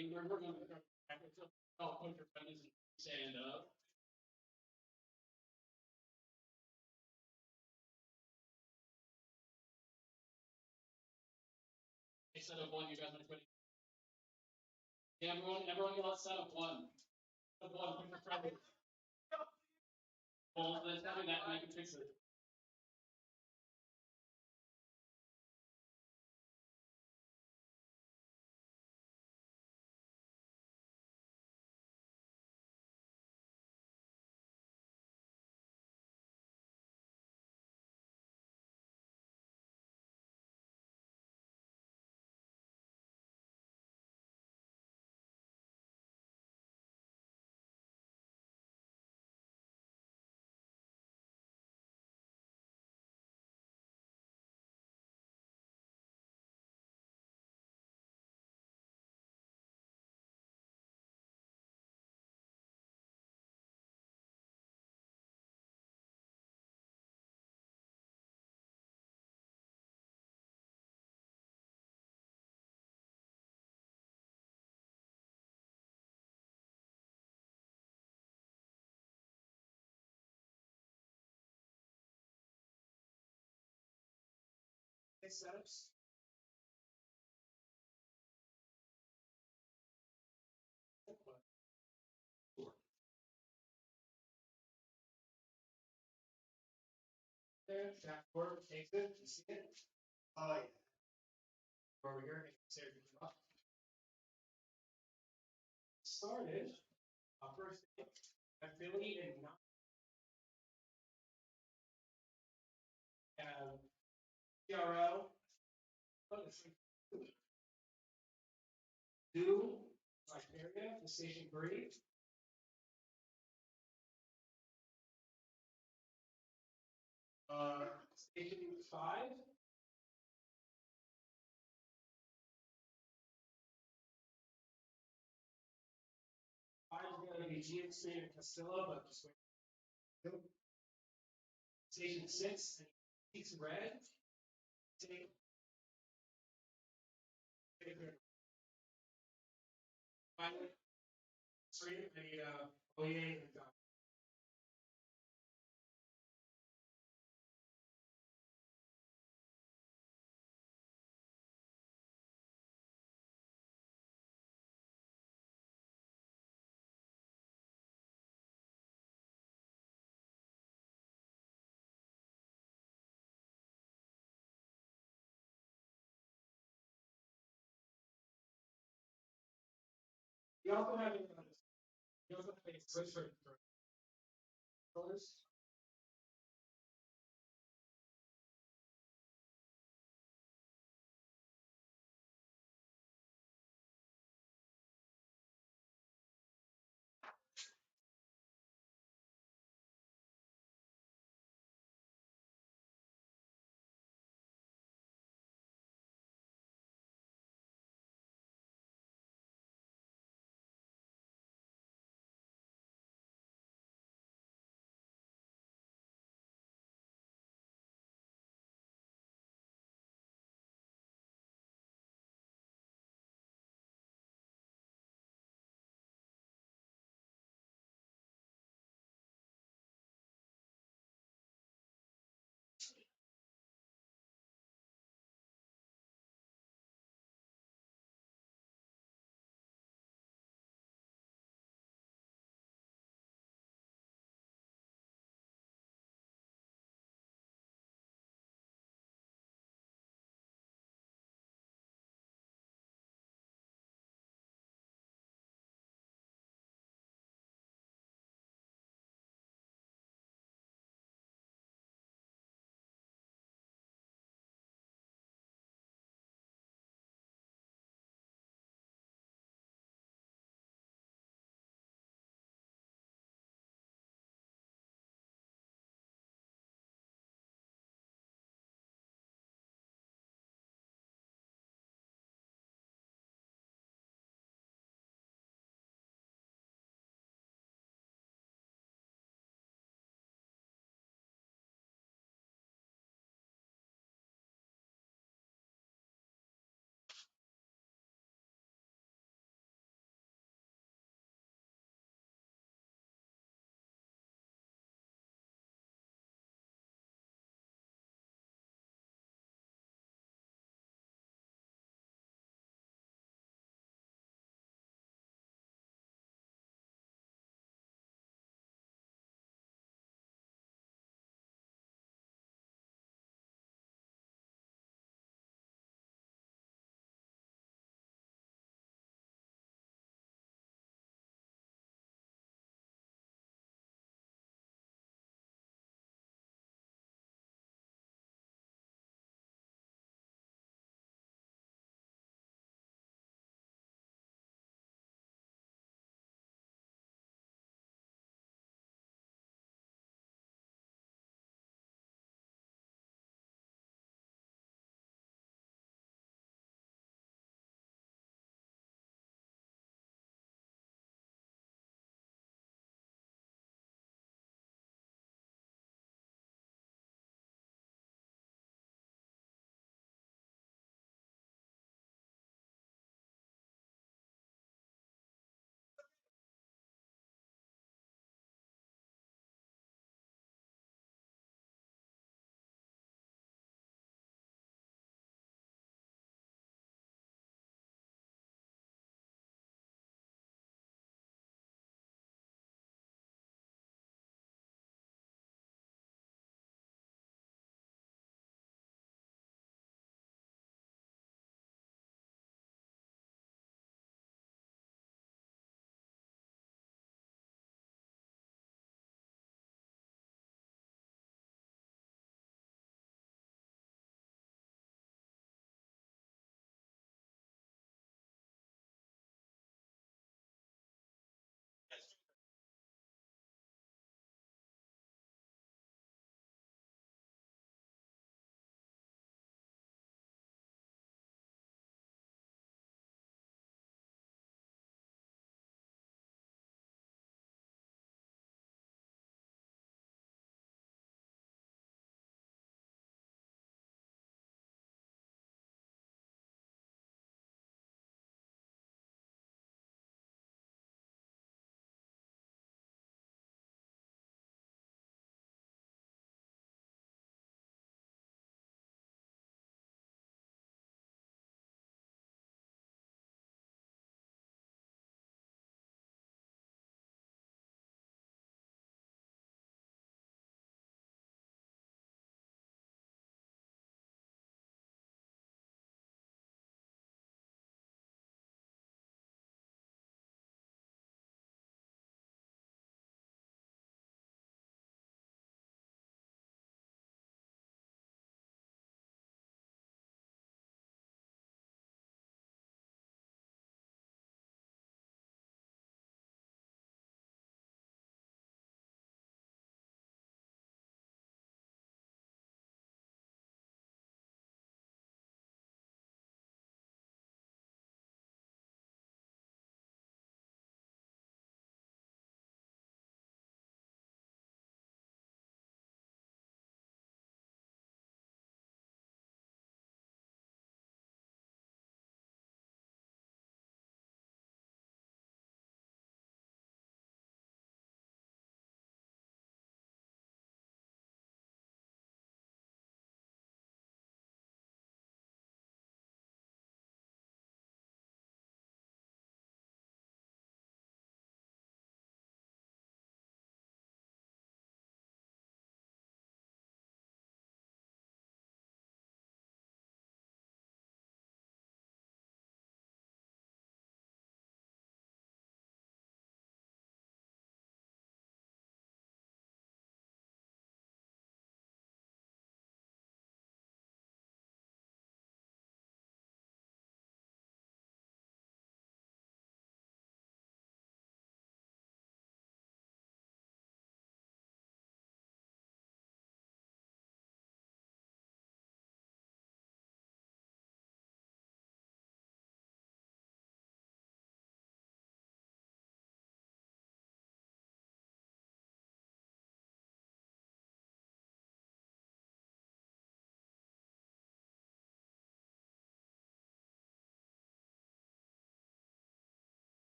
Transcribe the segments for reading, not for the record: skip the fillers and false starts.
And we're going to put your friends and stand up. Instead of one, you guys are putting. Yeah, everyone get a set of one. Set of one, put your friends. Well, let's have that and I can fix it. Setups. There, that work, takes it, you see it? Oh, yeah. Over here, started, first day, Fillie and not have CRO, do, criteria, decision brief. Station 5. Five is going to be GMC and Castillo, but just wait. Station 6, and he's red. Take. Finally, 3, I need OEA and we also have a switch for colors.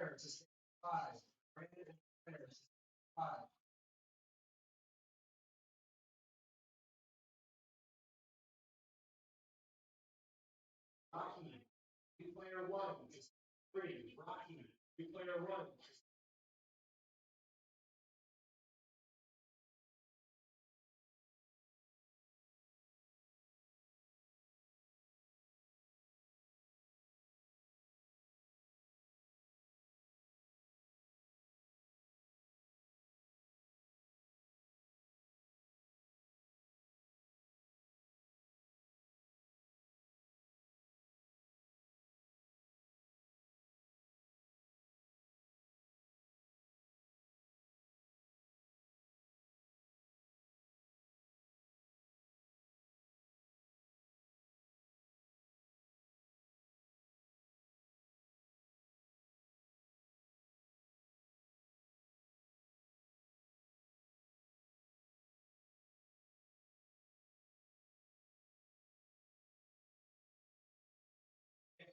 player to stay 5. Brandon player to stay 5. Rocky, player 1 to stay 3. Rocky, player 1 to stay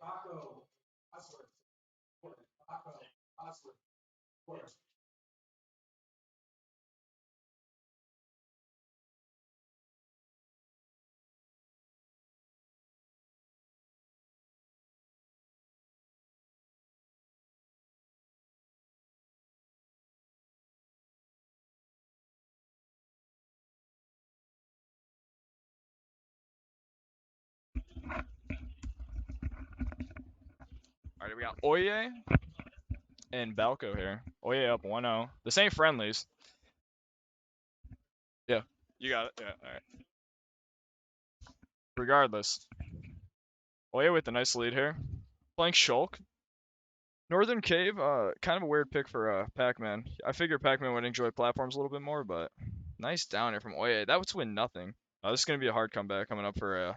Bakko, Osworth, Bakko, Osworth, Alright, we got Oye and Balco here. Oye up 1-0. This ain't friendlies. Yeah. You got it. Yeah, alright. Regardless. Oye with a nice lead here. Playing Shulk. Northern Cave, kind of a weird pick for Pac-Man. I figured Pac-Man would enjoy platforms a little bit more, but nice down here from Oye. That would win nothing. This is gonna be a hard comeback coming up for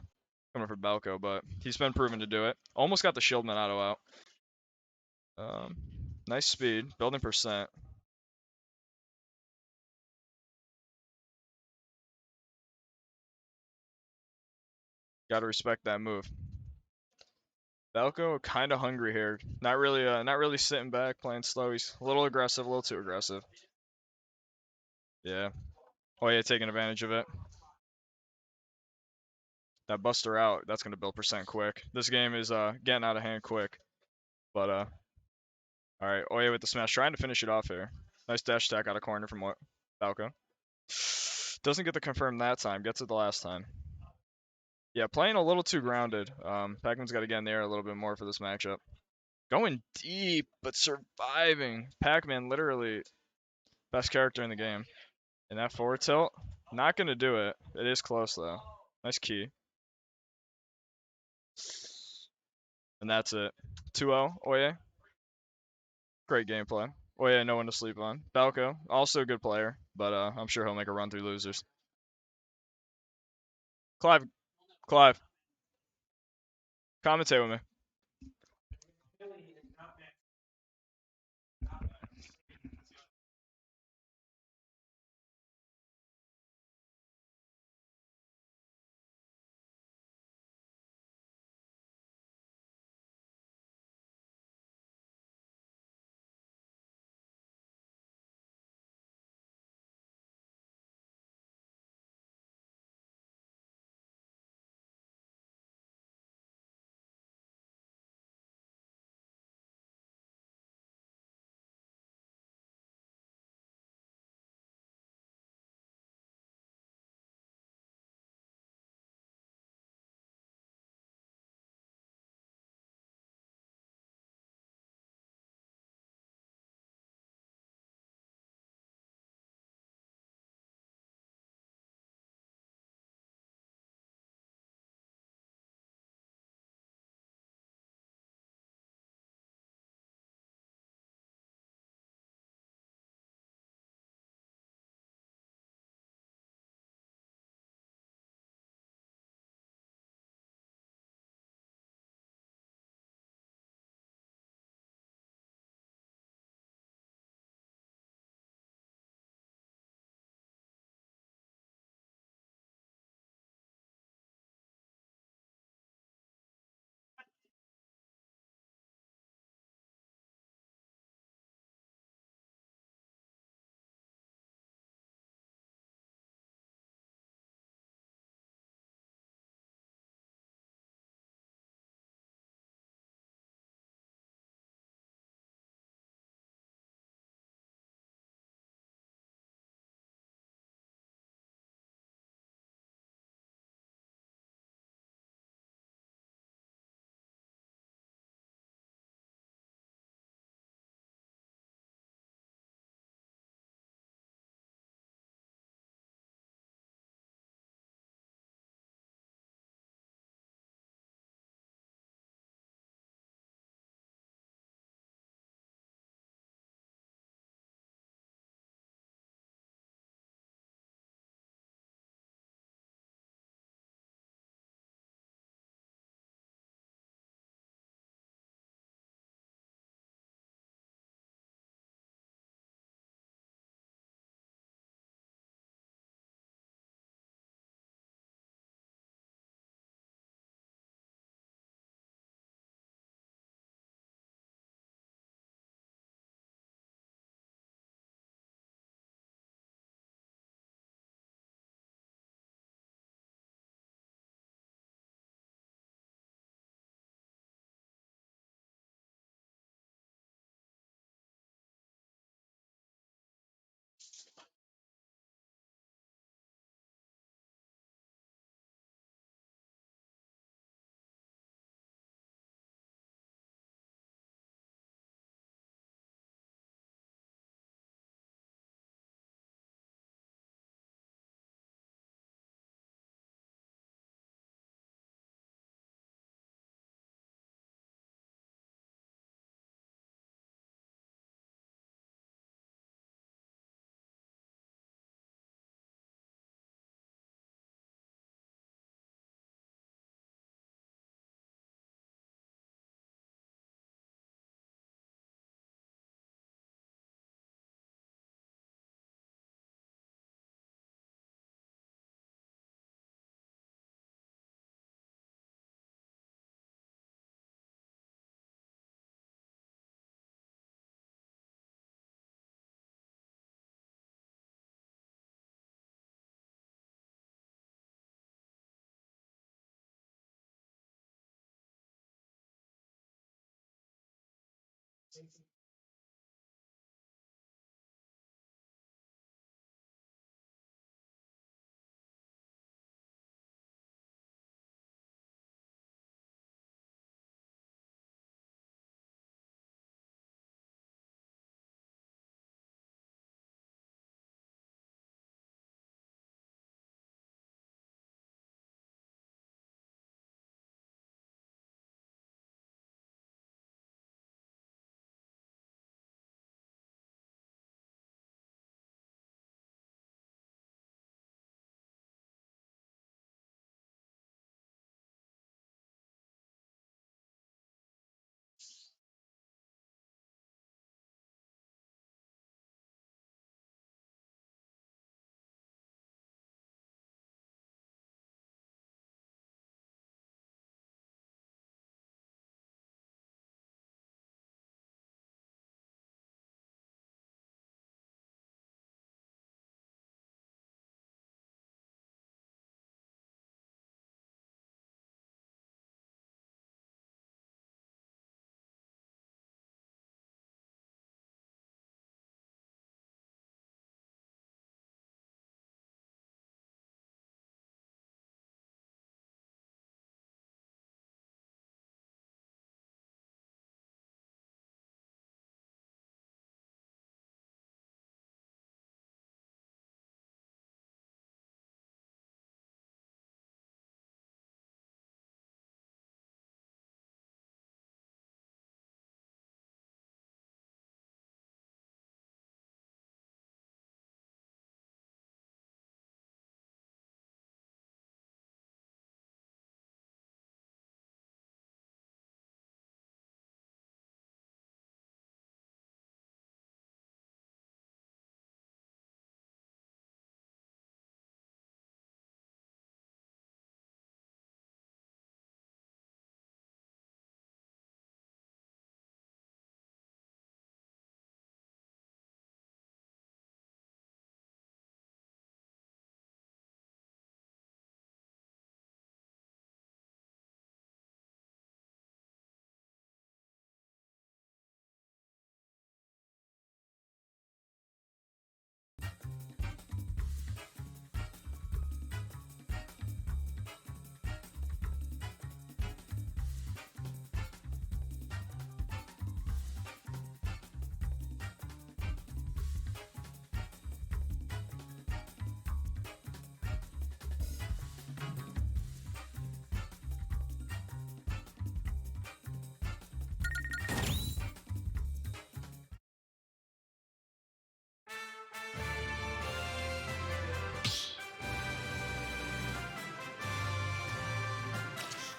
Balco, but he's been proven to do it. Almost got the Shieldman auto out. Nice speed, building percent. Got to respect that move. Balco kind of hungry here. Not really sitting back, playing slow. He's a little aggressive, a little too aggressive. Yeah. Oh yeah, taking advantage of it. That buster out, that's gonna build percent quick. This game is getting out of hand quick. But all right, Oye with the smash, trying to finish it off here. Nice dash attack out of corner from Balco. Doesn't get the confirm that time. Gets it the last time. Yeah, playing a little too grounded. Pac-Man's got to get in the air a little bit more for this matchup. Going deep, but surviving. Pac-Man literally best character in the game. And that forward tilt, not going to do it. It is close, though. Nice key. And that's it. 2-0, Oye. Great gameplay. Oye, no one to sleep on. Balco, also a good player, but I'm sure he'll make a run through losers. Clive, commentate with me. Fillie is not Same thing.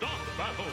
Start battle!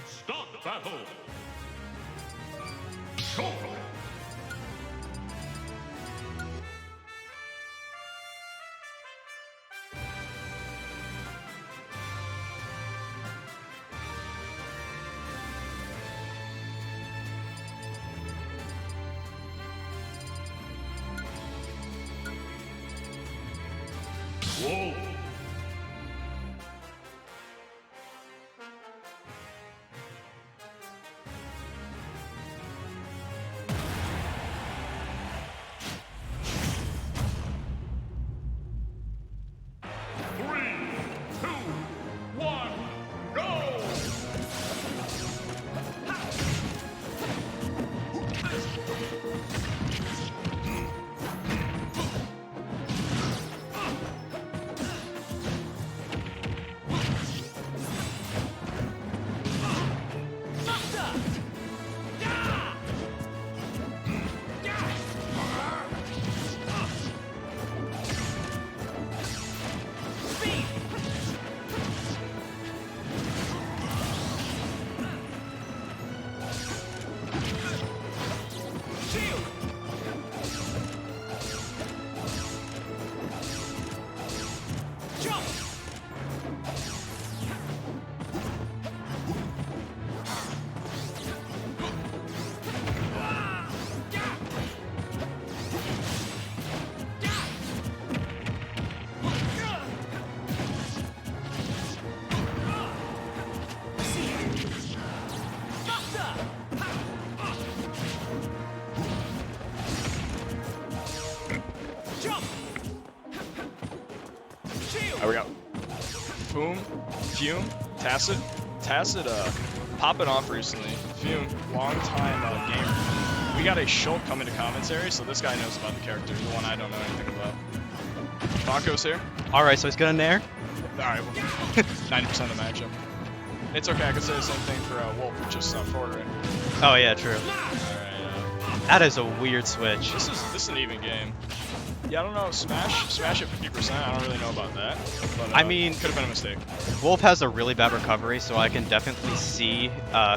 Start battle! Go! Whoa! Alright, we got Fume, Tacet. Tacet popping off recently. Fume, long time gamer. We got a Shulk coming to commentary, so this guy knows about the character, the one I don't know anything about. Bakko's here. Alright, so he's gonna nair. Alright, well, 90% of the matchup. It's okay, I could say the same thing for Wolf, just forward right. Oh yeah, true. Alright, That is a weird switch. this is an even game. Yeah, I don't know, Smash at 50%, I don't really know about that. But, I mean, could have been a mistake. Wolf has a really bad recovery, so I can definitely see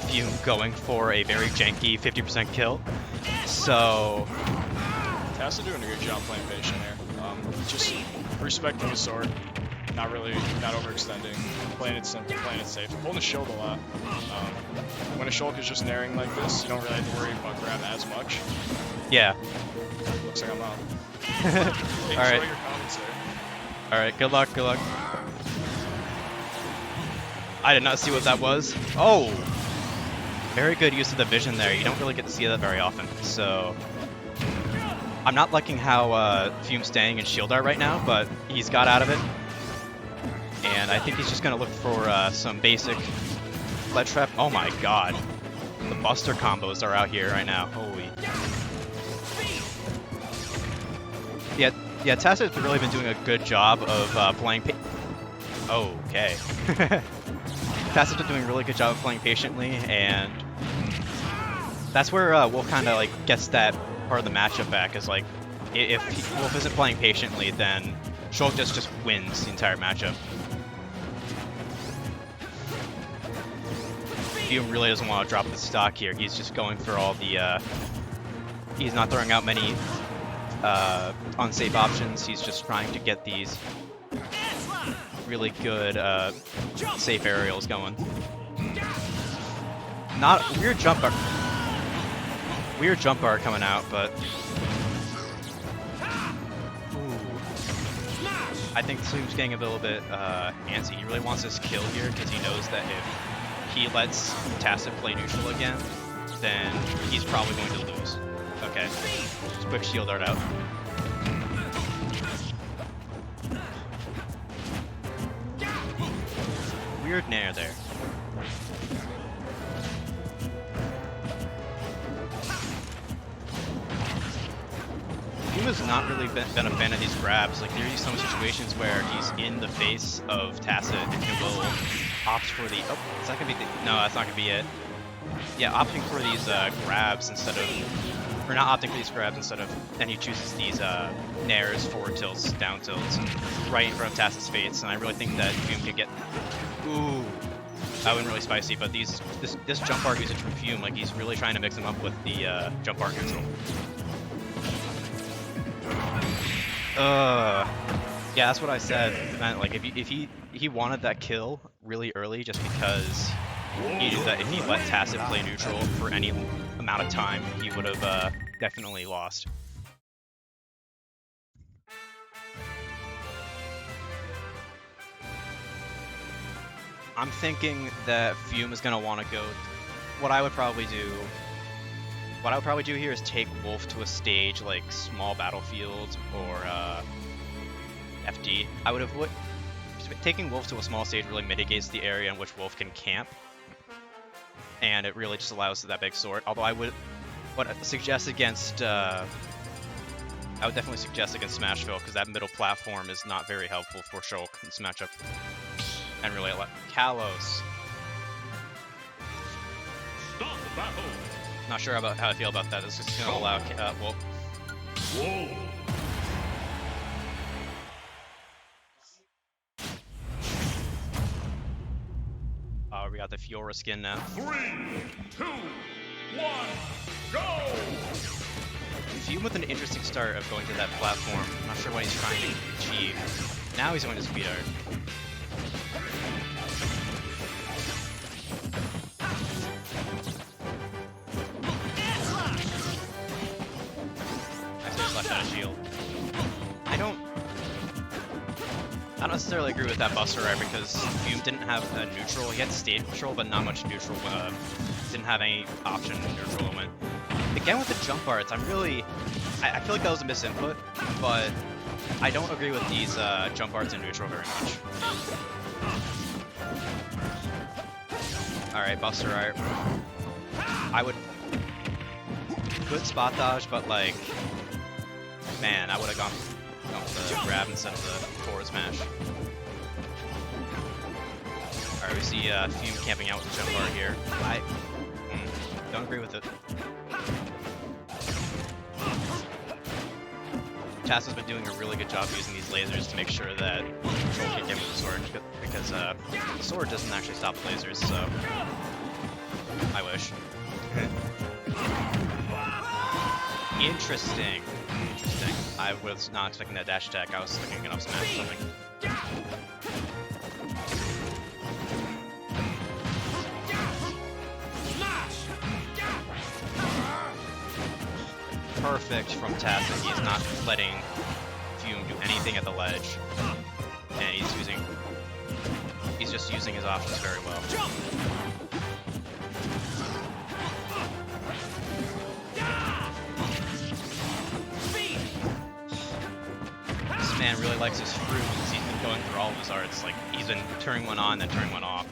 Fume going for a very janky 50% kill. So... Tacet doing a good job playing patient here. Just respecting his sword, not overextending, playing it simple, playing it safe, pulling the shield a lot. When a Shulk is just naring like this, you don't really have to worry about grab as much. yeah. Looks like I'm out. Alright. Your comments there. Alright, good luck, good luck. I did not see what that was. Oh! Very good use of the vision there. You don't really get to see that very often, so... I'm not liking how Fume's staying in shield art right now, but he's got out of it. And I think he's just going to look for some basic ledge trap. Oh my god. The buster combos are out here right now. Holy. Yeah, Tacet's really been doing a good job of playing okay. Tacet's been doing a really good job of playing patiently, and that's where Wolf kind of like gets that part of the matchup back. Is like, if Wolf isn't playing patiently, then Shulk just wins the entire matchup. Fume really doesn't want to drop the stock here. He's just going for all the, he's not throwing out many unsafe options. He's just trying to get these really good safe aerials going. Not weird jump bar coming out, but I think Fume's getting a little bit antsy. He really wants this kill here because he knows that if he lets Tacet play neutral again, then he's probably going to lose. Okay, just quick shield art out. Weird nair there. Fume has not really been a fan of these grabs. Like, there's some situations where he's in the face of Tacet and he will opt for the... Oh, is that gonna be the... No, that's not gonna be it. Yeah, opting for these grabs instead of... Or not opting for these grabs instead of... Then he chooses these nairs, forward tilts, down tilts, right in front of Tacet's face. And I really think that Fume could get... Ooh. That went really spicy, but this jump art usage from Fume, like, he's really trying to mix him up with the jump art neutral. Yeah, that's what I said. Man, like, if he wanted that kill really early, just because he knew that if he let Tacet play neutral for any amount of time, he would have definitely lost. I'm thinking that Fume is gonna want to go. What I would probably do here is take Wolf to a stage like small battlefield or FD. I would have taking Wolf to a small stage really mitigates the area in which Wolf can camp, and it really just allows that big sword. Although I would suggest against I would definitely suggest against Smashville because that middle platform is not very helpful for Shulk in this matchup. And really Kalos. Stop the battle. Not sure about how I feel about that. It's just gonna allow Wolf. Whoa. We got the Fiora skin now. 3, 2, 1, go! Fume with an interesting start of going to that platform. I'm not sure what he's trying to achieve. Now he's going to speed art. Left out a shield. I don't necessarily agree with that buster right because Fume didn't have a neutral. He had stage control, but not much neutral. Didn't have any option in neutral when. Again with the jump arts, I feel like that was a misinput, but I don't agree with these jump arts in neutral very much. Alright, Buster Art. I would... Good spot dodge, but like... Man, I would have gone with the grab instead of the forward smash. Alright, we see Fume camping out with the jump art here. I don't agree with it. Tacet's been doing a really good job using these lasers to make sure that Control can get with the sword, because the sword doesn't actually stop lasers, so... I wish. Interesting. Interesting. I was not expecting that dash attack. I was thinking up smash or something. Perfect from Tacet. He's not letting Fume do anything at the ledge. And he's just using his options very well. This man really likes his fruit because he's been going through all of his arts. Like, he's been turning one on, then turning one off.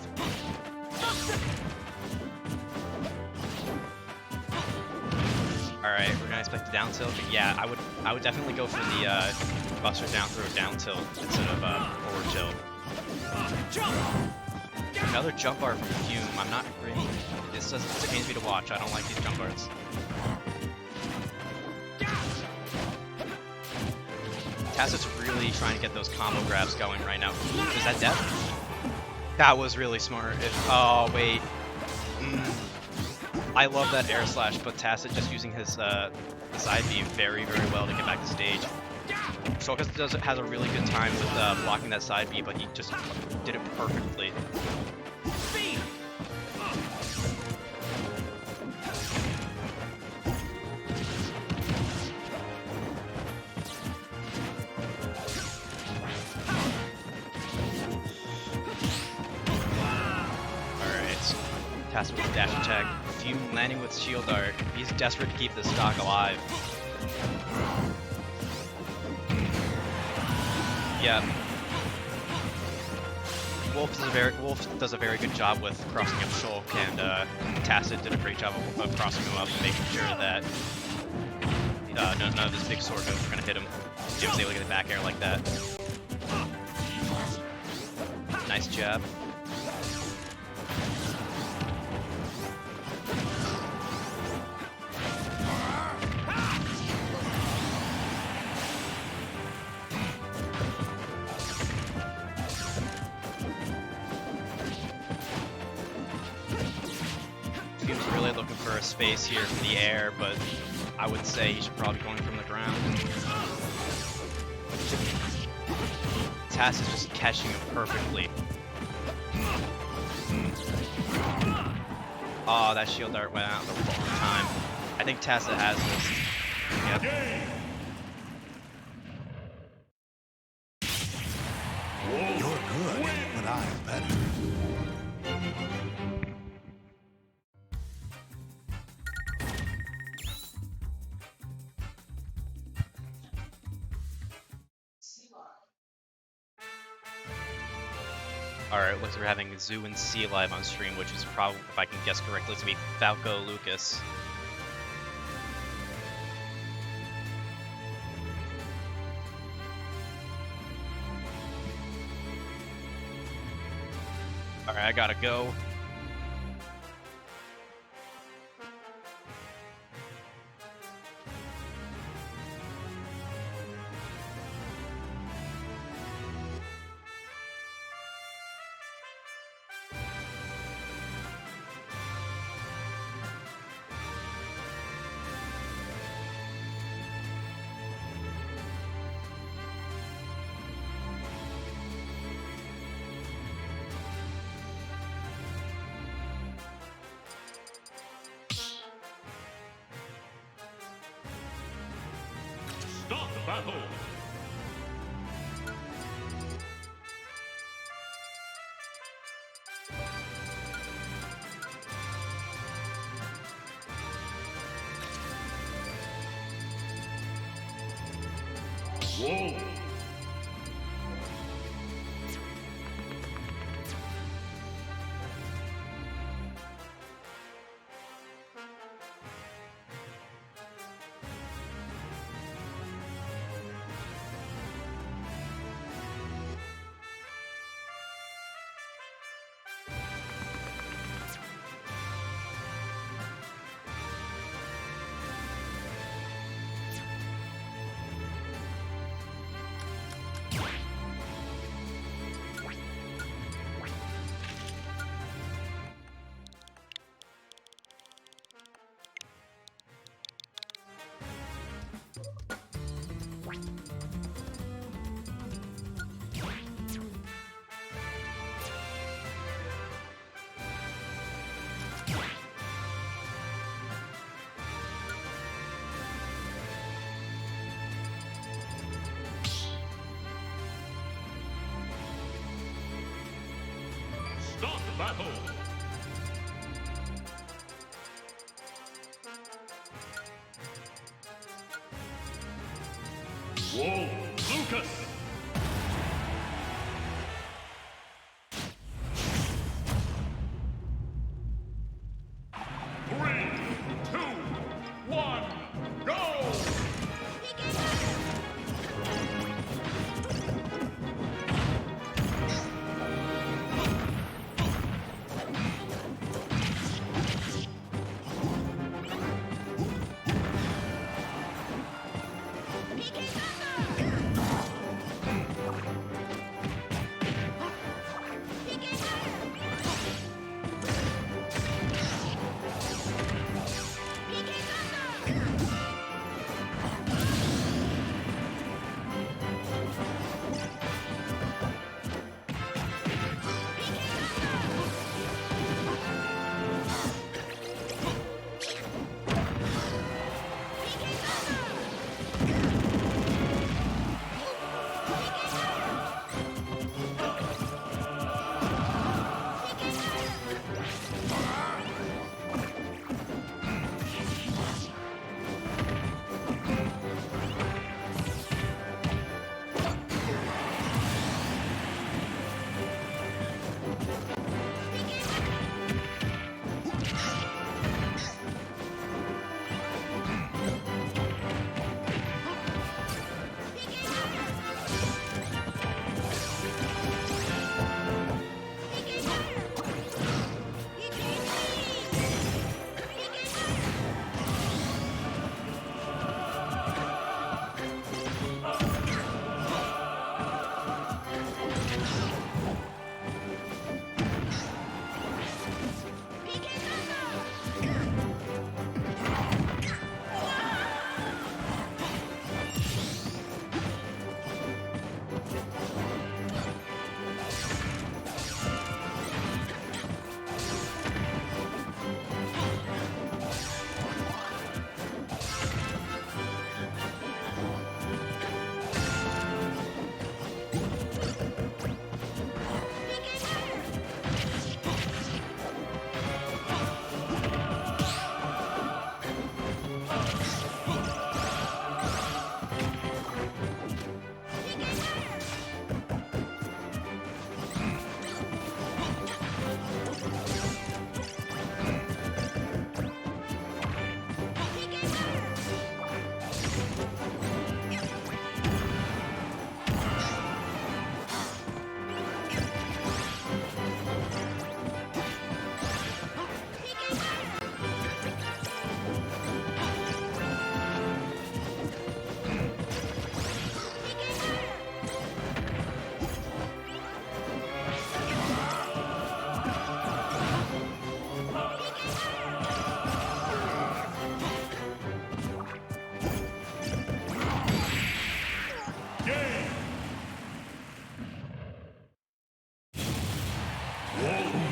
Alright, we're gonna expect the down tilt, but yeah, I would definitely go for the Buster down throw down tilt instead of forward tilt. Another jump art from Fume. I'm not agreeing. This pains me to watch. I don't like these jump arts. Tacet's really trying to get those combo grabs going right now. Is that death? That was really smart. Oh wait. I love that air slash, but Tacet just using his side beam very, very well to get back to stage. Shulk has a really good time with blocking that side beam, but he just did it perfectly. Alright, Tacet with the dash attack. Fume landing with shield dart. He's desperate to keep this stock alive. Yeah. Wolf does a very good job with crossing up Shulk, and Tacet did a great job of crossing him up and making sure that none of his big sword moves were going to hit him. He was able to get a back air like that. Nice jab. Looking for a space here from the air, but I would say he should probably be going from the ground. Tacet is just catching him perfectly. Oh, that shield dart went out the wrong time. I think Tacet has this. Yep. You're good, but I'm better. Alright, looks like we're having Zoo and C live on stream, which is probably, if I can guess correctly, to be Balco Lucas. Alright, I gotta go. Stop the battle! Whoa! battle. Whoa, Lucas. Three, two, one, go!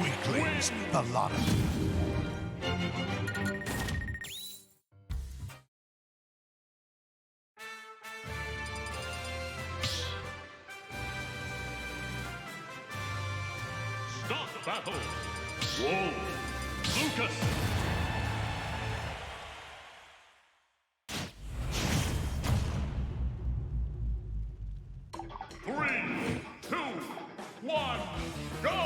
Weaklings, a lot of you. Stop battle. Whoa, Lucas. Three, two, one, go!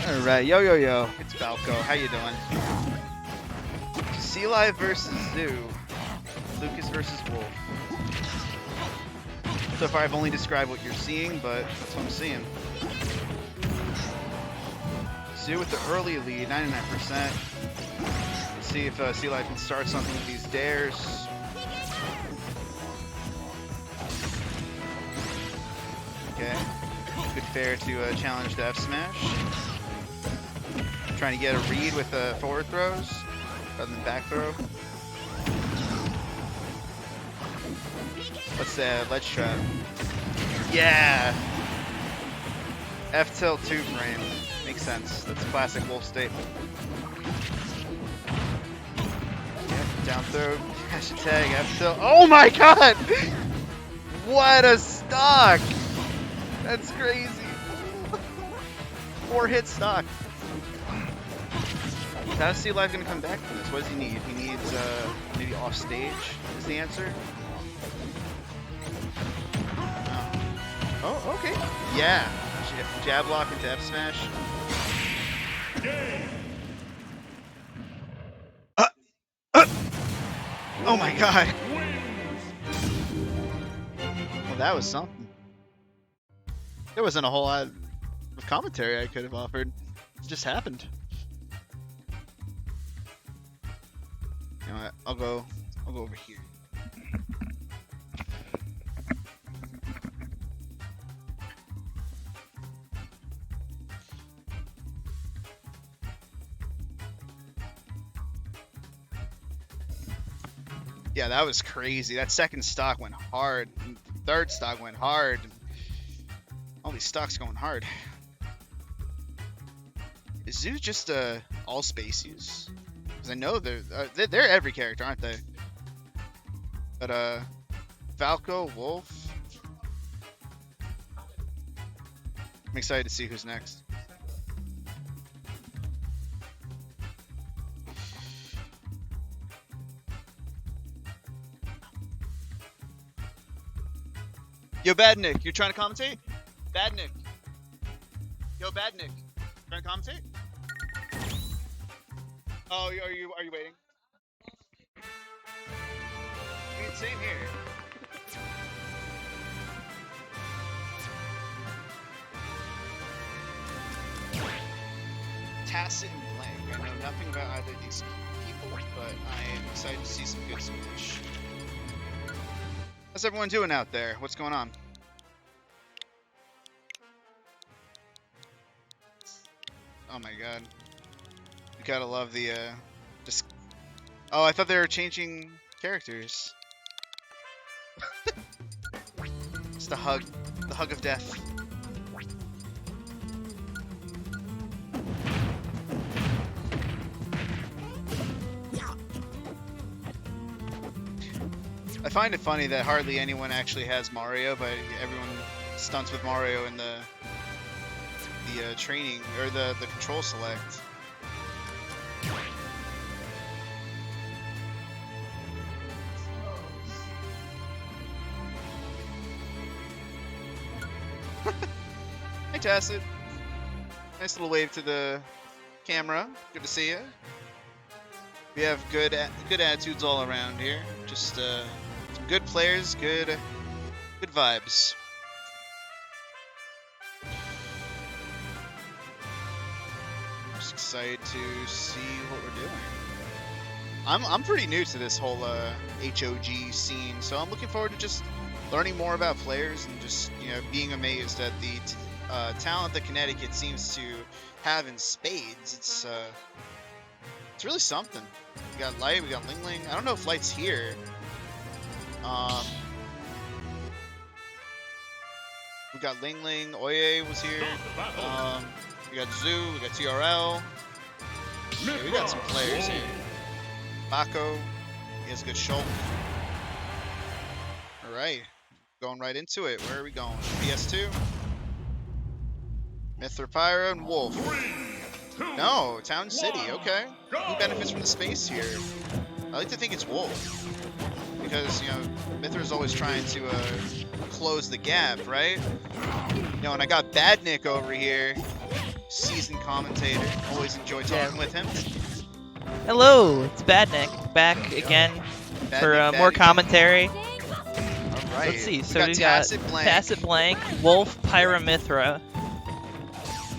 Alright, yo, it's Balco. How you doing? Sea Live versus Zoo. Lucas versus Wolf. So far I've only described what you're seeing, but that's what I'm seeing. Zoo with the early lead, 99%. Let's see if Sea Live can start something with these dares. Okay. Good fair to challenge the F smash. Trying to get a read with forward throws rather than back throw. Let's ledge trap. Yeah! F tilt 2 frame. Makes sense. That's a classic Wolf staple. Yep, down throw, dash attack, F tilt. Oh my god! What a stock! That's crazy. 4-hit stock. How's Sea Live gonna come back from this? What does he need? He needs maybe off stage is the answer. Oh, okay. Yeah. Jab lock into F smash. Oh my god. Well, that was something. There wasn't a whole lot of commentary I could have offered. It just happened. You know what? I'll go over here. Yeah, that was crazy. That second stock went hard. And the third stock went hard. All these stocks going hard. Is Zoo just all space use? Because I know they're every character, aren't they? But Balco, Wolf. I'm excited to see who's next. Yo, Bad Nick, you trying to commentate? Bad Nick. Yo, Bad Nick, trying to commentate? Oh, are you waiting? I mean, same here. Tacet and Blank. I know nothing about either of these people, but I am excited to see some good Swedish. How's everyone doing out there? What's going on? Oh my god. You gotta love the, just... Oh, I thought they were changing characters. It's the hug of death. I find it funny that hardly anyone actually has Mario, but everyone stunts with Mario in the training or the control select. Hey Tacet. Nice little wave to the camera. Good to see you. We have good attitudes all around here. Just some good players, good vibes. Just excited to see what we're doing. I'm pretty new to this whole HoG scene, so I'm looking forward to just learning more about players and just being amazed at the talent that Connecticut seems to have in spades. It's really something. We got Light, we got LingLing. I don't know if Light's here. We got LingLing, Oye was here. We got Zoo, we got TRL. Yeah, we got some players here. Bakko, he has a good shulk. Alright, going right into it. Where are we going? PS2? Mithra, Pyra, and Wolf. No, Town City, okay. Who benefits from the space here? I like to think it's Wolf. Because, Mithra's always trying to close the gap, right? And I got Bad Nick over here. Seasoned commentator. Always enjoy talking with him. Hello, it's Bad Nick. Back again for more commentary. Alright. Let's see, so we got Tacet Blank, Wolf, Pyra, Mithra.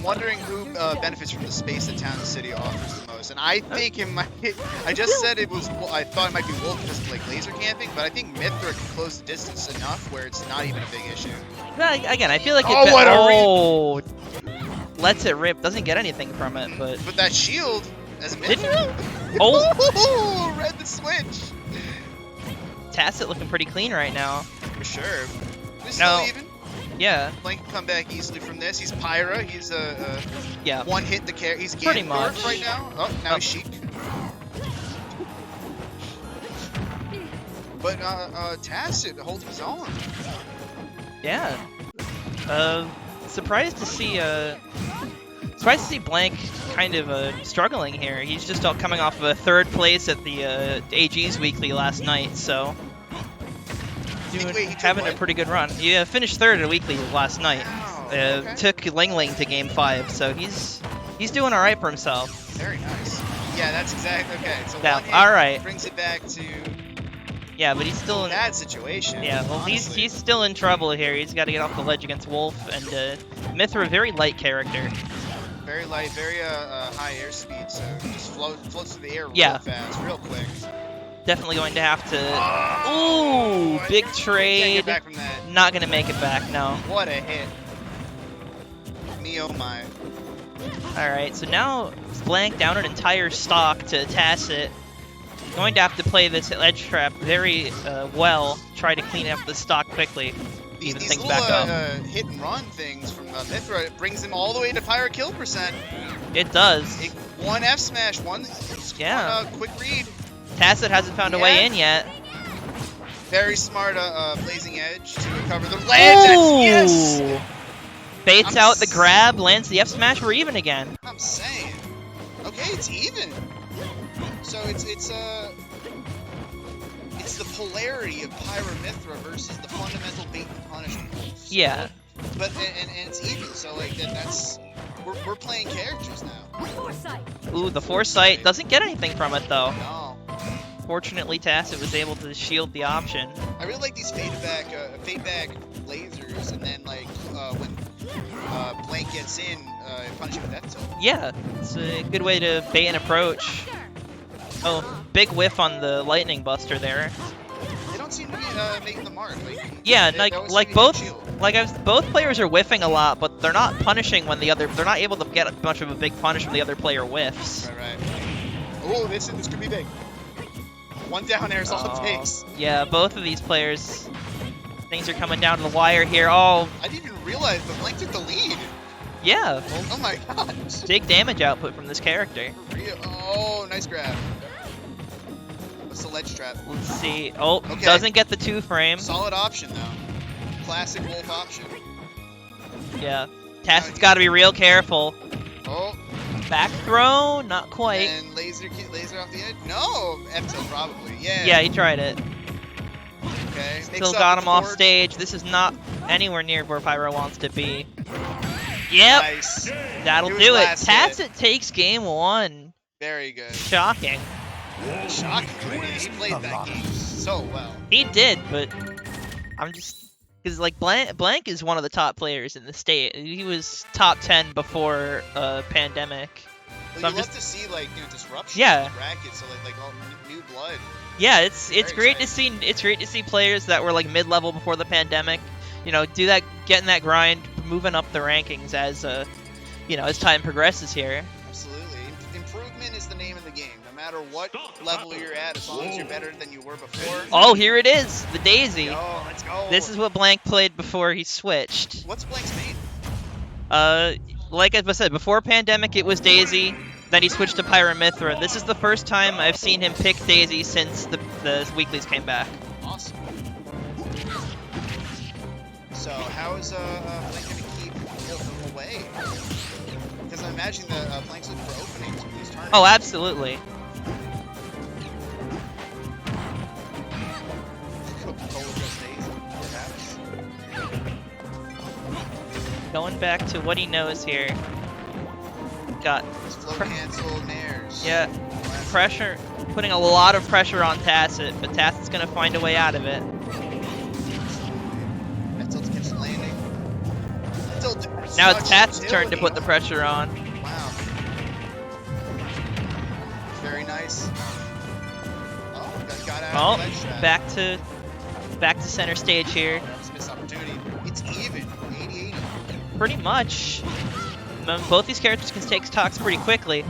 Wondering who benefits from the space that Town City offers the most, and I think it might. I just said it was. I thought it might be Wolf because of like laser camping, but I think Mithra can close the distance enough where it's not even a big issue. Again, I feel like it lets it rip. Doesn't get anything from it, but that shield as Mithra. Didn't oh, read the switch. Tacet looking pretty clean right now. For sure. He's still even. Yeah. Blank can come back easily from this. He's Pyra. He's yeah. One hit the carry. He's pretty much right now. Oh, now he's Sheik. But Tacet holding his own. Yeah. Surprised to see Blank kind of struggling here. He's just coming off of a 3rd place at the AG's weekly last night, so having a pretty good run. He finished 3rd at a weekly last night. Okay. Took LingLing to game 5, so he's doing all right for himself. Very nice. Yeah, that's exactly okay. So Yeah, one hit all right. brings it back to Yeah, but he's still in. bad situation. Yeah, well, honestly. he's still in trouble here. He's got to get off the ledge against Wolf, and Mithra, a very light character. Very light, very high airspeed, so just floats through the air Yeah. real fast, real quick. Definitely going to have to. Ooh, big Can't trade. get back from that. Not gonna make it back. No. What a hit. Me oh my. All right, so now Blank down an entire stock to Tacet. Going to have to play this edge trap very well. Try to clean up the stock quickly. Even These things little back up. hit and run things from Mithra, it brings him all the way to pyro kill percent. It does. One F smash, one Yeah. quick read. Tacet hasn't found a way in yet. Very smart blazing edge to recover the land. Yes. Ooh! Baits out the grab, lands the F smash. We're even again. I'm saying. Okay, it's even. So it's the polarity of Pyro Mithra versus the fundamental bait and punish. Yeah. But and it's even. So like that's we're playing characters now. Ooh, the foresight doesn't get anything from it though. No. Fortunately, Tacet was able to shield the option. I really like these fade back lasers, and then like when Blank gets in, punish him with that tilt. Yeah, it's a good way to bait and approach. Oh, big whiff on the lightning buster there. They don't seem to be making the mark. Yeah, they always seem like to both shield. both players are whiffing a lot, but they're not punishing when they're not able to get much of a big punish when the other player whiffs. Right. Oh, this could be big. One down air is all it takes. Yeah, both of these players, things are coming down to the wire here. Oh, I didn't even realize, but Blank took the lead. yeah, well, Oh my gosh. big damage output from this character. Oh, nice grab. What's the ledge trap? Let's see. Oh, Okay. doesn't get the 2-frame. Solid option though. Classic Wolf option. Yeah, Tacet's got to be real careful. Oh, Back throw, not quite. and laser off the edge. No, F tilt probably. Yeah. Yeah, he tried it. Okay. Still got him off stage. This is not anywhere near where Pyro wants to be. Yep, Nice. that'll Good do it. last hit. Tacet takes game 1. Very good. Shocking. Shocking. He played that game so well. He did, but I'm just because like Blank is one of the top players in the state. He was top 10 before pandemic. Well, So I'm you love just to see like disruption. Yeah. In the bracket, so like all new blood. yeah, it's Very great to see. It's great to see players that were like mid-level before the pandemic. You know, do that, getting that grind, moving up the rankings as as time progresses here. Absolutely. Improvement is the name of the game. No matter what level you're at, as long as you're better than you were before. Oh, here it is, the Daisy. Yo, let's go. This is what Blank played before he switched. What's Blank's main? Like I said, before pandemic it was Daisy, then he switched to Pyramithra. This is the first time I've seen him pick Daisy since the weeklies came back. Awesome. So how is Blank gonna keep Wolf away? Because I imagine the Blank's looking for openings with these tournaments. Oh, absolutely. Going back to what he knows here. Got Flow cancel, nairs. yeah, pressure, putting a lot of pressure on Tacet, but Tacet's gonna find a way out of it. That tilt keeps landing. That tilt Now it's such Tacet's turn to utility. put the pressure on. Wow. Very nice. Oh, that got out Oh, of the ledge trap. back to center stage here. That was a missed opportunity. It's even. 80-80. Pretty much. Both these characters can take stocks pretty quickly. I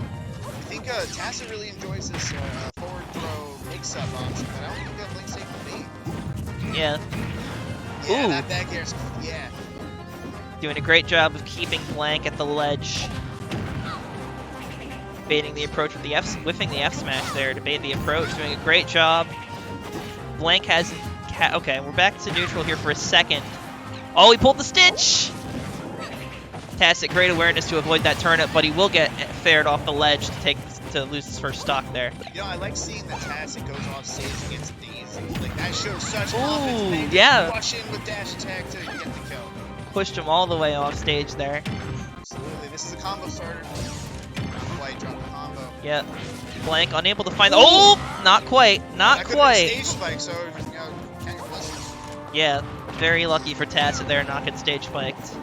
think Tacet really enjoys this forward throw mix-up option, but I don't think that Blink's safe for me. Yeah, Yeah, Ooh. that back air's, yeah. doing a great job of keeping Blank at the ledge. Baiting the approach with the whiffing the F smash there to bait the approach. Doing a great job. Blank hasn't. Okay, we're back to neutral here for a second. Oh, he pulled the stitch! Tacet, great awareness to avoid that turnip, but he will get fared off the ledge to lose his first stock there. You know, I like seeing that Tacet goes off stage against Daisy. Like, that shows such Ooh, confidence. And then yeah. rush in with dash attack to get the kill. Pushed him all the way off stage there. Absolutely. This is a combo starter. White drop the combo. Yep. Blank, unable to find. Oh! Not quite. Not That could've been quite. stage spike, so, you know, count your blessings. Yeah. Very lucky for Tacet there, not getting stage spiked.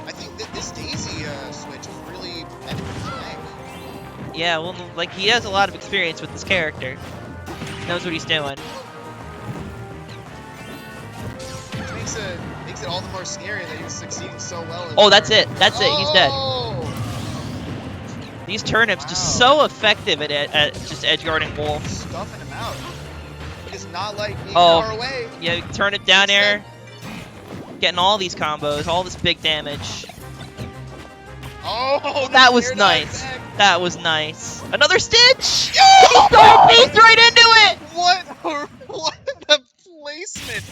I think that this Daisy switch is really better for Blank. Yeah, well, like, he has a lot of experience with this character. Knows what he's doing. Which makes it all the more scary that he's succeeding so well. Oh, that's it. That's it. He's dead. Oh! These turnips just so effective at just edge guarding Wolf. Stuffing him out. He does not like being Oh. far away. Yeah, turn it down air. Getting all these combos, all this big damage. Oh, That was air dive nice. back. That was nice. Another stitch! Yo! He threw beast right into it! What a placement!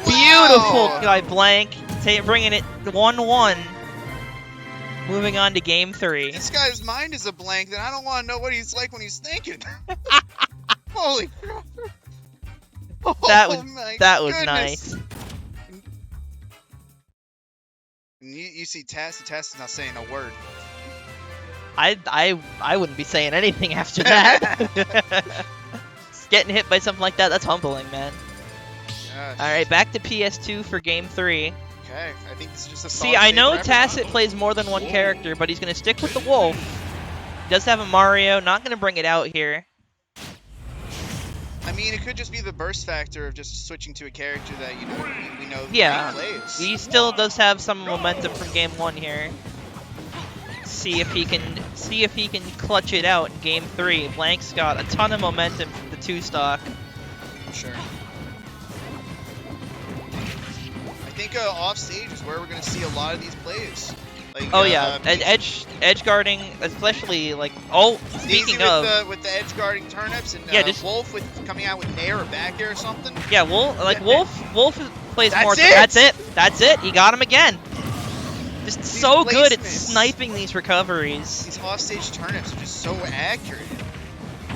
Beautiful Wow. guy Blank. Bringing it 1-1. Moving on to game 3. This guy's mind is a blank, then I don't want to know what he's like when he's thinking. Holy crap. That Oh was my that was goodness. nice. And you see Tacet is not saying a word. I wouldn't be saying anything after that. Getting hit by something like that, that's humbling, man. Gosh. Alright, back to PS2 for game 3. Okay, I think this is just a See, solid I save know for everyone. Tacet plays more than one character, but he's going to stick with the Wolf. He does have a Mario, not going to bring it out here. I mean, it could just be the burst factor of just switching to a character that, you know, we know Yeah, he plays. he still does have some momentum from game 1 here. See if he can clutch it out in game 3. Blank's got a ton of momentum from the 2 stock. Sure. I think off stage is where we're going to see a lot of these plays. Like, Oh yeah, edge guarding, especially like. Oh, Daisy speaking of, with the edge guarding turnips and Yeah, just- Wolf with coming out with Nair or back air or something. yeah, Wolf plays That's more. it! That's it. He got him again. Just These so good at placements. sniping these recoveries. These offstage turnips are just so accurate.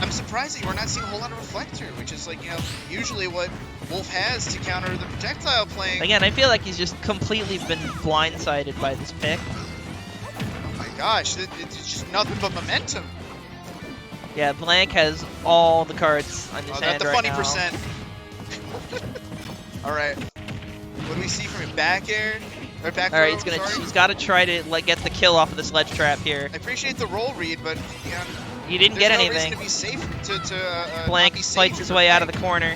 I'm surprised that we're not seeing a whole lot of reflector, which is like, you know, usually what Wolf has to counter the projectile playing. Again, I feel like he's just completely been blindsided by this pick. Oh my gosh, it's just nothing but momentum. Yeah, Blank has all the cards on his Oh, hand that's the right funny now. percent. All right, what do we see from him? Back air or back All right, throw, sorry? he's got to try to like get the kill off of the sledge trap here. I appreciate the roll read, but you know, He didn't there's get no anything. reason to be safe to Blank not be safe fights his for way out of Blank. the corner.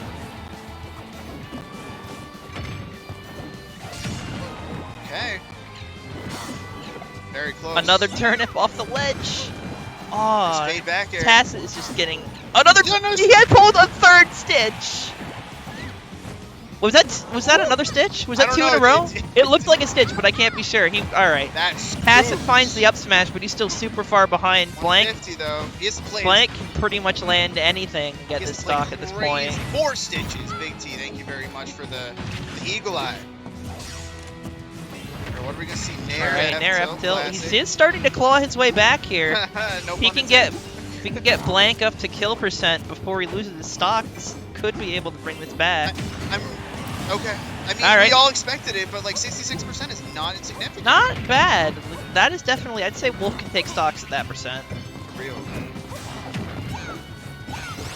Okay. Very close. Another turnip off the ledge. Oh, Spade back air. Tacet is just getting another. No, no, He had pulled a third stitch. Was that another stitch? Was I that don't 2 in a know, row? it- It looked like a stitch, but I can't be sure. All right. That's Tacet good. finds the up smash, but he's still super far behind. Blank 150 though. He has to play. Blank can pretty much land anything and get he has this to play stock at this point. crazy. 4 stitches. Big T. Thank you very much for the eagle eye. Or what are we gonna see? Nair, Alright, Nair F up tilt. He classic. is starting to claw his way back here. No If he pun can get intended. if he can get Blank up to kill percent before he loses his stock, this could be able to bring this back. I'm okay. I mean, Alright. we all expected it, but like 66% is not insignificant. Not bad. That is definitely, I'd say Wolf can take stocks at that percent. Real.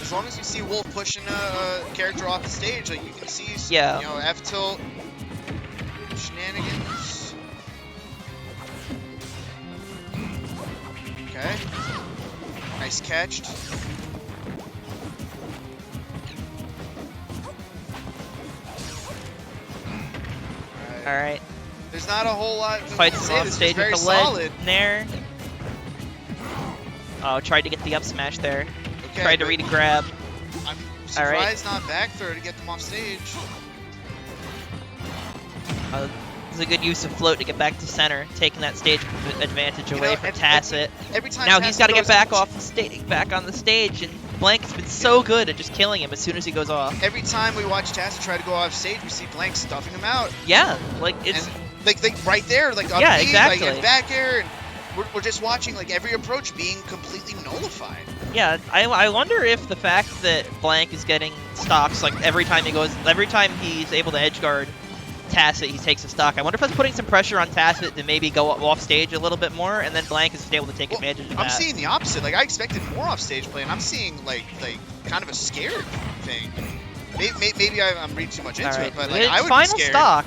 As long as you see Wolf pushing a character off the stage, like you can see, Yeah. you know, F tilt shenanigans. Okay. Nice catch. Alright. There's not a whole lot. Fights him off stage very with the leg. solid. Nair. Oh, tried to get the up smash there. Okay, Tried to but read a grab. I'm Alright. surprised not back throw to get them off stage. It's a good use of float to get back to center, taking that stage advantage You away know, from and- Tacet. Every time Now Tacet he's got to get goes back into- off the stage, back on the stage, and Blank's been It's so good at just killing him as soon as he goes off. Every time we watch Tacet try to go off stage, we see Blank stuffing him out. Yeah, like it's And like right there, like up Yeah, B, exactly. like and back air, and we're just watching like every approach being completely nullified. yeah. I wonder if the fact that Blank is getting stocks like every time he's able to edge guard Tacet, he takes a stock. I wonder if that's putting some pressure on Tacet to maybe go off stage a little bit more, and then Blank is able to take advantage of that. I'm seeing the opposite. Like I expected more off stage play, and I'm seeing like kind of a scared thing. Maybe I'm reading too much into All right, it, but like I would final be scared. stock.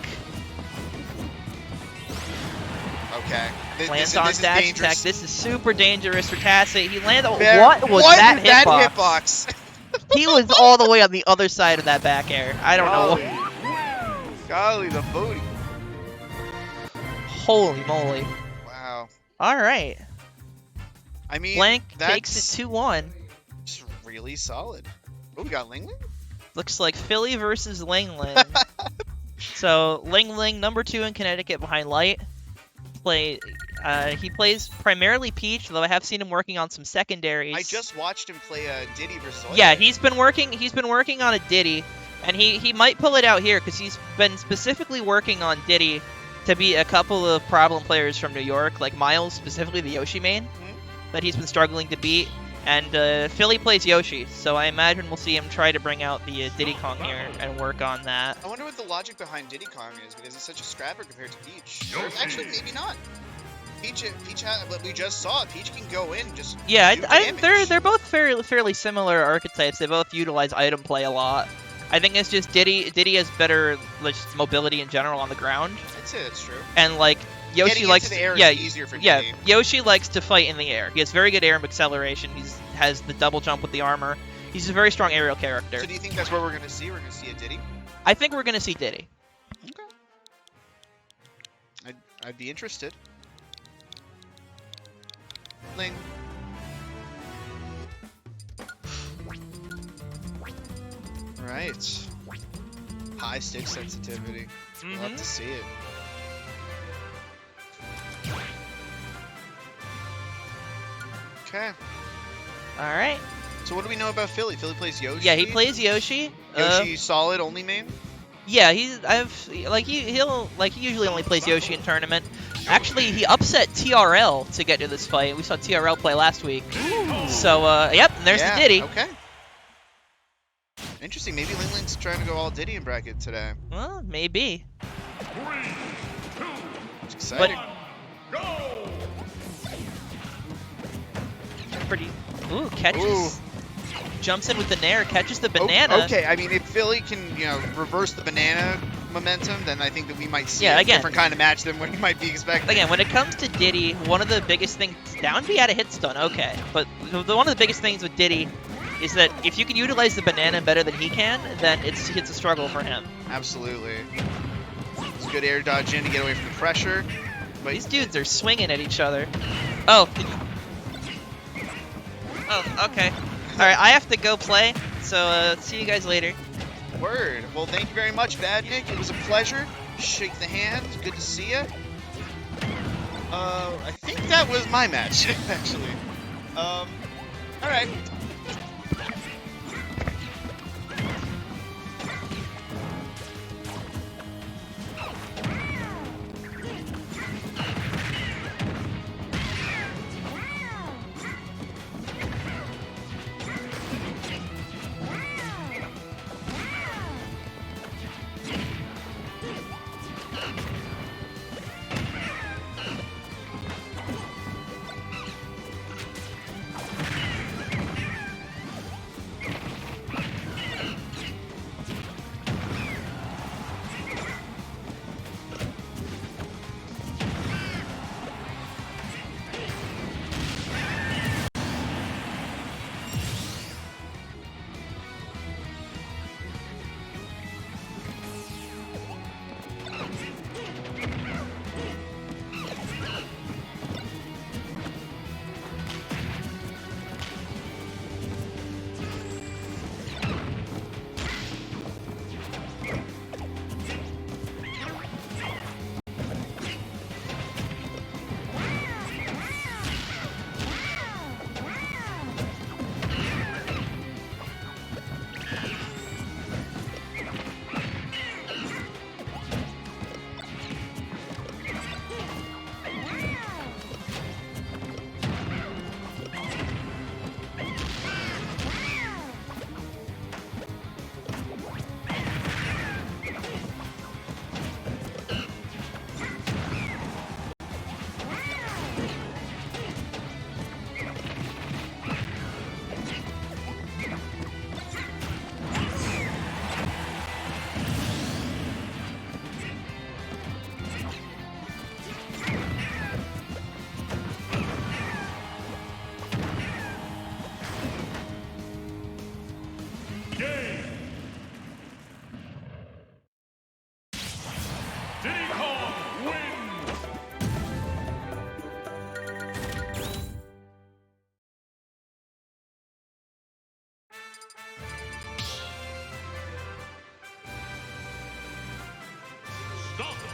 Okay. Lands This on is dash dangerous. attack. This is super dangerous for Tacet. He landed. There- What was that is that hitbox? He was all the way on the other side of that back air. I don't know. Golly, the booty. Holy moly. Wow. All right. I mean, Blank that's takes it 2-1. just really solid. Oh, we got LingLing? Looks like Fillie versus LingLing. So LingLing, number 2 in Connecticut behind Light. He plays primarily Peach, though I have seen him working on some secondaries. I just watched him play Diddy versus Oya. Yeah, he's been working on a Diddy, and he might pull it out here because he's been specifically working on Diddy to beat a couple of problem players from New York, like Miles, specifically the Yoshi main, that he's been struggling to beat. And Fillie plays Yoshi, so I imagine we'll see him try to bring out the Diddy Kong here and work on that. I wonder what the logic behind Diddy Kong is, because he's such a scrapper compared to Peach. Or actually, maybe not. Peach what we just saw, Peach can go in and just Yeah, do damage. they're both fairly similar archetypes. They both utilize item play a lot. I think it's just Diddy has better just mobility in general on the ground, I'd say that's true. and like Yoshi Getting likes into the air yeah is easier for yeah Diddy. Yoshi likes to fight in the air. He has very good air acceleration. He has the double jump with the armor. He's a very strong aerial character. So do you think that's what we're going to see? We're going to see a Diddy? I think we're gonna see Diddy. Okay. I'd be interested. Ling. Right. High stick sensitivity. Love to see it. Okay. All right. So what do we know about Fillie? Fillie plays Yoshi? Yeah, he plays Yoshi. Yoshi solid only main? Yeah, he usually only plays Yoshi in tournament. Actually, he upset TRL to get to this fight. We saw TRL play last week. So, yep, and there's Yeah, the Diddy. Okay. Interesting. Maybe LingLing's trying to go all Diddy in bracket today. Well, maybe. 3, 2, It's exciting. go! Pretty. Ooh, catches. Ooh. Jumps in with the nair, catches the banana. Okay, I mean, if Fillie can, reverse the banana momentum, then I think that we might see Yeah, a again. different kind of match than what you might be expecting. Again, when it comes to Diddy, one of the biggest things, down B at a hit stun, okay. But one of the biggest things with Diddy is that if you can utilize the banana better than he can, then it's a struggle for him. Absolutely. It's a good air dodge in to get away from the pressure. But These dudes are swinging at each other. Oh. Oh, okay. Alright, I have to go play, so see you guys later. Word. Well, thank you very much, Bad Nick. It was a pleasure. Shake the hand. Good to see you. I think that was my match, actually. All right.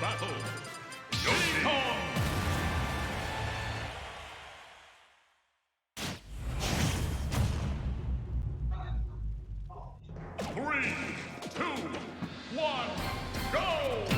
battle. Showtime! 3, 2, 1, go!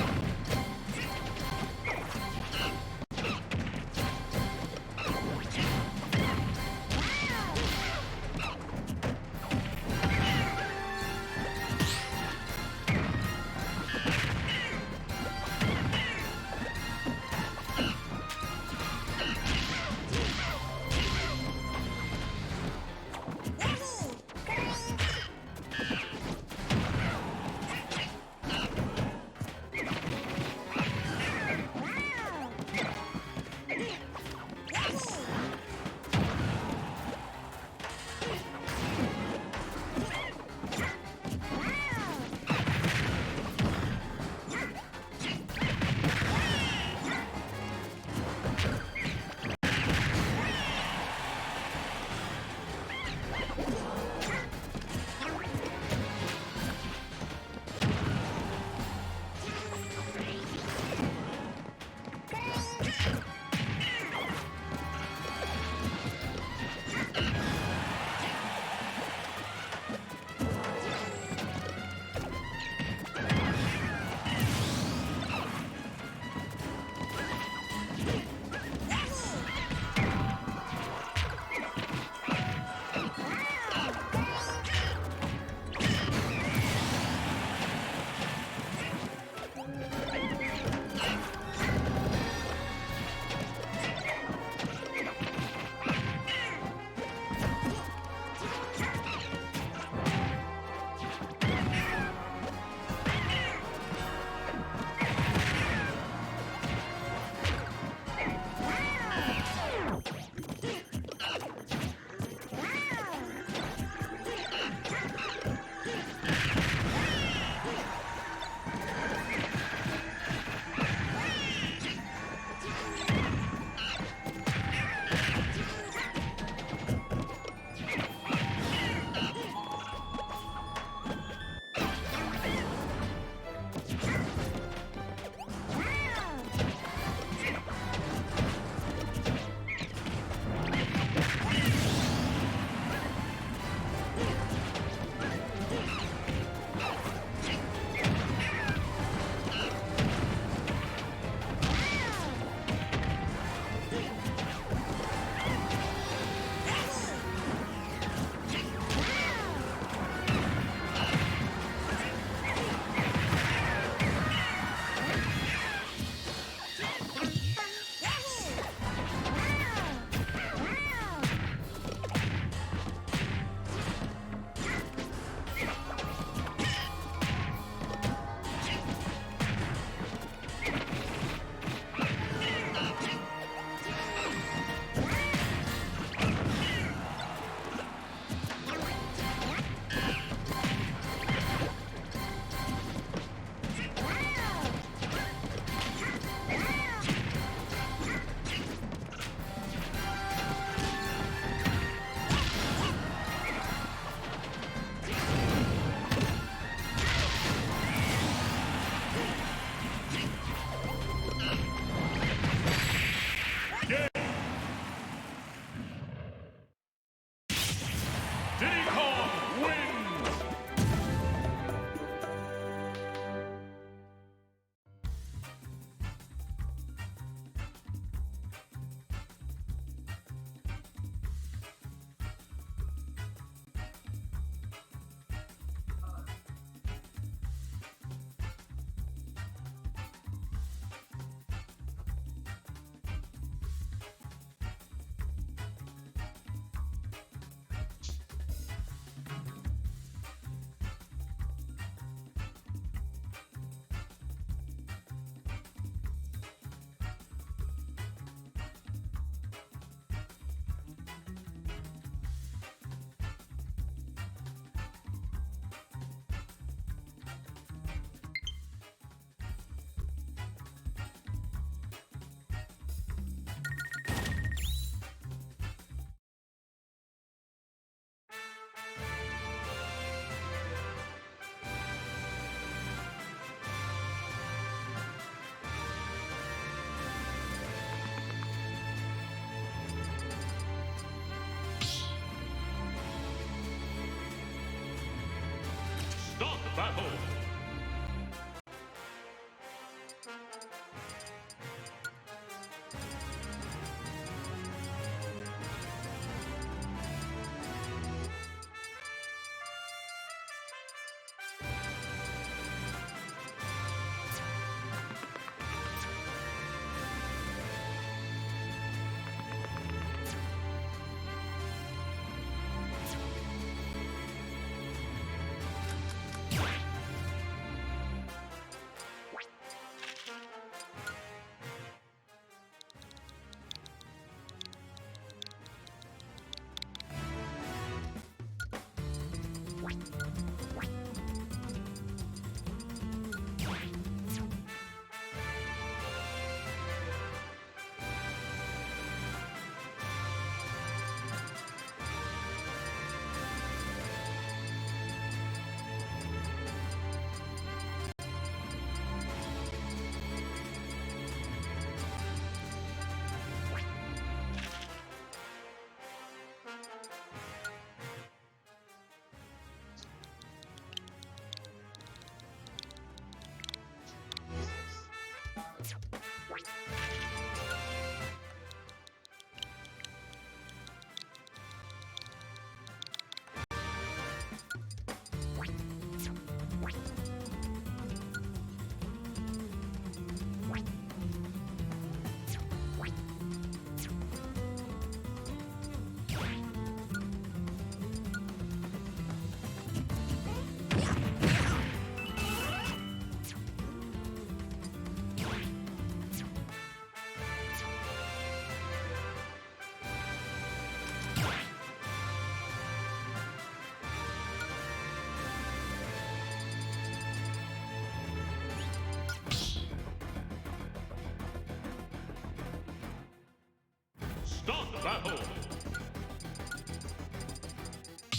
battle.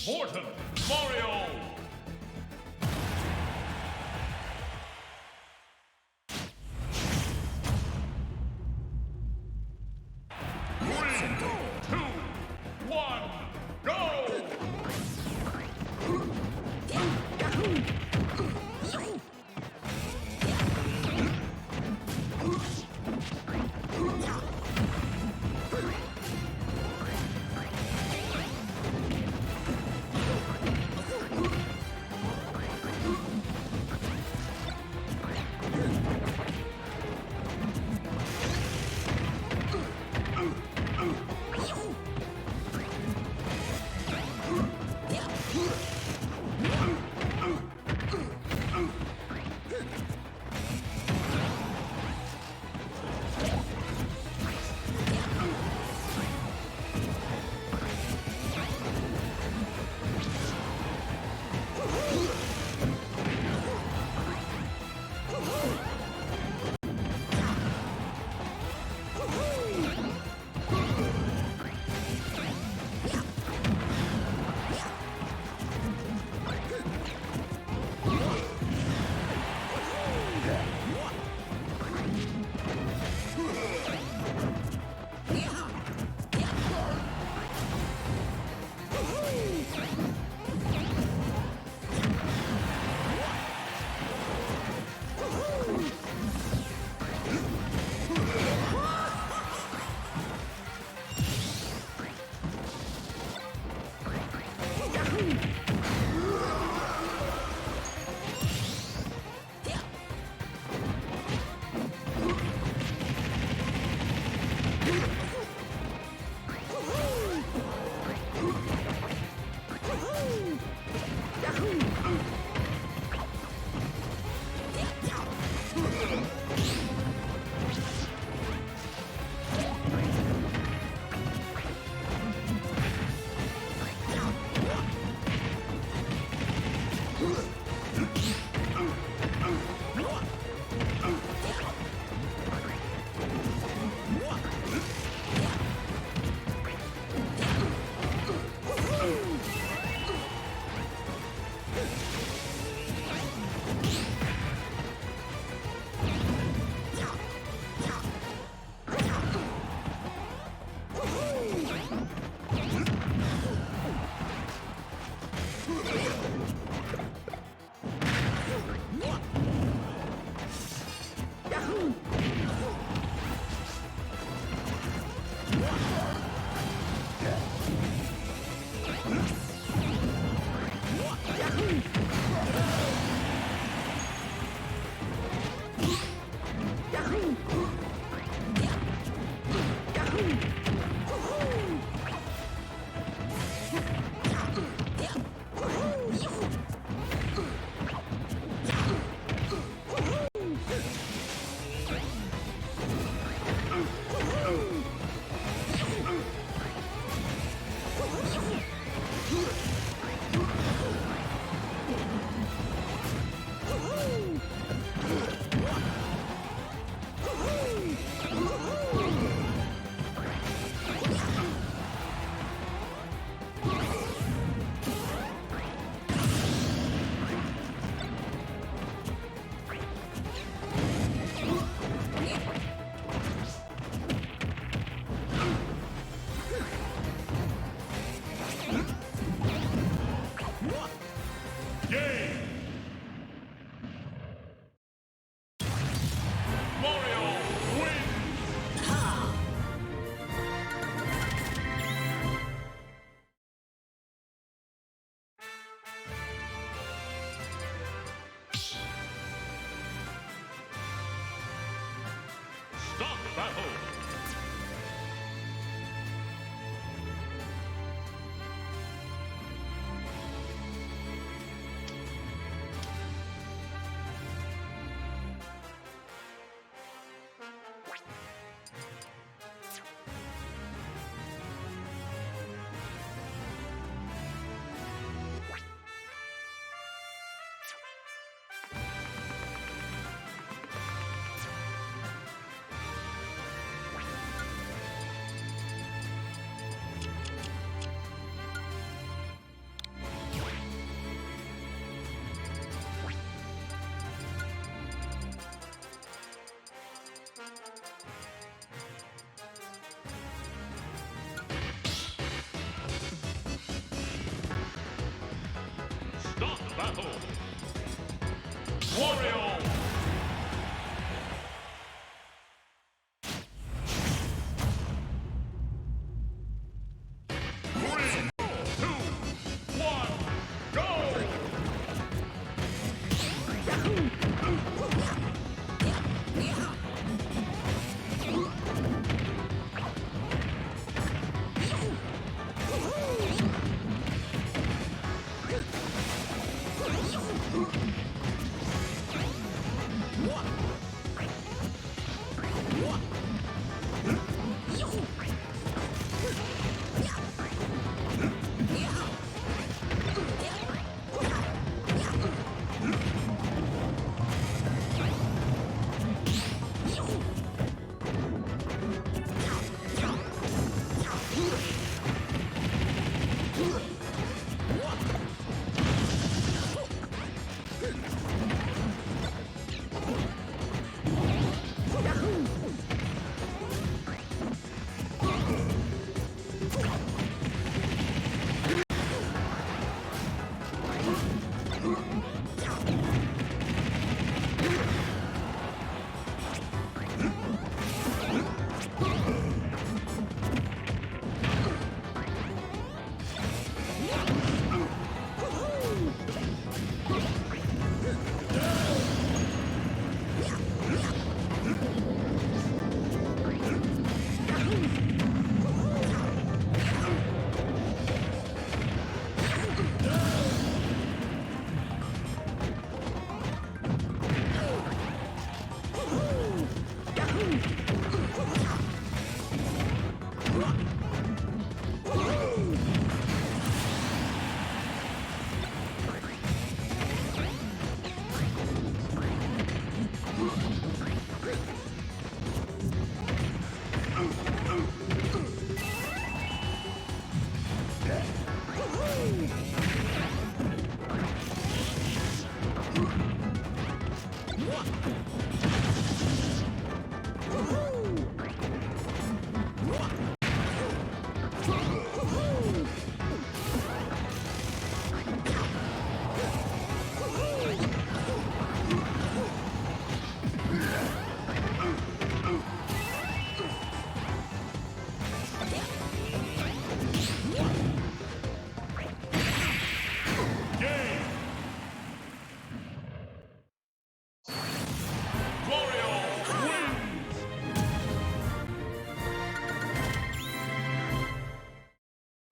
Morton Mario. Three, two, one, go! Stock battle.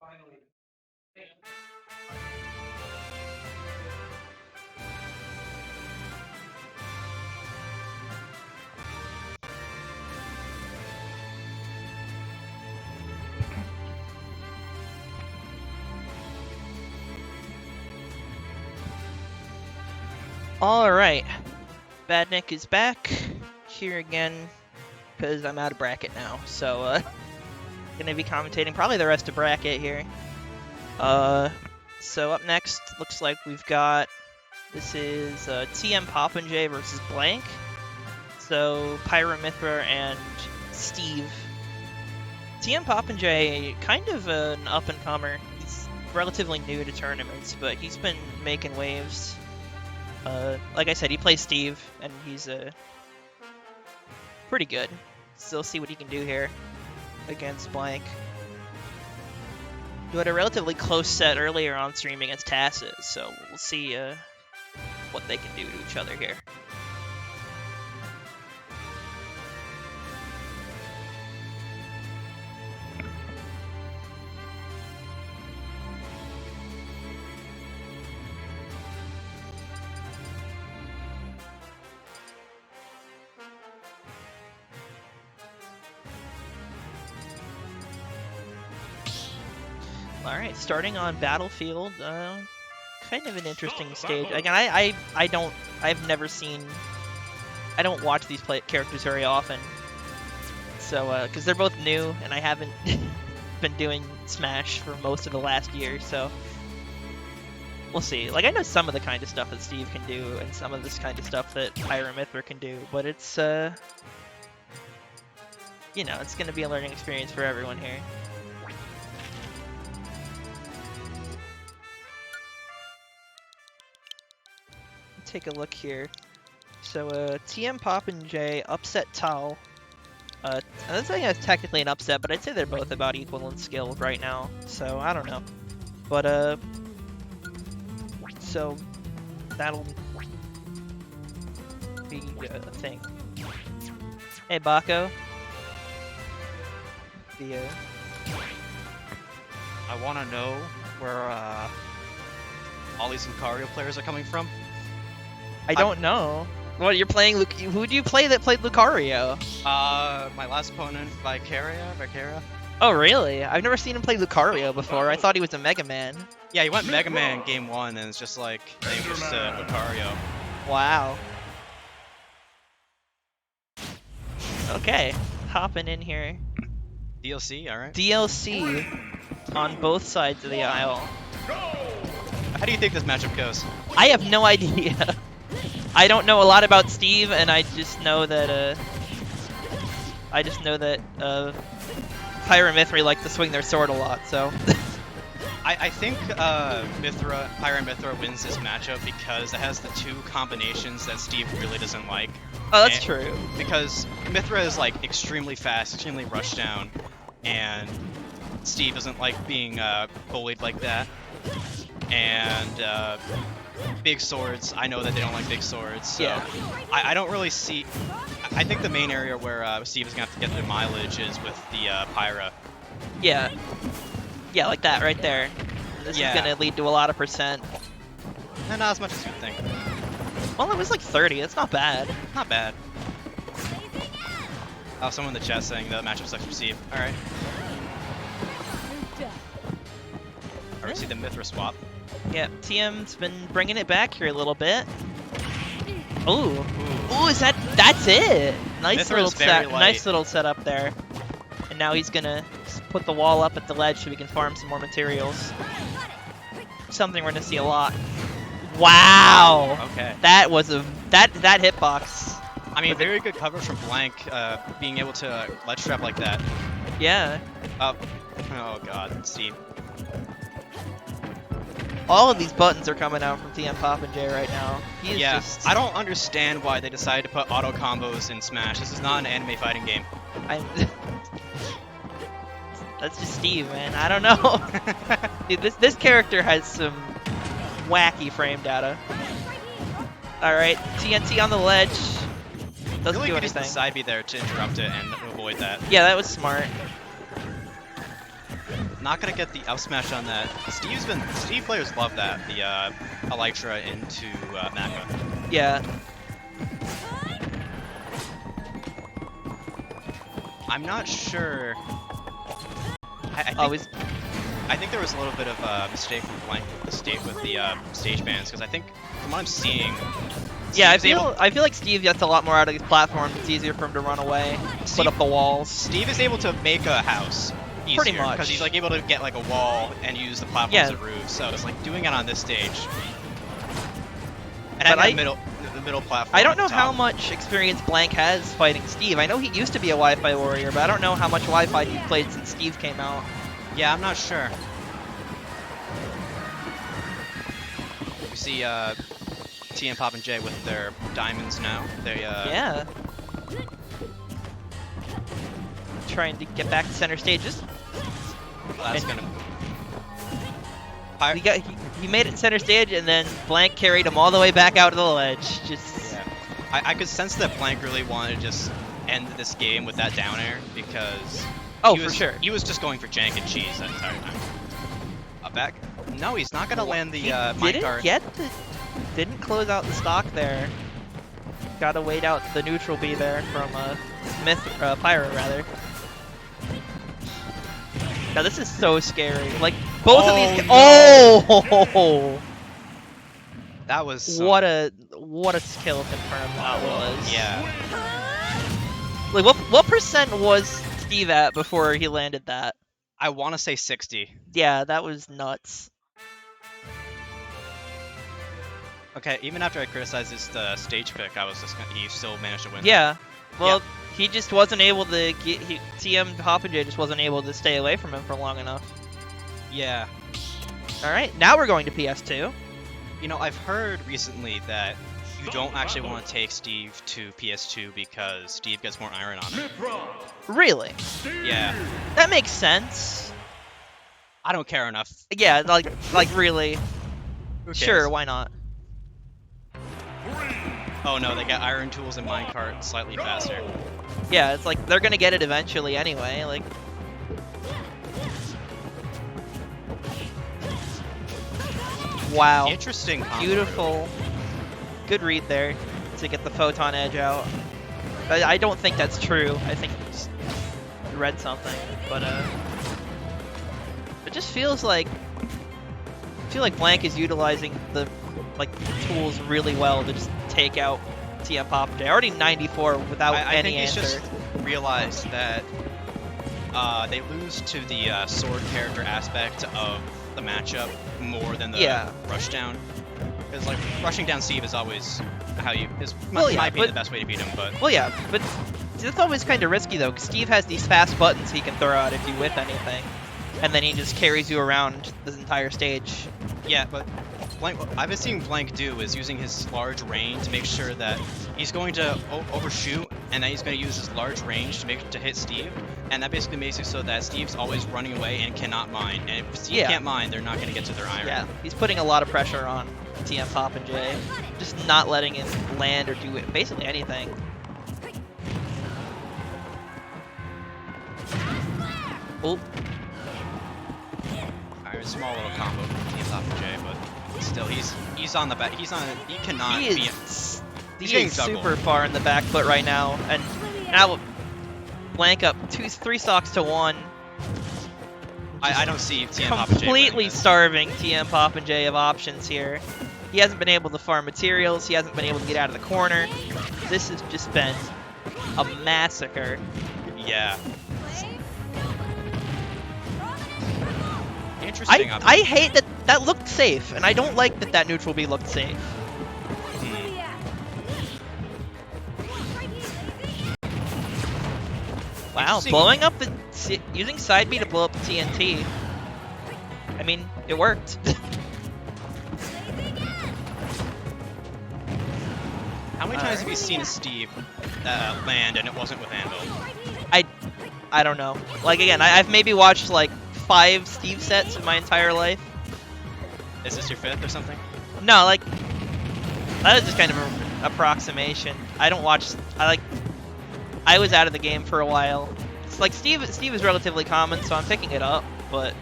Finally. Alright. Badnik is back here again because I'm out of bracket now. So, gonna be commentating probably the rest of bracket here. So up next, looks like we've got, this is TmpoppinJ versus Blank. So Pyramithra and Steve. TmpoppinJ, kind of an up-and-comer. He's relatively new to tournaments, but he's been making waves. Like I said, he plays Steve, and he's pretty good. Still see what he can do here against Blank. You had a relatively close set earlier on stream against Tacet, so we'll see what they can do to each other here. Alright, starting on Battlefield, kind of an interesting stage. Again, I've never seen, I don't watch these characters very often. So, because they're both new, and I haven't been doing Smash for most of the last year, so we'll see. Like, I know some of the kind of stuff that Steve can do, and some of this kind of stuff that Pyramithra can do, but it's, you know, it's gonna be a learning experience for everyone here. Take a look here. So TmpoppinJ upset Tal. I don't think that's technically an upset, but I'd say they're both about equal in skill right now. So I don't know. But so that'll be a thing. Hey Bakko. I want to know where all these Lucario players are coming from. I don't know. What, you're playing who do you play that played Lucario? My last opponent, Vicaria. Oh really? I've never seen him play Lucario before. I thought he was a Mega Man. Yeah, he went Mega Man game 1 and it's just like, they just Lucario. Wow. Okay, hopping in here. DLC, alright. DLC on both sides of the aisle. How do you think this matchup goes? I have no idea. I don't know a lot about Steve, and I just know that Pyramithra like to swing their sword a lot, so. I think Pyramithra wins this matchup because it has the two combinations that Steve really doesn't like. Oh, that's true. Because Mithra is like extremely fast, extremely rush down, and Steve doesn't like being bullied like that. And big swords, I know that they don't like big swords, so yeah. I don't really see. I think the main area where Steve is gonna have to get the mileage is with the Pyra. Yeah. Yeah, like that right there. This is gonna lead to a lot of percent. And not as much as you'd think. Well, it was like 30. It's not bad. Not bad. Oh, someone in the chat saying the matchup sucks for Steve. Alright. Alright, see the Mithra swap. Yeah, TM's been bringing it back here a little bit. Ooh. Ooh, that's it? Nice little setup there. And now he's gonna put the wall up at the ledge so we can farm some more materials. Something we're gonna see a lot Wow. Okay. That was a that hitbox. I mean, Was it- very good cover from Blank, being able to ledge trap like that. Yeah. Oh god, Steve. All of these buttons are coming out from TmpoppinJ right now. He is Yeah, just. I don't understand why they decided to put auto combos in Smash. This is not an anime fighting game. I'm. That's just Steve, man. I don't know. Dude, this character has some wacky frame data. All right, TNT on the ledge. I Doesn't feel like do you just the anything. side B there to interrupt it and avoid that. Yeah, that was smart. Not gonna get the up smash on that. Steve players love that, the Elytra into Maka. Yeah. I'm not sure. Always. I think there was a little bit of a mistake from Blank with the stage bans, because I think from what I'm seeing, Yeah, Steve's I feel like Steve gets a lot more out of these platforms. It's easier for him to run away, put up the walls. Steve is able to make a house easier, Pretty much. because he's like able to get like a wall and use the platform Yeah. as a roof. So it's like doing it on this stage. And But having the middle platform. I don't at know the how top. much experience Blank has fighting Steve. I know he used to be a Wi-Fi warrior, but I don't know how much Wi-Fi he's played since Steve came out. Yeah, I'm not sure. You see, TmpoppinJ with their diamonds now. They Yeah. Trying to get back to center stage. Just that's and- gonna. he made it center stage, and then Blank carried him all the way back out to the ledge. Just Yeah. I could sense that Blank really wanted to just end this game with that down air, because oh, he for was, sure. he was just going for jank and cheese that entire time. Up back? No, he's not gonna land the He minecart. didn't close out the stock there. Gotta wait out the neutral B there from Pyro rather. Now this is so scary. Like both of these. no. Oh! That was some- What a skill confirm that was. Yeah. Like what percent was Steve at before he landed that? I want to say 60. Yeah, that was nuts. Okay, even after I criticized this stage pick, he still managed to win. Yeah. Well, he just wasn't able to get. TmpoppinJ just wasn't able to stay away from him for long enough. Yeah. All right, now we're going to PS2. You know, I've heard recently that you don't actually want to take Steve to PS2 because Steve gets more iron on it. Really? Yeah. That makes sense. I don't care enough. Yeah, like really. Who cares? Sure, why not? Oh no, they got iron tools and minecart slightly faster. Yeah, it's like they're gonna get it eventually anyway. Like. Wow. Interesting combo. Beautiful. Good read there to get the photon edge out. I don't think that's true. I think I just read something, but it just feels like Blank is utilizing the tools really well to just take out TmpoppinJ. Already 94 without I any think he's answer. just realized that they lose to the sword character aspect of the matchup more than the rushdown. Because like rushing down Steve is always how you might be the best way to beat him, but Well, yeah, but that's always kind of risky though, because Steve has these fast buttons he can throw out if you whip anything, and then he just carries you around this entire stage. yeah, but Blank, what I've been seeing Blank do is using his large range to make sure that he's going to overshoot, and then he's going to use his large range to hit Steve, and that basically makes it so that Steve's always running away and cannot mine. And if Steve can't mine, they're not going to get to their iron. Yeah, he's putting a lot of pressure on TmpoppinJ, just not letting him land or do basically anything. Oh, Alright, a small little combo from TmpoppinJ, but still, he's on the back. He cannot he be. is, He's he getting is juggled. super far in the back foot right now, and now Blank up 3 stocks to 1. I don't see TmpoppinJ winning Completely this. starving TmpoppinJ of options here. He hasn't been able to farm materials. He hasn't been able to get out of the corner. This has just been a massacre. Yeah. Interesting. I hate that that looked safe, and I don't like that neutral B looked safe. Wow, Interesting. blowing up the using side B to blow up the TNT. I mean, it worked. How many times have you seen Steve land and it wasn't with Anvil? I don't know. Like again, I've maybe watched like 5 Steve sets in my entire life. Is this your 5th or something? No, like that was just kind of an approximation. I don't watch. I was out of the game for a while. It's like Steve is relatively common, so I'm picking it up. But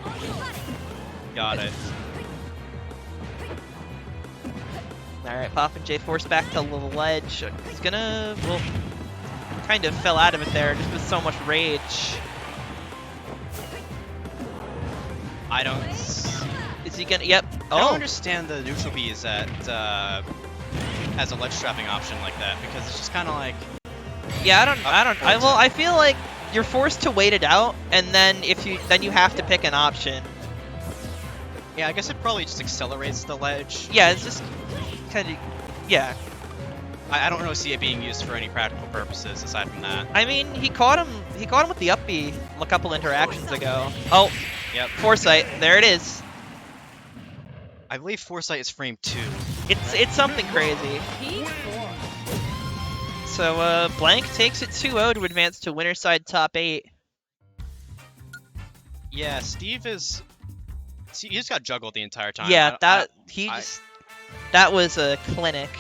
Got it. all right, TmpoppinJ forced back to the ledge. He's gonna well, kind of fell out of it there just with so much rage. I don't. Is he gonna? Yep. I don't Oh, understand the neutral B is that as a ledge trapping option like that because it's just kind of like. yeah. I feel like you're forced to wait it out, and then then you have to pick an option. Yeah, I guess it probably just accelerates the ledge. Yeah, it's just kind of yeah. I don't really see it being used for any practical purposes aside from that. I mean, he caught him with the up B a couple interactions ago. Oh, Yep. Foresight. There it is. I believe Foresight is frame 2. It's something crazy. So Blank takes it 2-0 to advance to winner side top 8. Yeah, Steve is. See, he just got juggled the entire time. Yeah, I- that was a clinic.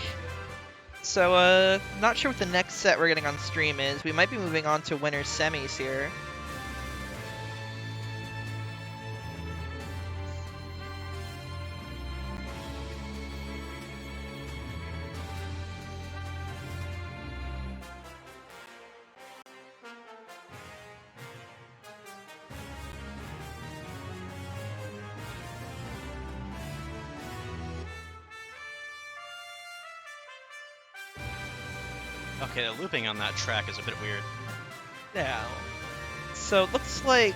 So not sure what the next set we're getting on stream is. We might be moving on to winners semis here. Okay, the looping on that track is a bit weird. Yeah. So it looks like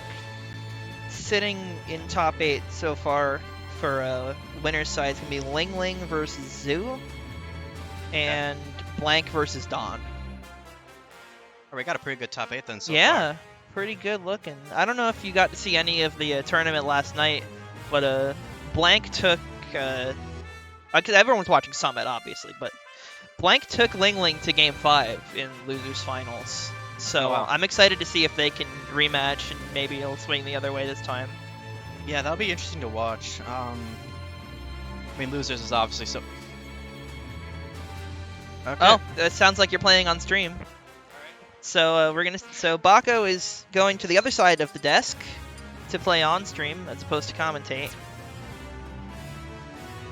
sitting in top 8 so far for winner's side is going to be LingLing versus Zoo and Blank versus Dawn. Oh, we got a pretty good top 8 then so Yeah, far. pretty good looking. I don't know if you got to see any of the tournament last night, but Blank took... because everyone was watching Summit, obviously, but Blank took LingLing to Game 5 in Losers Finals. So Oh, wow. I'm excited to see if they can rematch and maybe it'll swing the other way this time. Yeah, that'll be interesting to watch. I mean, Losers is obviously so... Okay. Oh, it sounds like you're playing on stream. So So Bakko is going to the other side of the desk to play on stream as opposed to commentate.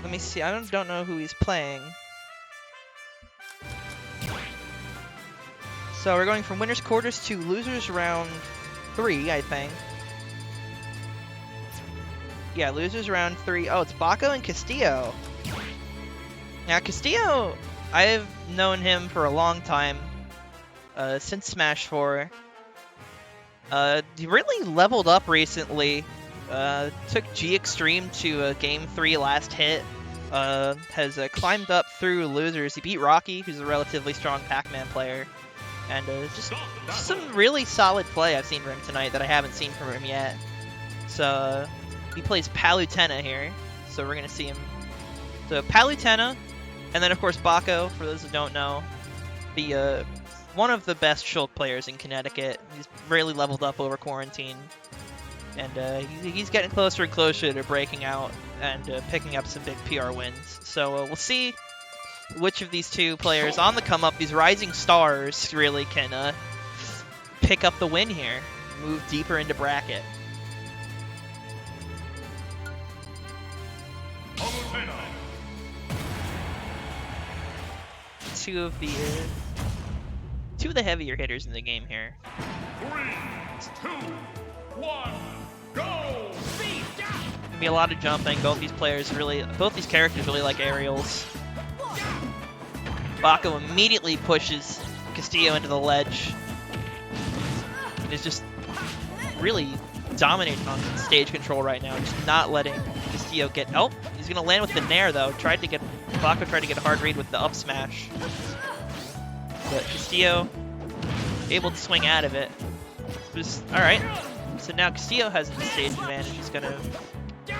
Let me see. I don't know who he's playing. So we're going from winners quarters to losers round 3, I think. Yeah, losers round 3. Oh, it's Bakko and Castillo. Now Castillo, I've known him for a long time, since Smash 4. He really leveled up recently. Took G Extreme to Game 3 last hit. Has climbed up through losers. He beat Rocky, who's a relatively strong Pac-Man player. And just some really solid play I've seen from him tonight that I haven't seen from him yet. So he plays Palutena here. So we're going to see him. So Palutena, and then of course Bakko, for those who don't know. One of the best Shulk players in Connecticut. He's really leveled up over quarantine. And he's getting closer and closer to breaking out and picking up some big PR wins. So we'll see which of these two players on the come up, these rising stars, really can pick up the win here, move deeper into bracket. Two of the heavier hitters in the game here. 3, 2, 1, go! Gonna be a lot of jumping. Both these characters really like aerials. Bakko immediately pushes Castillo into the ledge. And is just really dominating on stage control right now, just not letting Castillo get... Oh, he's going to land with the Nair, though. Bakko tried to get a hard read with the up smash. But Castillo able to swing out of it. Alright. So now Castillo has the stage advantage. He's going to...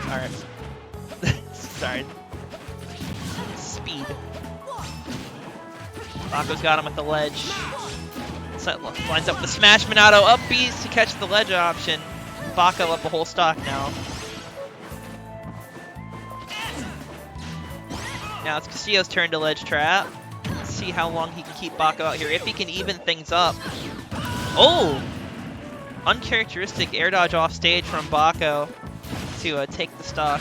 Alright. Sorry. Speed. Bakko's got him at the ledge. Lines up the smash. Minato up B's to catch the ledge option. Bakko up a whole stock now. Now it's Castillo's turn to ledge trap. Let's see how long he can keep Bakko out here. If he can even things up. Oh! Uncharacteristic air dodge off stage from Bakko to take the stock.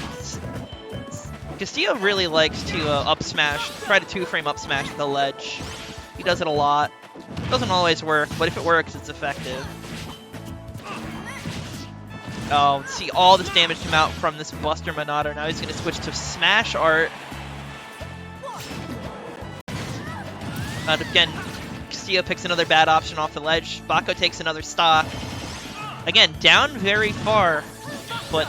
Castillo really likes to up smash, try to 2-frame up smash the ledge. He does it a lot. Doesn't always work, but if it works, it's effective. Oh, see all this damage come out from this Buster Minato. Now he's going to switch to Smash Art. And again, Castillo picks another bad option off the ledge. Bakko takes another stock. Again, down very far, but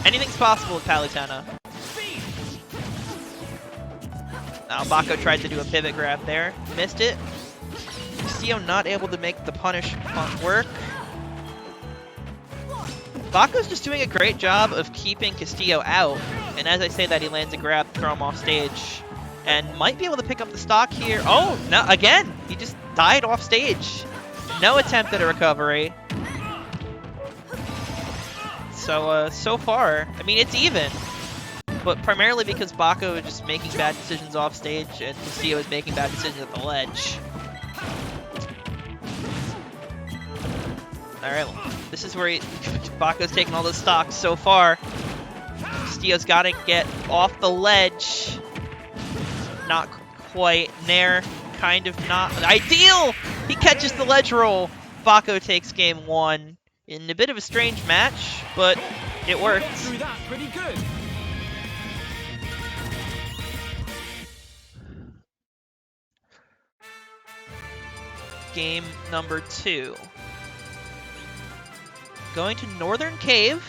anything's possible with Palutena. Now Bakko tried to do a pivot grab there. Missed it. Castillo not able to make the punish work. Bakko's just doing a great job of keeping Castillo out. And as I say that, he lands a grab, throw him off stage. And might be able to pick up the stock here. Oh, no, again, he just died off stage. No attempt at a recovery. So, so far, I mean, it's even. But primarily because Bakko is just making bad decisions off stage and Castillo is making bad decisions at the ledge. Alright, this is where Bakko's taking all the stocks so far. Castillo's got to get off the ledge. Not quite. Nair, kind of not ideal! He catches the ledge roll. Bakko takes game 1 in a bit of a strange match, but it worked. Through that pretty good. Game number 2. Going to Northern Cave.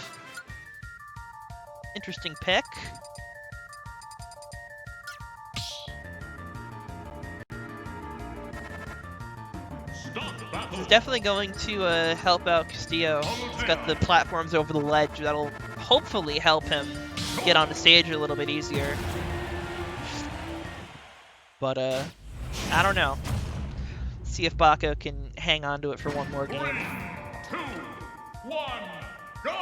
Interesting pick. This is definitely going to help out Castillo. He's got the platforms over the ledge. That'll hopefully help him get on the stage a little bit easier. But, I don't know. See if Bakko can hang on to it for one more game. 2, 1, go!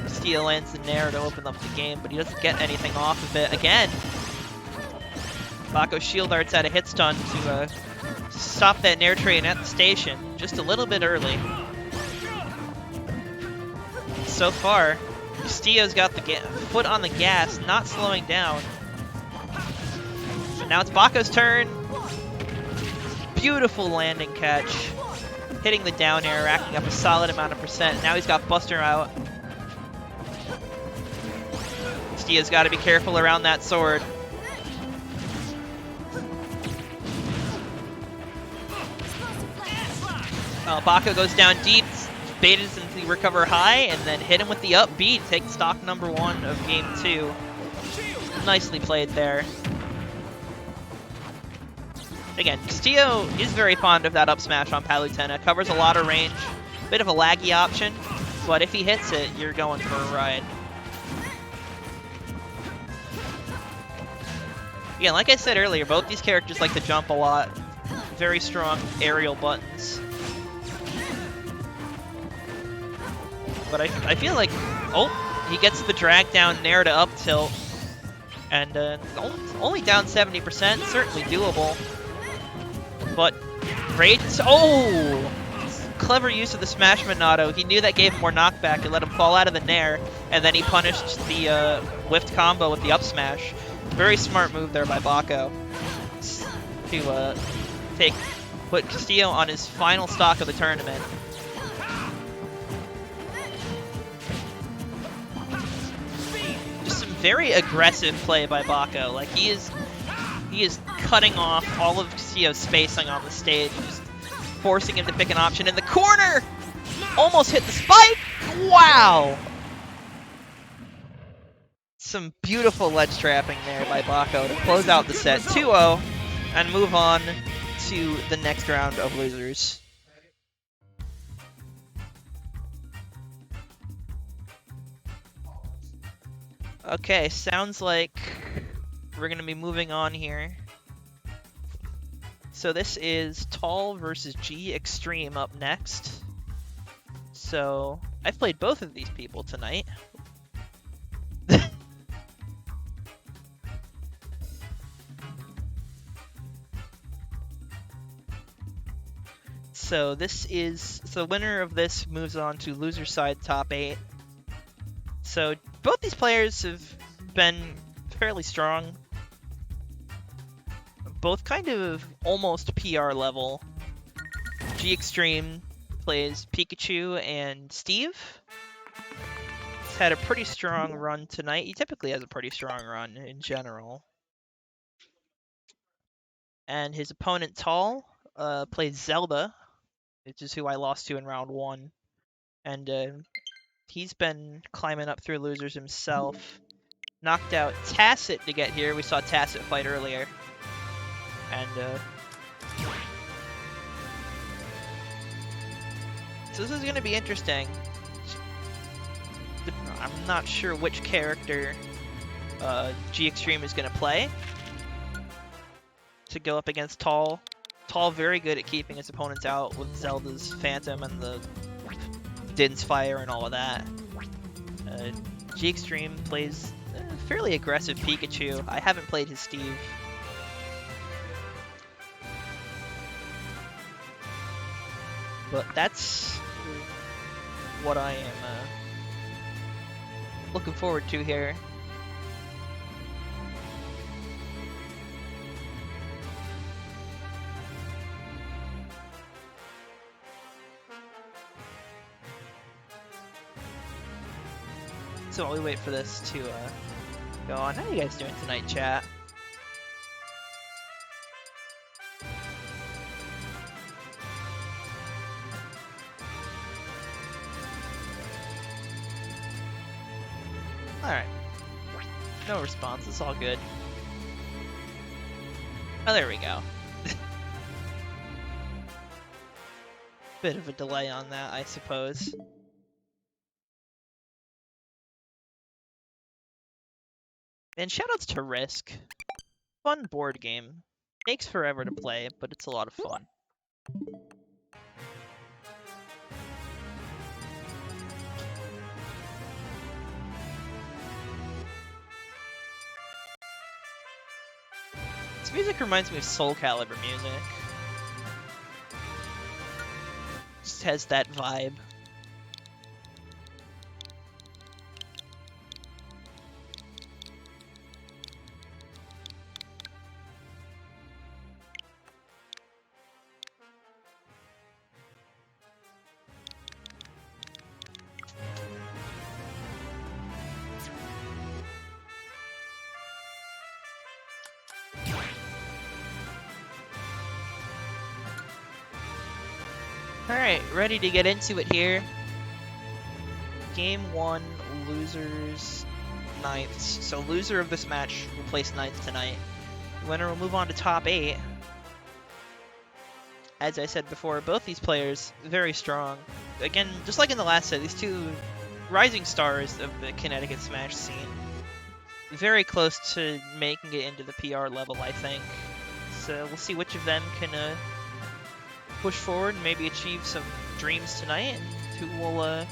Castillo lands the Nair to open up the game, but he doesn't get anything off of it. Again, Bakko shield arts out a hit stun to stop that Nair train at the station just a little bit early. So far, Castillo's got the foot on the gas, not slowing down. But now it's Bakko's turn. Beautiful landing catch. Hitting the down air, racking up a solid amount of percent. Now he's got Buster out. Castillo's got to be careful around that sword. Bakko goes down deep, baited into the recover high, and then hit him with the up B to take stock number 1 of game 2. Nicely played there. Again, Castillo is very fond of that up smash on Palutena. Covers a lot of range. Bit of a laggy option, but if he hits it, you're going for a ride. Yeah, like I said earlier, both these characters like to jump a lot. Very strong aerial buttons. But I feel like, oh, he gets the drag down Nair to up tilt. And only down 70%, certainly doable. But great, oh! Clever use of the Smash Minato. He knew that gave him more knockback and let him fall out of the Nair. And then he punished the whiffed combo with the up smash. Very smart move there by Bakko. To put Castillo on his final stock of the tournament. Very aggressive play by Bakko. Like he is cutting off all of Castillo's spacing on the stage, just forcing him to pick an option in the corner. Almost hit the spike! Wow! Some beautiful ledge trapping there by Bakko to close out the set 2-0 and move on to the next round of losers. Okay, sounds like we're going to be moving on here. So this is Tall versus G Extreme up next. So I've played both of these people tonight. So the winner of this moves on to loser side top 8. So both these players have been fairly strong. Both kind of almost PR level. G Extreme plays Pikachu and Steve. He's had a pretty strong run tonight. He typically has a pretty strong run in general. And his opponent Tall plays Zelda, which is who I lost to in round 1. And he's been climbing up through losers himself. Knocked out Tacet to get here. We saw Tacet fight earlier. And so this is going to be interesting. I'm not sure which character G Extreme is going to play to go up against Tall. Tall very good at keeping his opponents out with Zelda's Phantom and the Din's Fire and all of that. G Extreme plays fairly aggressive Pikachu. I haven't played his Steve. But that's what I am looking forward to here. So while we wait for this to go on, how are you guys doing tonight, chat? Alright. No response, it's all good. Oh, there we go. Bit of a delay on that, I suppose. And shoutouts to Risk. Fun board game. Takes forever to play, but it's a lot of fun. This music reminds me of Soul Calibur music. Just has that vibe. Alright, ready to get into it here. Game 1, losers, ninths. So loser of this match will place ninth tonight. The winner will move on to top 8. As I said before, both these players, very strong. Again, just like in the last set, these two rising stars of the Connecticut Smash scene. Very close to making it into the PR level, I think. So we'll see which of them can push forward and maybe achieve some dreams tonight, and who will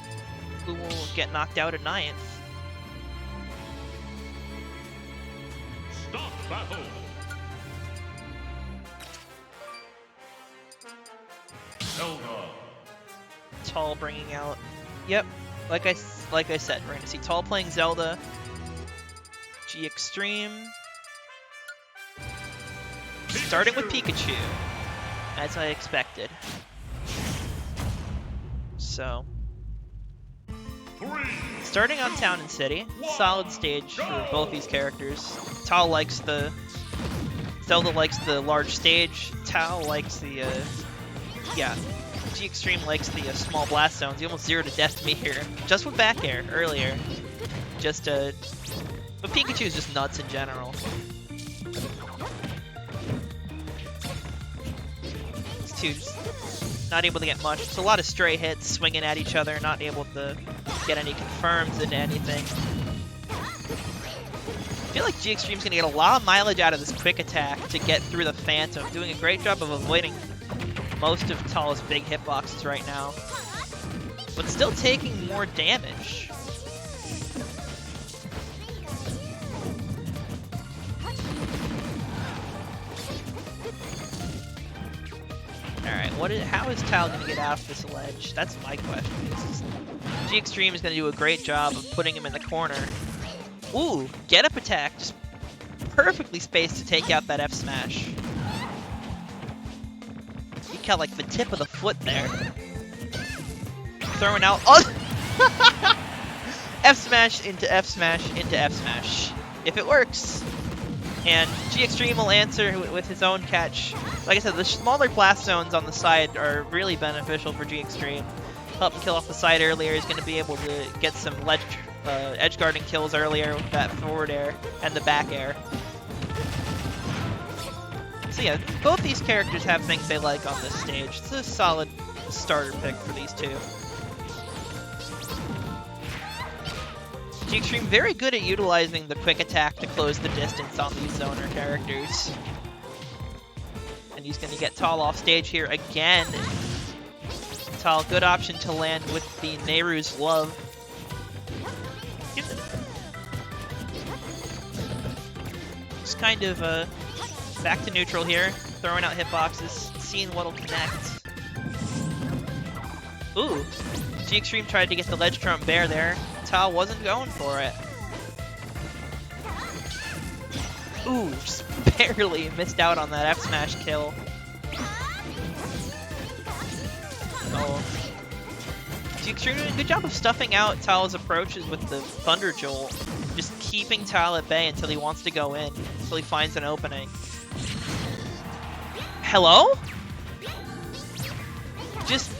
get knocked out at ninth. Stop battle. Zelda. Tall bringing out. Yep, like I said, we're gonna see Tall playing Zelda. G Extreme. Starting with Pikachu, as I expected. So, starting on Town and City, solid stage for both these characters. Zelda likes the large stage. Tao likes the G Extreme likes the small blast zones. He almost 0 to death me here, just with back air earlier. Just but Pikachu is just nuts in general. These two just not able to get much. It's a lot of stray hits, swinging at each other, not able to get any confirms into anything. I feel like G Extreme's gonna get a lot of mileage out of this quick attack to get through the Phantom, doing a great job of avoiding most of Tal's big hitboxes right now, but still taking more damage. Alright, how is Tal gonna get out of this ledge? That's my question. G Extreme is gonna do a great job of putting him in the corner. Ooh, get up attack, just perfectly spaced to take out that F smash. He got like the tip of the foot there. Throwing out, oh! F smash into F smash into F smash. If it works. And G Extreme will answer with his own catch. Like I said, the smaller blast zones on the side are really beneficial for G Extreme. Help him kill off the side earlier. He's going to be able to get some edge guarding kills earlier with that forward air and the back air. So yeah, both these characters have things they like on this stage. It's a solid starter pick for these two. G Extreme very good at utilizing the quick attack to close the distance on these zoner characters. And he's going to get Tal off stage here again. Tal, good option to land with the Nehru's Love. Just kind of back to neutral here, throwing out hitboxes, seeing what'll connect. Ooh, G Extreme tried to get the ledge trump bear there. Tal wasn't going for it. Ooh, just barely missed out on that F smash kill. Oh. G Extreme doing a good job of stuffing out Tal's approaches with the Thunder Jolt. Just keeping Tal at bay until he wants to go in, until he finds an opening. Hello? Just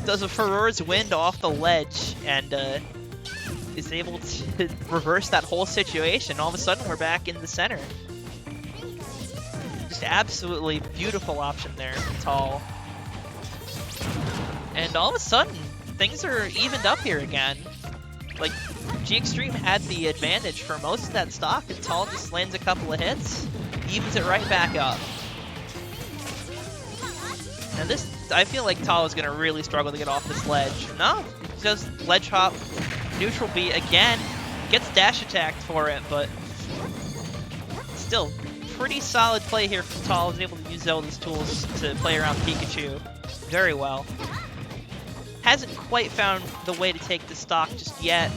does a Furor's Wind off the ledge and is able to reverse that whole situation. All of a sudden, we're back in the center. Just absolutely beautiful option there from Tal. And all of a sudden, things are evened up here again. Like, G Extreme had the advantage for most of that stock, and Tal just lands a couple of hits, evens it right back up. And this, I feel like Tal is going to really struggle to get off this ledge. No, just ledge hop, neutral B again, gets dash attacked for it, but still, pretty solid play here from Tal. Is able to use Zelda's tools to play around Pikachu very well. Hasn't quite found the way to take the stock just yet.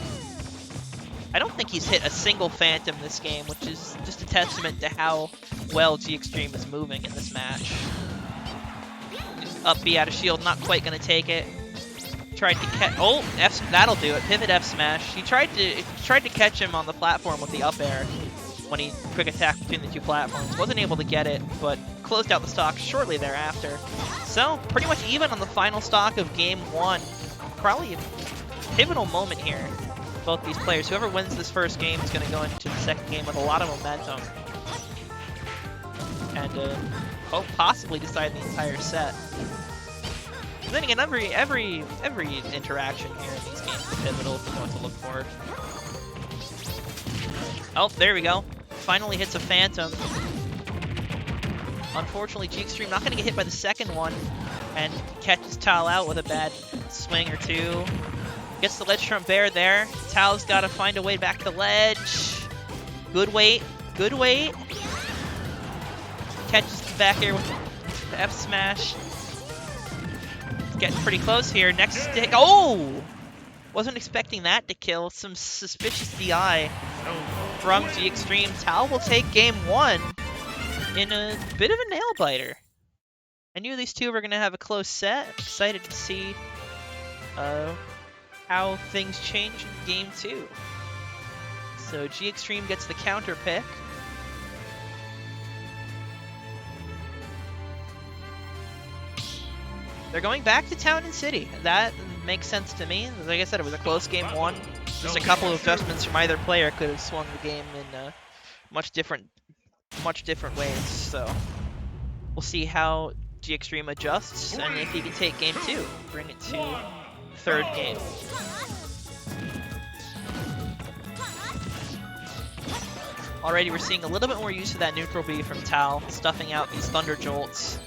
I don't think he's hit a single Phantom this game, which is just a testament to how well G Extreme is moving in this match. Just up B out of shield, not quite going to take it. Tried to catch. Oh, that'll do it. Pivot F smash. He tried to catch him on the platform with the up air when he quick attacked between the two platforms. Wasn't able to get it, but closed out the stock shortly thereafter. So pretty much even on the final stock of game one. Probably a pivotal moment here. Both these players. Whoever wins this first game is going to go into the second game with a lot of momentum. And possibly decide the entire set. And then again, every interaction here in these games is pivotal if you know what to look for. Oh, there we go. Finally hits a Phantom. Unfortunately, G Extreme not going to get hit by the second one, and catches Tal out with a bad swing or two. Gets the ledge trump bear there. Tal's got to find a way back to the ledge. Good wait. Good wait. Catches the back air with the F smash. Getting pretty close here. Next stick. Oh! Wasn't expecting that to kill. Some suspicious DI from G Extreme. Tal will take game one in a bit of a nail biter. I knew these two were going to have a close set. Excited to see how things change in game two. So G Extreme gets the counter pick. They're going back to Town and City. That makes sense to me. Like I said, it was a close game one. Just a couple of adjustments from either player could have swung the game in much different ways. So we'll see how G Extreme adjusts and if he can take game 2, bring it to third game. Already we're seeing a little bit more use of that neutral B from Tal, stuffing out these Thunder Jolts.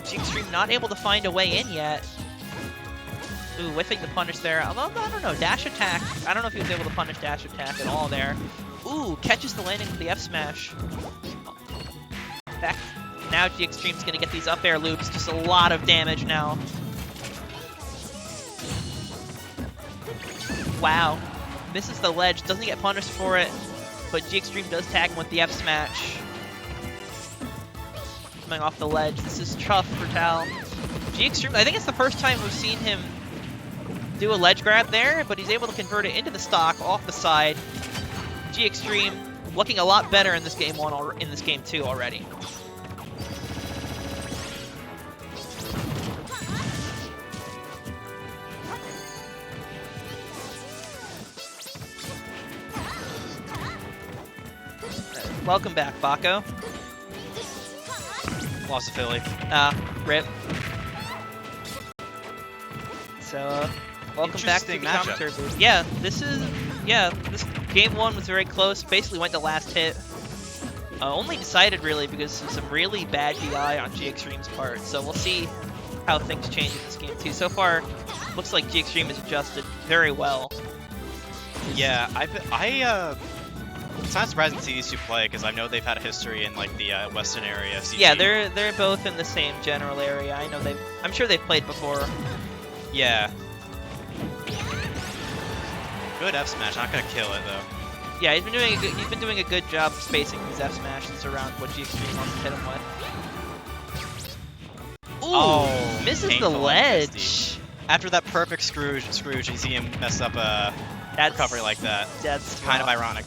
G Extreme not able to find a way in yet. Ooh, whiffing the punish there. Although, I don't know, dash attack. I don't know if he was able to punish dash attack at all there. Ooh, catches the landing with the F smash. Back. Now G Extreme's gonna get these up air loops. Just a lot of damage now. Wow. Misses the ledge, doesn't get punished for it, but G Extreme does tag him with the F smash. Coming off the ledge. This is tough for Tal. G Extreme, I think it's the first time we've seen him do a ledge grab there, but he's able to convert it into the stock off the side. G Extreme looking a lot better in this game 1 or in this game 2 already. Welcome back, Bakko. Lost to Fillie. Rip. So, welcome back to the Interesting matchup. commentary booth. Yeah, this game 1 was very close. Basically went to last hit. Only decided really because of some really bad DI on G Extreme's part. So we'll see how things change in this game 2. So far, looks like G Extreme has adjusted very well. Yeah, it's not surprising to see these two play because I know they've had a history in like the Western area. CG. Yeah, they're both in the same general area. I know I'm sure they've played before. Yeah. Good F smash, not gonna kill it though. Yeah, he's been doing a good job of spacing these F smashes around what G Extreme wants to hit him with. Ooh, Oh, misses the painful and ledge. misty. After that perfect Scrooge, you see him mess up a recovery like that. That's It's kind of rough. ironic.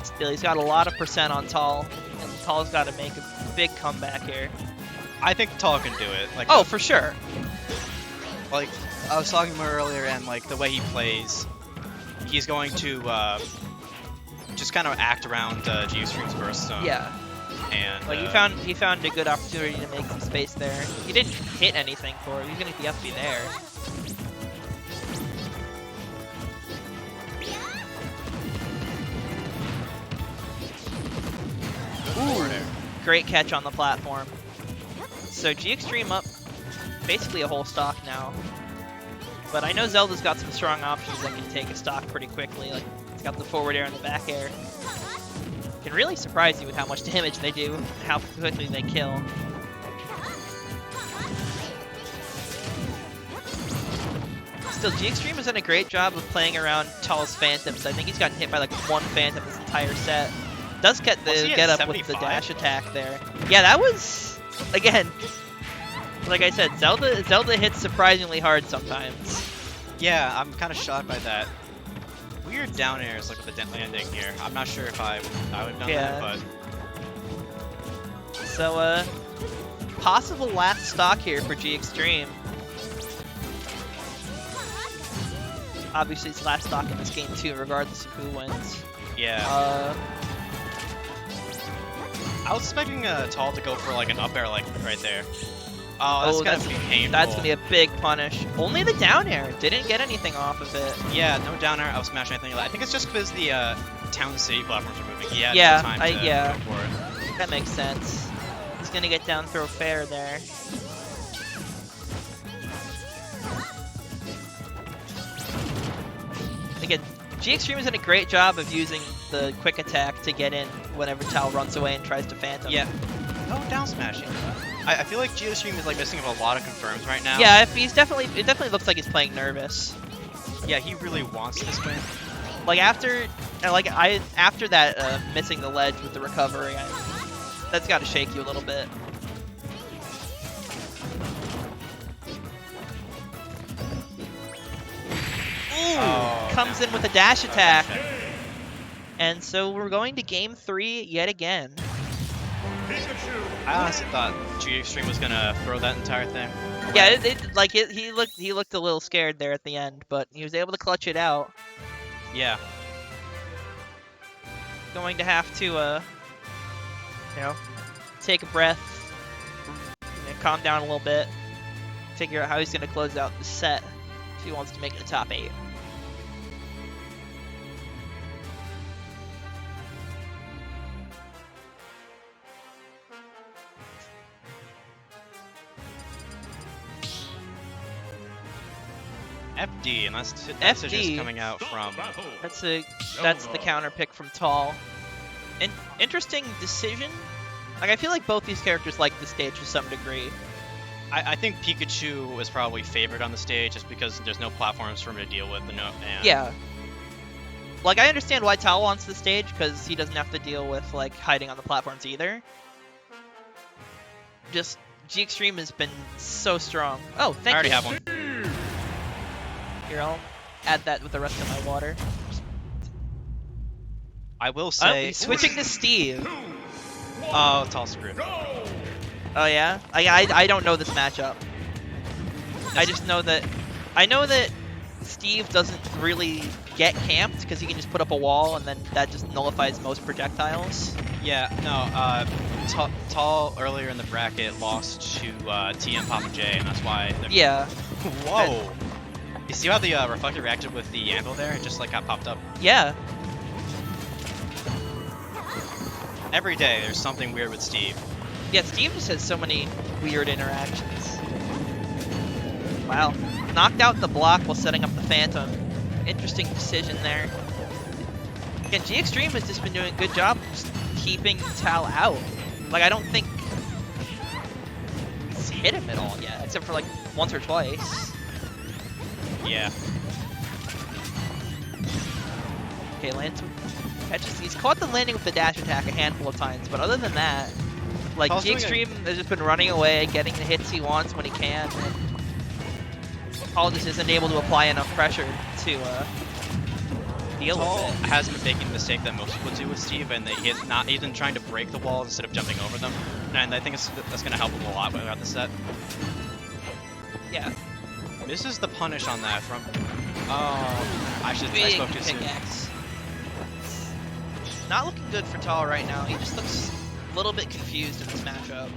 Still, he's got a lot of percent on Tal, and Tal's got to make a big comeback here. I think Tal can do it. Like, Oh, for sure. like I was talking about earlier, and like the way he plays, he's going to just kind of act around G Extreme's burst zone. Yeah. And Like he found a good opportunity to make some space there. He didn't hit anything for it. He's gonna get the FB there. Ooh, great catch on the platform. So G Extreme up basically a whole stock now. But I know Zelda's got some strong options that can take a stock pretty quickly. Like, it's got the forward air and the back air. Can really surprise you with how much damage they do and how quickly they kill. Still, G Extreme has done a great job of playing around Tal's Phantoms. I think he's gotten hit by like one Phantom this entire set. Does get the Was he at get up with the 75? dash attack there. Yeah, that was, again, like I said, Zelda hits surprisingly hard sometimes. yeah, I'm kind of shocked by that. Weird down airs like with the landing here. I'm not sure if I would have done Yeah. that, but So, possible last stock here for G Extreme. Obviously, it's last stock in this game too, regardless of who wins. yeah. I was expecting Tal to go for like an up air like right there. Oh, that's gonna be painful. That's gonna be a big punish. Only the down air. Didn't get anything off of it. Yeah, no down air, up smash, anything like that. I think it's just because the town city platforms are moving. He had Yeah, no time to yeah. go for it. That makes sense. He's gonna get down throw fair there. Again, G Extreme has done a great job of using the quick attack to get in whenever Tal runs away and tries to phantom. Yeah. No down smashing. I feel like Geostream is like missing a lot of confirms right now. Yeah, if he's it definitely looks like he's playing nervous. Yeah, he really wants this win. Like after that missing the ledge with the recovery, that's got to shake you a little bit. Ooh, comes in with a dash attack. And so we're going to game 3 yet again. Pikachu. I honestly thought G Extreme was gonna throw that entire thing. Yeah, he looked a little scared there at the end, but he was able to clutch it out. Yeah. Going to have to, you know, take a breath, calm down a little bit, figure out how he's going to close out the set if he wants to make it a top 8. FD, and that's FD. just coming out from. That's the counter pick from Tall. Interesting decision. Like, I feel like both these characters like the stage to some degree. I think Pikachu was probably favored on the stage just because there's no platforms for him to deal with. And Yeah. Like, I understand why Tall wants the stage, because he doesn't have to deal with, like, hiding on the platforms either. Just, G Extreme has been so strong. Oh, thank you. I already have one. Here, I'll add that with the rest of my water. I will Oh, say. he's switching to Steve. Oh, it's all screwed. Go. Oh, yeah? I don't know this matchup. I just know that... I know that Steve doesn't really get camped, because he can just put up a wall, and then that just nullifies most projectiles. Yeah, no, Tall earlier in the bracket lost to TmpoppinJ, and that's why. Yeah. Whoa! You see how the reflector reacted with the anvil there? It just like got popped up. Yeah. Every day there's something weird with Steve. Yeah, Steve just has so many weird interactions. Wow. Knocked out the block while setting up the Phantom. Interesting decision there. Again, G Extreme has just been doing a good job of just keeping Tal out. Like, I don't think he's hit him at all yet, except for like once or twice. Yeah. Okay, lands catches. He's caught the landing with the dash attack a handful of times, but other than that, like, Tal's G Extreme has just been running away, getting the hits he wants when he can, and Tal just isn't able to apply enough pressure to deal Tall with it. has been making the mistake that most people do with Steve, and that he's been trying to break the walls instead of jumping over them, and I think that's going to help him a lot throughout the set. Yeah. Misses the punish on that from. Oh, I spoke too soon. Pickaxe. Not looking good for Tal right now. He just looks a little bit confused in this matchup.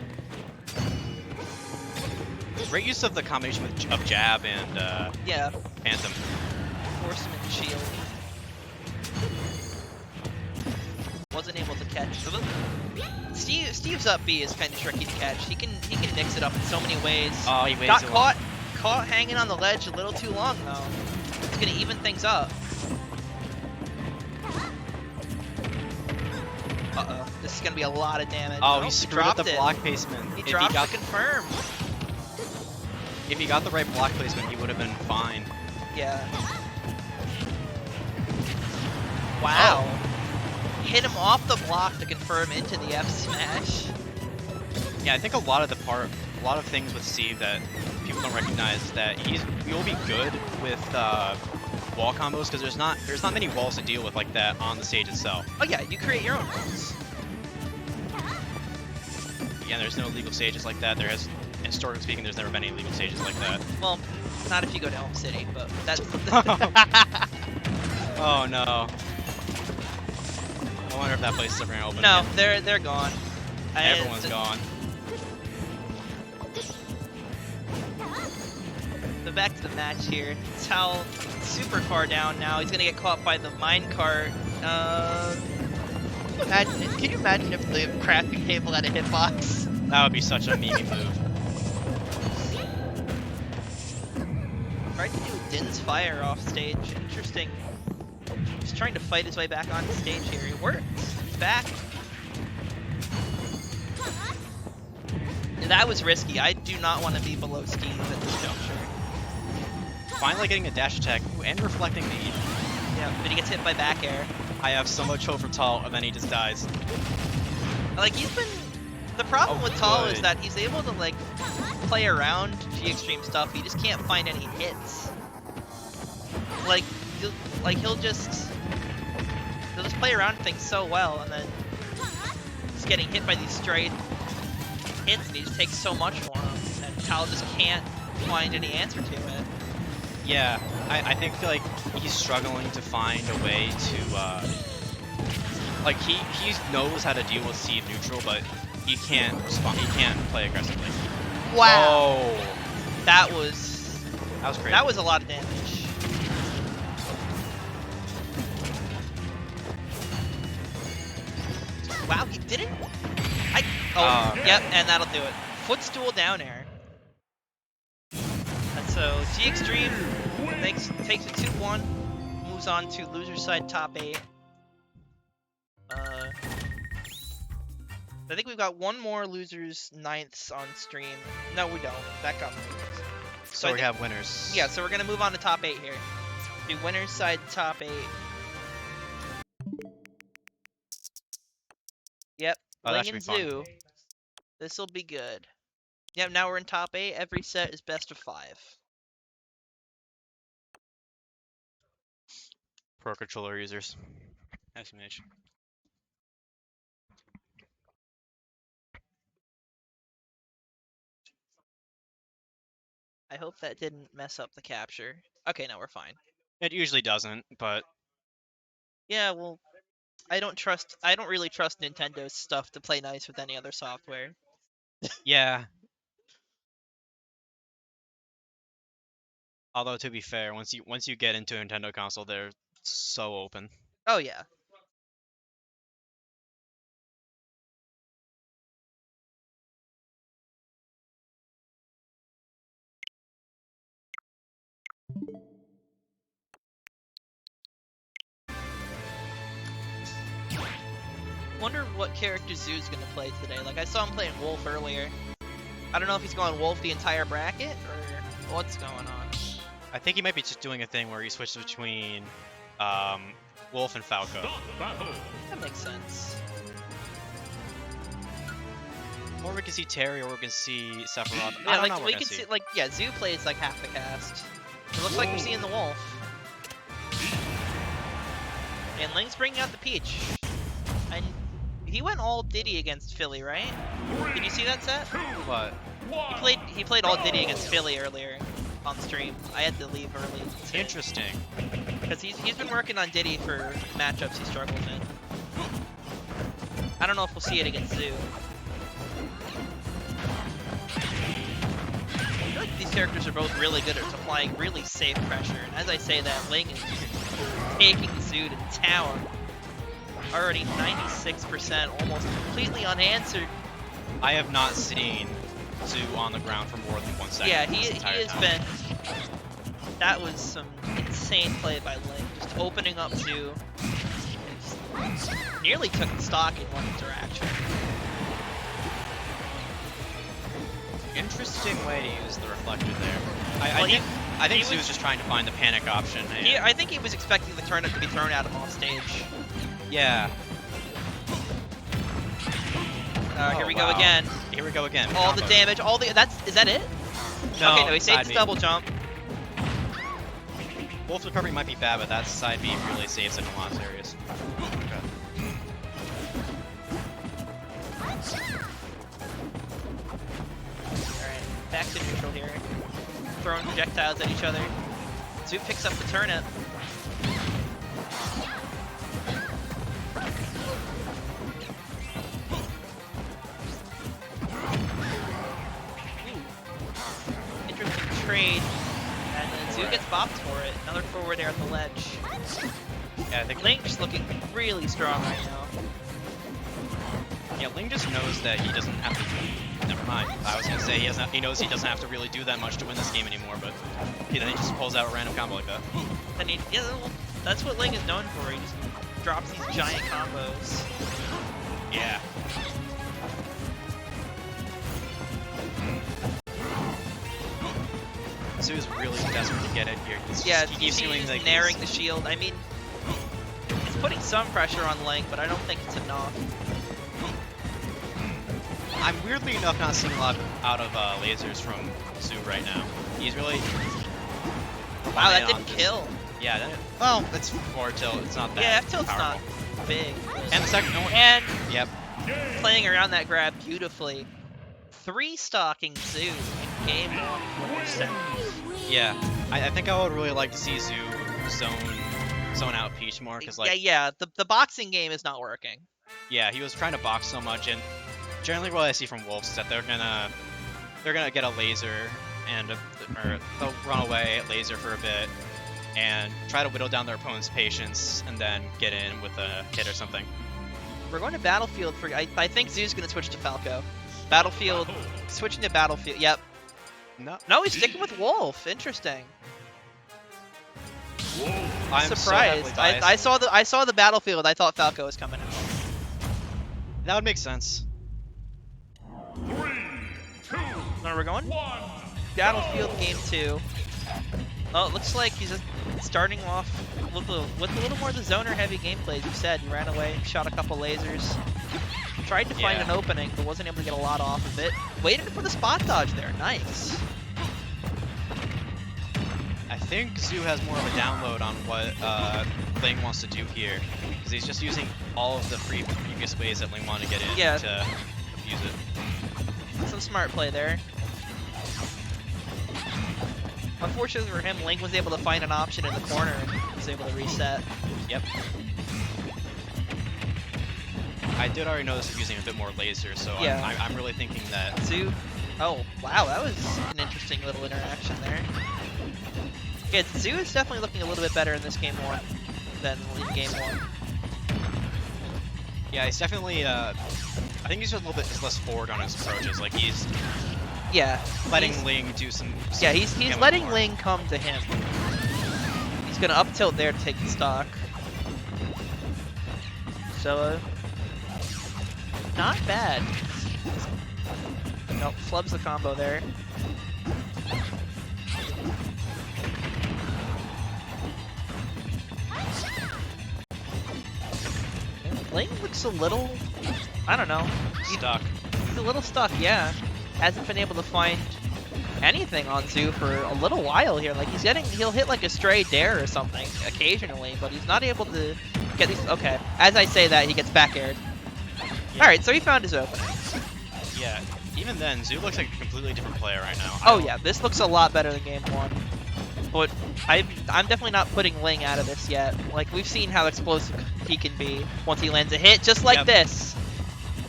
Great use of the combination of jab and Yeah. Phantom. Horseman shield. Wasn't able to catch. Steve's up B is kind of tricky to catch. He can mix it up in so many ways. Oh, he waves Got it caught hanging on the ledge a little too long though. It's gonna even things up. Uh-oh. This is gonna be a lot of damage. Oh, Nope, he screwed up dropped the it. block placement. He If dropped got the confirm. If he got the right block placement, he would have been fine. Yeah. Wow. Hit him off the block to confirm into the F smash. Yeah, I think a lot of things with Steve that people don't recognize is that he will be good with wall combos because there's not many walls to deal with like that on the stage itself. Oh yeah, you create your own walls. Again, there's no legal stages like that. Historically speaking, there's never been any legal stages like that. Well, not if you go to Elm City, but that's. Oh no. I wonder if that place is ever gonna open. No, again. they're gone. Everyone's gone. But back to the match here. Tal super far down now. He's gonna get caught by the minecart. Can you imagine if the crafting table had a hitbox? That would be such a meme move. Tried to do Din's fire off stage. Interesting. He's trying to fight his way back onto stage here. It works. He's back. That was risky. I do not want to be below Steve at this juncture. Finally getting a dash attack and reflecting the. Yeah, but he gets hit by back air. I have so much hope for Tal, and then he just dies. Like, he's been... The problem with Tal is good. that he's able to, like, play around G-Extreme stuff. He just can't find any hits. Like, he'll just play around things so well, and then He's getting hit by these straight hits, and he just takes so much for him, and Kyle just can't find any answer to it. Yeah, I think like he's struggling to find a way to like he knows how to deal with Steve neutral, but he can't respond. He can't play aggressively. Wow. Oh, That was crazy. that was a lot of damage. Wow, he didn't. Yep, and that'll do it. Footstool down air. And so G Extreme takes it 2-1, moves on to loser side top 8. I think we've got one more losers 9ths on stream. No, we don't. That got moved. So we have winners. Yeah, so we're gonna move on to top 8 here. Do winners side top 8. Yep, Oh, that Ling should and be fun. Zoo. This'll be good. Yep, now we're in top 8. Every set is best of 5. Pro controller users. Exclamation. I hope that didn't mess up the capture. Okay, no, we're fine. It usually doesn't, but Yeah, well, I don't really trust Nintendo's stuff to play nice with any other software. yeah. Although to be fair, once you get into a Nintendo console, they're so open. Oh yeah. Wonder what character Zoo's gonna play today. Like, I saw him playing Wolf earlier. I don't know if he's going Wolf the entire bracket or what's going on. I think he might be just doing a thing where he switches between Wolf and Falco. That makes sense. Or we can see Terry, or we can see Sephiroth. Yeah, I don't like know what we we're can gonna see, like, yeah, Zoo plays like half the cast. It looks like we're seeing the Wolf. And Ling's bringing out the Peach. And he went all Diddy against Fillie, right? Did you see that set? But He played all Diddy against Fillie earlier on stream. I had to leave early. interesting. Because he's been working on Diddy for matchups he struggles in. I don't know if we'll see it against Zoo. I feel like these characters are both really good at applying really safe pressure. And as I say that, Ling is taking Zoo to town. Already 96%, almost completely unanswered. I have not seen Zoo on the ground for more than 1 second. Yeah, this he entire has time. been. That was some insane play by Ling, just opening up Zoo. And just nearly took the stock in one interaction. Interesting way to use the reflector there. Well, I think he Zoo was- was just trying to find the panic option. And I think he was expecting the turnip to be thrown at him off stage. yeah. Here Oh, we go wow. again. Here we go again. All the Combo. damage, is that it? No, Okay, no, he side saves the B. double jump. Wolf's recovery might be bad, but that side B really saves it in a lot of areas. Alright, back to neutral here. Throwing projectiles at each other. Zoo picks up the turnip. Ooh. Interesting trade. And then Zoo gets bopped for it. Another forward air at the ledge. Yeah, I think Link's looking really strong right now. yeah, Ling just knows that he doesn't have to. Never mind. I was gonna say he knows he doesn't have to really do that much to win this game anymore, but then he just pulls out a random combo like that. And well, that's what Ling is known for. He just drops these giant combos. Yeah. So he's really desperate to get it here. Yeah, he keeps doing like naring the shield. I mean, it's putting some pressure on Ling, but I don't think it's enough. I'm weirdly enough not seeing a lot out of lasers from Zoo right now. He's really. Wow, that relying on didn't just- kill. Yeah, well, it's forward tilt. It's not that. Yeah, F tilt's powerful. not big. And the second one. And Yep. playing around that grab beautifully. 3-stocking Zoo in game 1 for seconds. Yeah, I think I would really like to see Zoo zone out Peach more, because like Yeah. The boxing game is not working. yeah, he was trying to box so much, and generally what I see from Wolves is that they're gonna get a laser and or they'll run away at laser for a bit and try to whittle down their opponent's patience and then get in with a hit or something. We're going to Battlefield for. I think Zoo's going to switch to Falco. Battlefield, switching to Battlefield. Yep. No, he's sticking with Wolf. Interesting. I'm so surprised. heavily biased. I saw the Battlefield. I thought Falco was coming out. That would make sense. 3, 2, Where we're going? 1. Battlefield game 2. Oh, it looks like he's just starting off with a little more of the zoner heavy gameplay, as you said. He ran away, shot a couple lasers, tried to find Yeah. an opening, but wasn't able to get a lot off of it. Waited for the spot dodge there. Nice. I think Zoo has more of a download on what Ling wants to do here, because he's just using all of the previous ways that Ling wanted to get in Yeah. to use it. Some smart play there. Unfortunately for him, Link was able to find an option in the corner and was able to reset. Yep. I did already notice him using a bit more laser, so Yeah. I'm really thinking that. Zoo. Oh, wow, that was an interesting little interaction there. Yeah, Zoo is definitely looking a little bit better in this game 1 than in game 1. Yeah, he's definitely. I think he's just a little bit less forward on his approaches. Like he's Yeah. letting he's- Ling do some. Yeah, he's gamut letting more. Ling come to him. He's gonna up tilt there to take the stock. So, not bad. Nope, flubs the combo there. Ling looks a little, I don't know. Stuck. He's a little stuck, yeah. Hasn't been able to find anything on Zoo for a little while here. Like he'll hit like a stray dare or something occasionally, but he's not able to get these. Okay, as I say that, he gets back aired. Yeah. All right, so he found his opening. Yeah. Even then, Zoo looks like a completely different player right now. Oh yeah, this looks a lot better than game 1. But I'm definitely not putting Ling out of this yet. Like we've seen how explosive he can be once he lands a hit, just like Yep. this.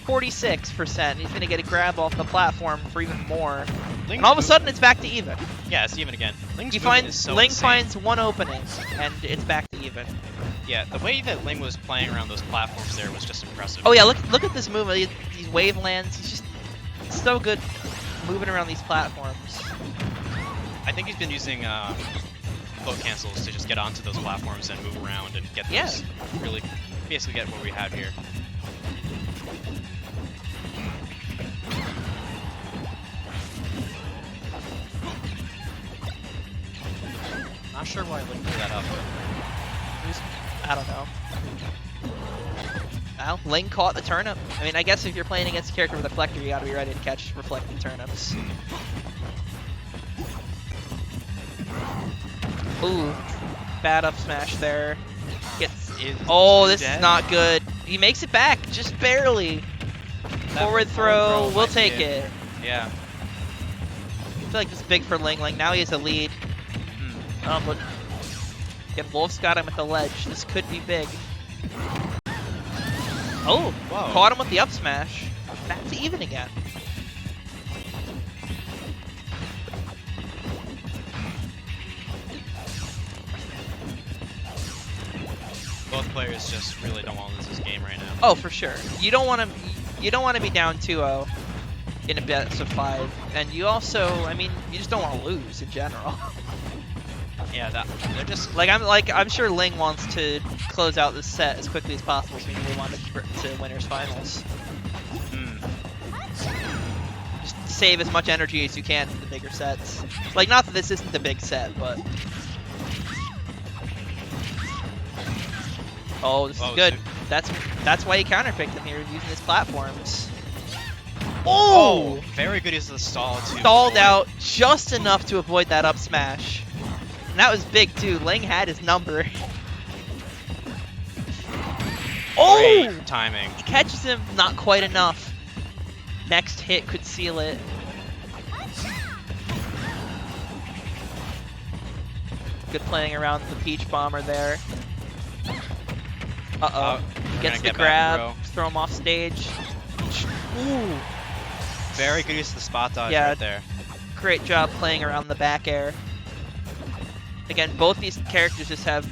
46%. He's gonna get a grab off the platform for even more. Ling's And all of a move- sudden, it's back to even. Yeah, it's even again. Ling's He movement finds is so Ling insane. finds one opening, and it's back to even. Yeah, the way that Ling was playing around those platforms there was just impressive. Oh yeah, look at this movement. These wave lands. He's just so good moving around these platforms. I think he's been using boat cancels to just get onto those platforms and move around and get Yeah. those really basically get what we have here. Not sure why Ling threw that up. I don't know. Well, Ling caught the turnip. I mean, I guess if you're playing against a character with a reflector, you gotta be ready to catch reflecting turnips. Ooh, bad up smash there. Gets. Oh, this is not good. He makes it back, just barely. Forward throw, we'll take it. Yeah. I feel like this is big for LingLing. Now he has a lead. But again, Wolf's got him at the ledge. This could be big. Oh, Whoa. caught him with the up smash. Back to even again. Both players just really don't want to lose this game right now. Oh, for sure. You don't want to be down 2-0 in a best of 5, and you also, I mean, you just don't want to lose in general. Yeah, they're just I'm sure Ling wants to close out this set as quickly as possible, so we really want to winners finals. Just save as much energy as you can for the bigger sets. Like, not that this isn't the big set, but. Oh, this is good. That's why he counterpicked him here, using his platforms. Oh! Very good use of the stall too. Stalled out just enough to avoid that up smash. And that was big too. Ling had his number. Oh! Great timing. He catches him, not quite enough. Next hit could seal it. Good playing around the Peach Bomber there. Uh-oh. We're Gets gonna the get back grab, throw. throw him off stage. Ooh, Very good use of the spot dodge Yeah. right there. great job playing around the back air. Again, both these characters just have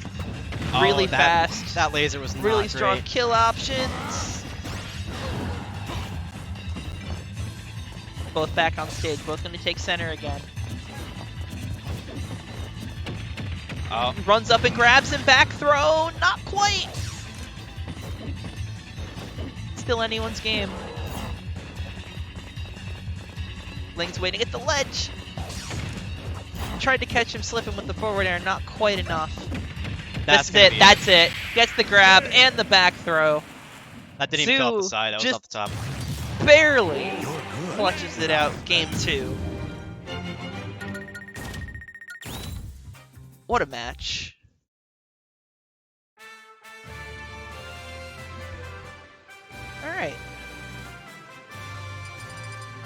really fast, That laser was not really strong great. kill options. Both back on stage, both going to take center again. Oh, Runs up and grabs him, back throw, not quite. Still anyone's game. Ling's waiting at the ledge. Tried to catch him slipping with the forward air, not quite enough. that's That's gonna it, be that's it. Gets the grab and the back throw. That didn't even come off the Zoo side. That was just- off the top. Barely You're good. clutches it out, game 2. What a match. Alright.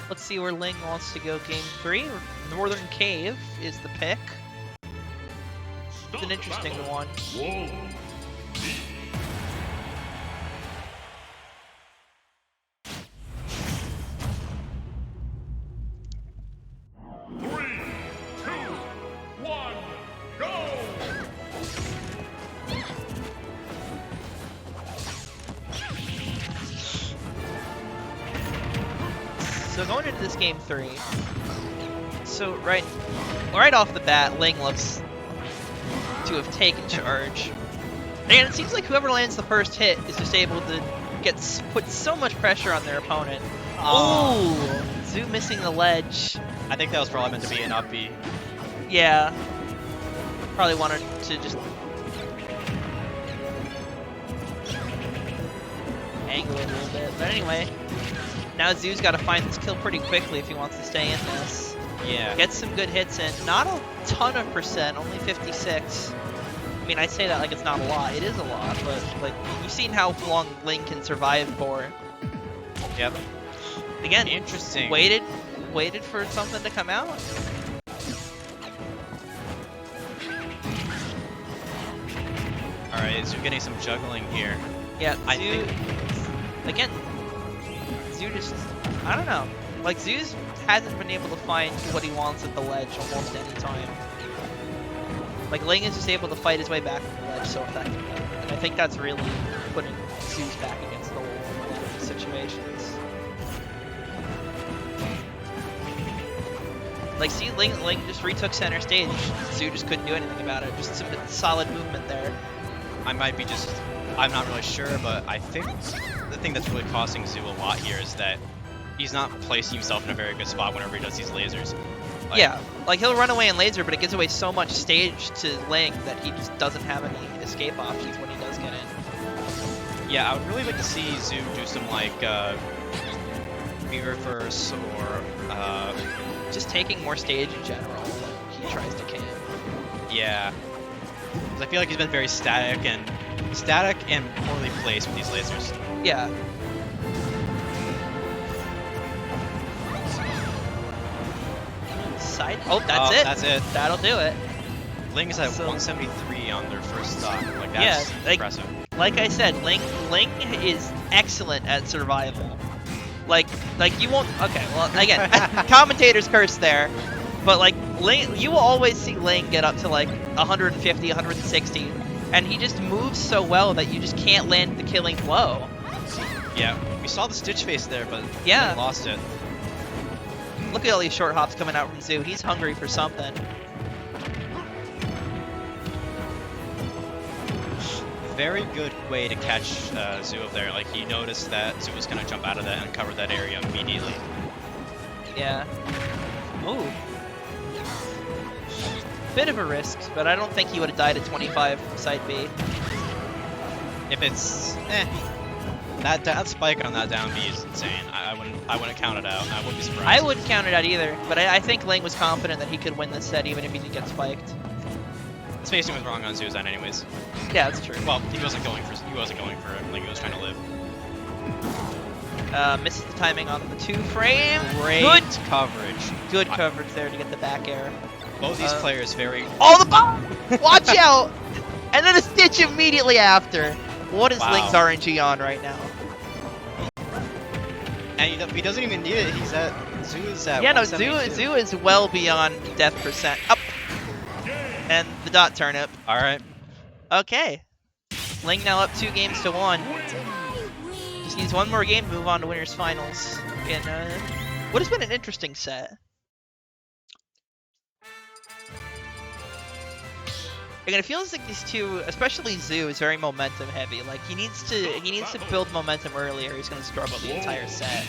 Let's see where Ling wants to go game 3. Northern Cave is the pick. It's an interesting one. Whoa. Three, two, one, go! So going into this game 3, so right off the bat, Ling looks to have taken charge. And it seems like whoever lands the first hit is just able to put so much pressure on their opponent. Oh, Zoo missing the ledge. I think that was probably meant to be an up B. Yeah, probably wanted to just angle it a little bit. But anyway, now Zoo's got to find this kill pretty quickly if he wants to stay in this. Yeah. Gets some good hits in. Not a ton of percent, only 56. I mean, I say that like it's not a lot. It is a lot, but like you've seen how long Ling can survive for. Yep. Again, Interesting. waited for something to come out. All right, so we're getting some juggling here. Yeah, I Zoo, again, Zoo just, I don't know. Like, Zoo's hasn't been able to find what he wants at the ledge almost any time. Like, Ling is just able to fight his way back from the ledge so effectively. And I think that's really putting Zoo's back against the wall in a lot of these situations. Like, see, Ling just retook center stage. Zoo just couldn't do anything about it. Just some solid movement there. I might be just, I'm not really sure, but I think the thing that's really costing Zoo a lot here is that he's not placing himself in a very good spot whenever he does these lasers. Like, Yeah, like he'll run away in laser, but it gives away so much stage to Ling that he just doesn't have any escape options when he does get in. Yeah, I would really like to see Zoo do some like reverse or Just taking more stage in general when he tries to camp. yeah. 'Cause I feel like he's been very static and poorly placed with these lasers. Yeah. Side. Oh, that's it. That's it. That'll do it. Ling is at So- 173 on their first stock. Like that's Yeah, like- impressive. Like I said, Ling is excellent at survival. Like you won't. Okay, well again, commentators curse there, but like Ling, you will always see Ling get up to like 150, 160, and he just moves so well that you just can't land the killing blow. Yeah, we saw the Stitch face there, but Yeah. they lost it. Look at all these short hops coming out from Zoo. He's hungry for something. Very good way to catch Zoo up there. Like he noticed that Zoo was gonna jump out of that and cover that area immediately. Yeah. Ooh. Bit of a risk, but I don't think he would have died at 25 from side B. If it's that spike on that down B is insane. I wouldn't count it out. I wouldn't be surprised. I wouldn't count it out either, but I think Ling was confident that he could win this set even if he did get spiked. Spacing was wrong on Zoo's end anyways. Yeah, that's true. Well, he wasn't going for it. Like he was trying to live. Misses the timing on the 2-frame. Great Good, coverage. good coverage there to get the back air. Both these players very. Oh, the bomb! Watch out! And then a stitch immediately after. What is Wow. Ling's RNG on right now? And he doesn't even need it. He's at Zoo is at. Yeah, no, 172. Zoo is well beyond death percent. Up. And the dot turnip. All right. Okay. Ling now up 2 games to 1. Just needs one more game to move on to winners finals. And what has been an interesting set? Again, it feels like these two, especially Zoo, is very momentum heavy. Like he needs to build momentum earlier. He's gonna struggle the entire set.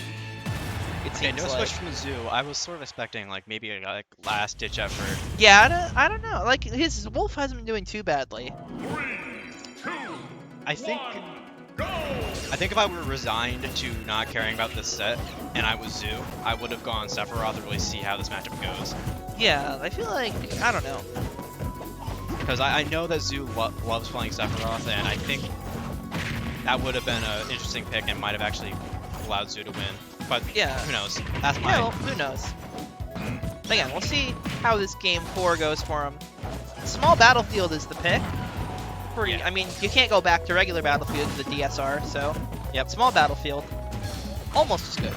It Okay, seems no like. switch from Zoo. I was sort of expecting like maybe a like last ditch effort. Yeah, I don't know. Like his Wolf hasn't been doing too badly. 3, 2, I think 1, go! I think if I were resigned to not caring about this set and I was Zoo, I would have gone Sephiroth to really see how this matchup goes. Yeah, I feel like I don't know. Because I know that Zoo loves playing Sephiroth, and I think that would have been an interesting pick and might have actually allowed Zoo to win. But Yeah. who knows? That's my. Yeah, well, who knows? Again, we'll see how this game 4 goes for him. Small battlefield is the pick. Pretty. Yeah. I mean, you can't go back to regular battlefield with the DSR, so yep, small battlefield, almost as good.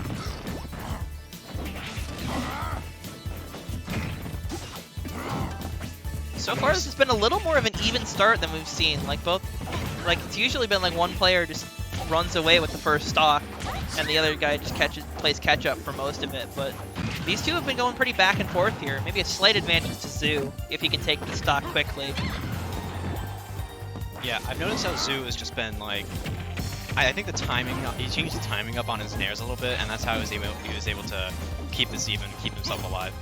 So far, this has been a little more of an even start than we've seen. Like it's usually been like one player just runs away with the first stock, and the other guy just plays catch up for most of it. But these two have been going pretty back and forth here. Maybe a slight advantage to Zoo if he can take the stock quickly. Yeah, I've noticed how Zoo has just been like. I think the timing. He changed the timing up on his nares a little bit, and that's how he was able to keep this even, keep himself alive.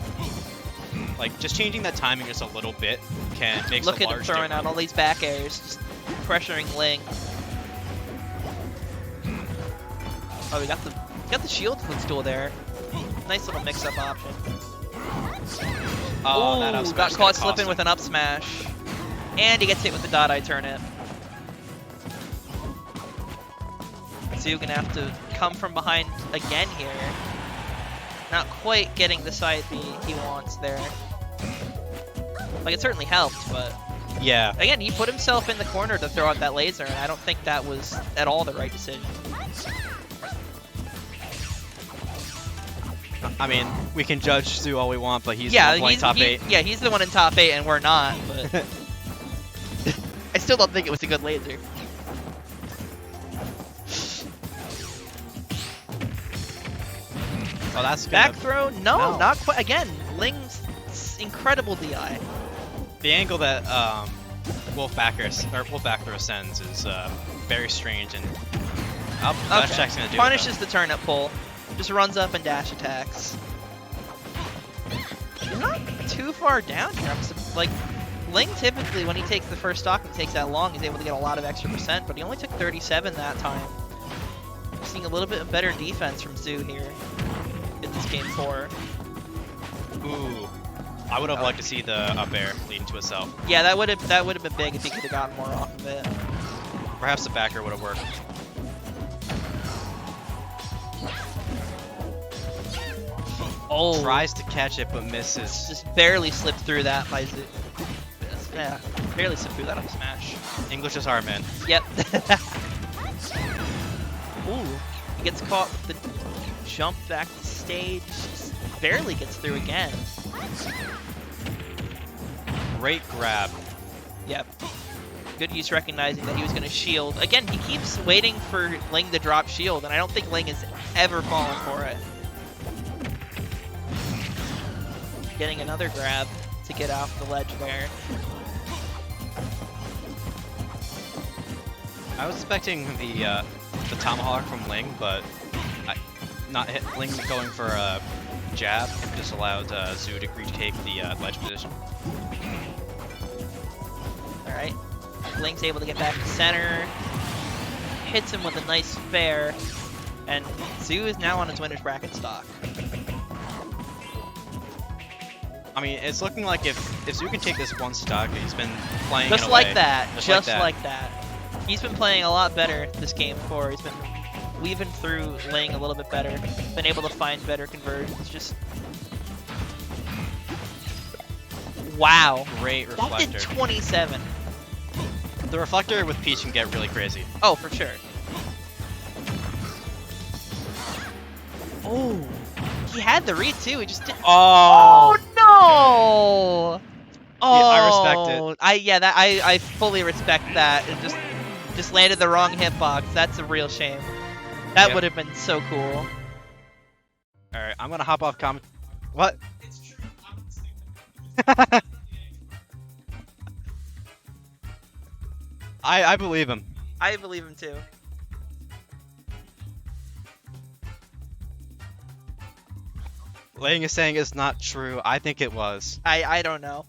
Like just changing that timing just a little bit makes Look a at him large throwing difference. out all these back airs, just pressuring Ling. Oh, we got the shield footstool there. Nice little mix-up option. Oh, that Ooh, up smash got is caught gonna cost slipping him. with an up smash, and he gets hit with the dot eye turnip. Zoo gonna have to come from behind again here. Not quite getting the side B he wants there. Like, it certainly helped, but Yeah. again, he put himself in the corner to throw out that laser, and I don't think that was at all the right decision. I mean, we can judge Zoo all we want, but he's the one playing top 8. Yeah, he's the one in top 8, and we're not, but I still don't think it was a good laser. Oh, that's Back gonna, throw? No, No. not quite. Again, Ling's incredible DI. the angle that Wolf back throw sends is very strange, and dash attack's gonna do it, Punishes the turnip pull. Just runs up and dash attacks. He's not too far down here. Like, Ling typically, when he takes the first stock and takes that long, he's able to get a lot of extra percent, but he only took 37 that time. We're seeing a little bit of better defense from Zoo here in this game 4. though. Ooh, I would have liked to see the up air leading to itself. Yeah, that would have been big if he could have gotten more off of it. Perhaps the backer would have worked. Oh, Tries to catch it but misses. just barely slipped through that by Zoo. Yeah, barely slipped through that up smash. English is hard, man. Yep. Ooh, he gets caught with the jump back to stage. Just barely gets through again. Great grab. Yep. Good use recognizing that he was going to shield. Again, he keeps waiting for Ling to drop shield, and I don't think Ling has ever fallen for it. Getting another grab to get off the ledge there. I was expecting the tomahawk from Ling, but not hit Ling going for a jab just allowed Zoo to retake the ledge position. Alright. Ling's able to get back to center. Hits him with a nice fair. And Zoo is now on his winner's bracket stock. I mean, it's looking like if Zoo can take this one stock, he's been playing Just in a like way. that. Just like Like that. He's been playing a lot better this game before. He's been weaving through Ling a little bit better. Been able to find better conversions. Just wow. Great That reflector. did 27. The reflector with Peach can get really crazy. Oh, for sure. Oh, he had the read too. He just didn't. Oh! No! Oh, Yeah, I respect it. I fully respect that. It just landed the wrong hitbox. That's a real shame. That Yep. would have been so cool. All right, I'm gonna hop off comment. What? I believe him. I believe him too. Ling is saying it's not true. I think it was. I don't know.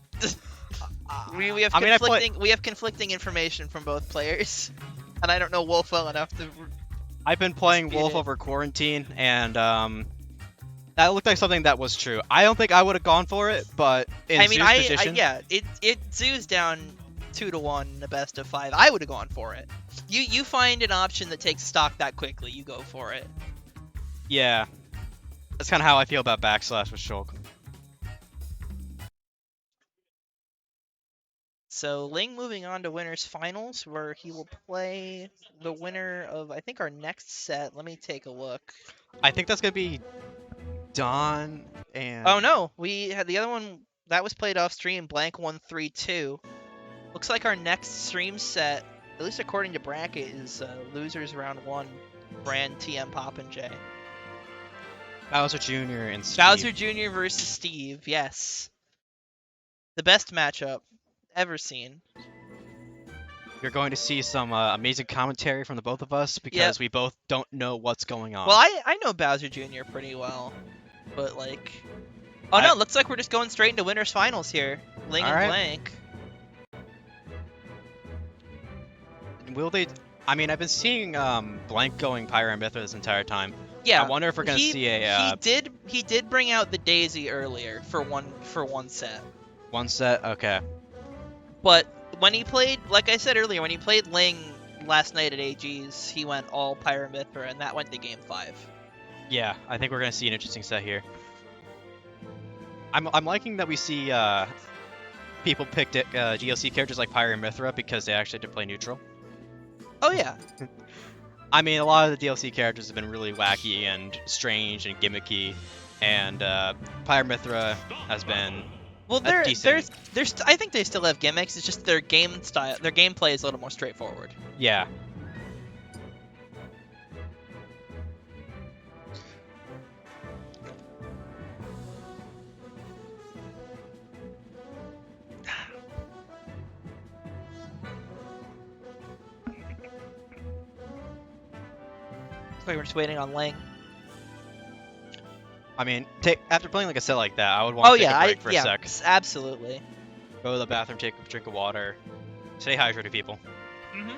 we have I mean, I play- conflicting information from both players, and I don't know Wolf well enough to. I've been playing Dispute Wolf it. over quarantine, and that looked like something that was true. I don't think I would have gone for it, but in I mean, Zoo's position, it Zoo's down 2-1 in the best of 5. I would have gone for it. You find an option that takes stock that quickly, you go for it. yeah, that's kind of how I feel about backslash with Shulk. So Ling moving on to winners finals, where he will play the winner of I think our next set. Let me take a look. I think that's gonna be Don and. Oh no, we had the other one that was played off stream. Blank 132. Looks like our next stream set, at least according to bracket, is losers round 1. Bran, TmpoppinJ. Bowser Jr. and Steve. Bowser Jr. versus Steve. Yes, the best matchup ever seen. You're going to see some amazing commentary from the both of us because we both don't know what's going on. Well, I know Bowser Jr. pretty well, but like, oh no, looks like we're just going straight into winners finals here. Ling and Alright. Blank. Will they? I mean, I've been seeing Blank going Pyro and Mithra this entire time. Yeah, I wonder if we're gonna see a he did bring out the Daisy earlier for one set. one set. Okay. But when he played, like I said earlier, when he played Ling last night at AG's, he went all Pyramithra, and that went to game 5. Yeah, I think we're gonna see an interesting set here. I'm liking that we see people picked DLC characters like Pyro and Mithra because they actually did play neutral. Oh yeah, I mean, a lot of the DLC characters have been really wacky and strange and gimmicky, and Pyramithra has been well a decent. I think they still have gimmicks. It's just their game style, their gameplay is a little more straightforward. Yeah. So we're just waiting on Ling. I mean, after playing like a set like that, I would want to take a break for a sec. Absolutely. Go to the bathroom, take a drink of water, stay hydrated, people. Mm-hmm.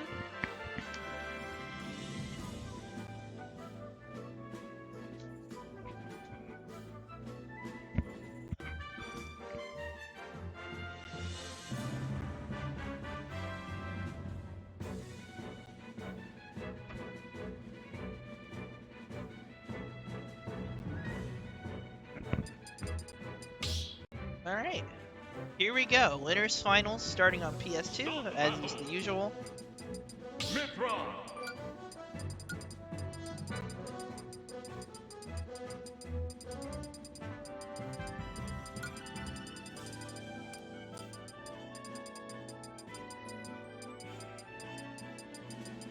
All right. Here we go. Winners finals starting on PS2, as is the usual. Mithra.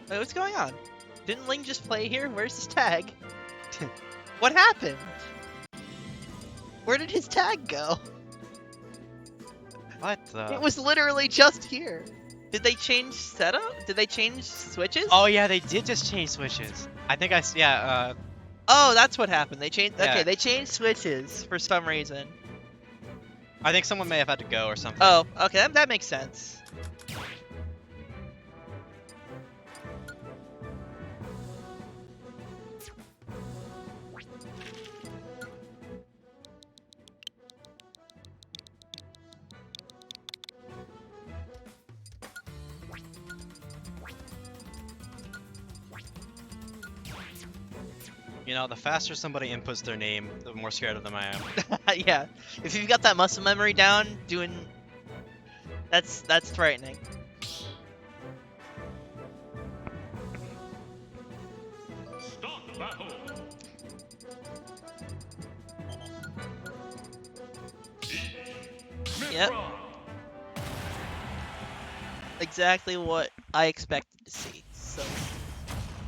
Wait, what's going on? Didn't Ling just play here? Where's his tag? What happened? Where did his tag go? What the? It was literally just here. Did they change setup? Did they change switches? Oh yeah, they did just change switches. I think yeah. Oh, that's what happened. They changed. Yeah. Okay, they changed switches for some reason. I think someone may have had to go or something. Oh, okay, that makes sense. You know, the faster somebody inputs their name, the more scared of them I am. Yeah, if you've got that muscle memory down, that's frightening. Start battle. Yep. Mid-round. Exactly what I expected to see. So,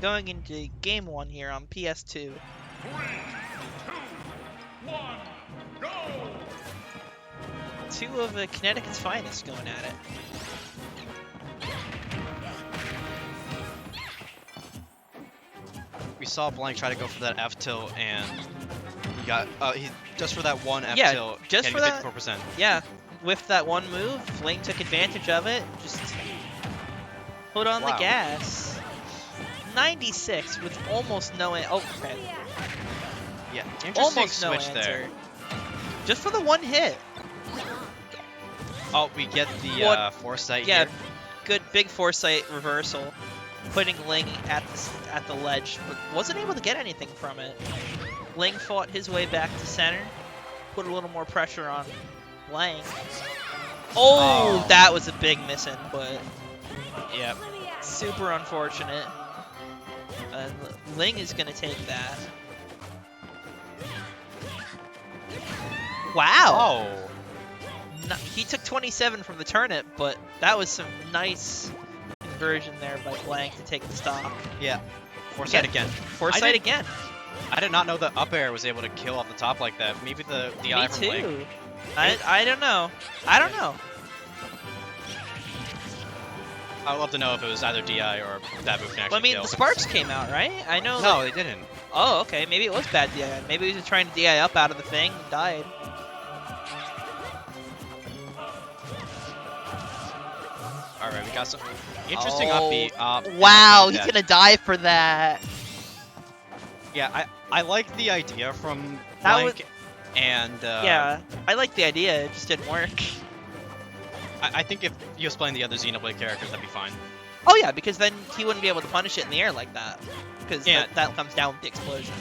going into game 1 here on PS2. 3, 2, 1, go! Two of Connecticut's finest going at it. We saw Blank try to go for that F tilt, and he got he just for that one F Yeah, tilt. just getting for that- 54%. Yeah, with that one move, Ling took advantage of it. Just put on the Wow. gas. 96 with almost no okay. Yeah, interesting Almost no switch answer. there. Just for the one hit. Oh, we get the What- foresight Yeah, here. good big foresight reversal, putting Ling at the ledge, but wasn't able to get anything from it. Ling fought his way back to center, put a little more pressure on Lang. Oh, Oh. that was a big missing, but Yep. super unfortunate. Ling is gonna take that. Wow. Oh. He took 27 from the turnip, but that was some nice conversion there by Blank to take the stock. Yeah. Foresight Yeah. again. Foresight did- again. I did not know the up air was able to kill off the top like that. Maybe the DI Me from Blake. too. I don't know. I don't know. I would love to know if it was either DI or that move can But, actually I mean, kill. the sparks came out, right? I know. No, that- they didn't. Oh, okay. Maybe it was bad DI. Maybe he was just trying to DI up out of the thing and died. Alright, we got some interesting Oh, upbeat. Wow, and he's I think gonna die for that. Yeah, I like the idea from That Blank, and Yeah, I like the idea. It just didn't work. I think if you explain the other Xenoblade characters, that'd be fine. Oh yeah, because then he wouldn't be able to punish it in the air like that. Because Yeah. that comes down with the explosion.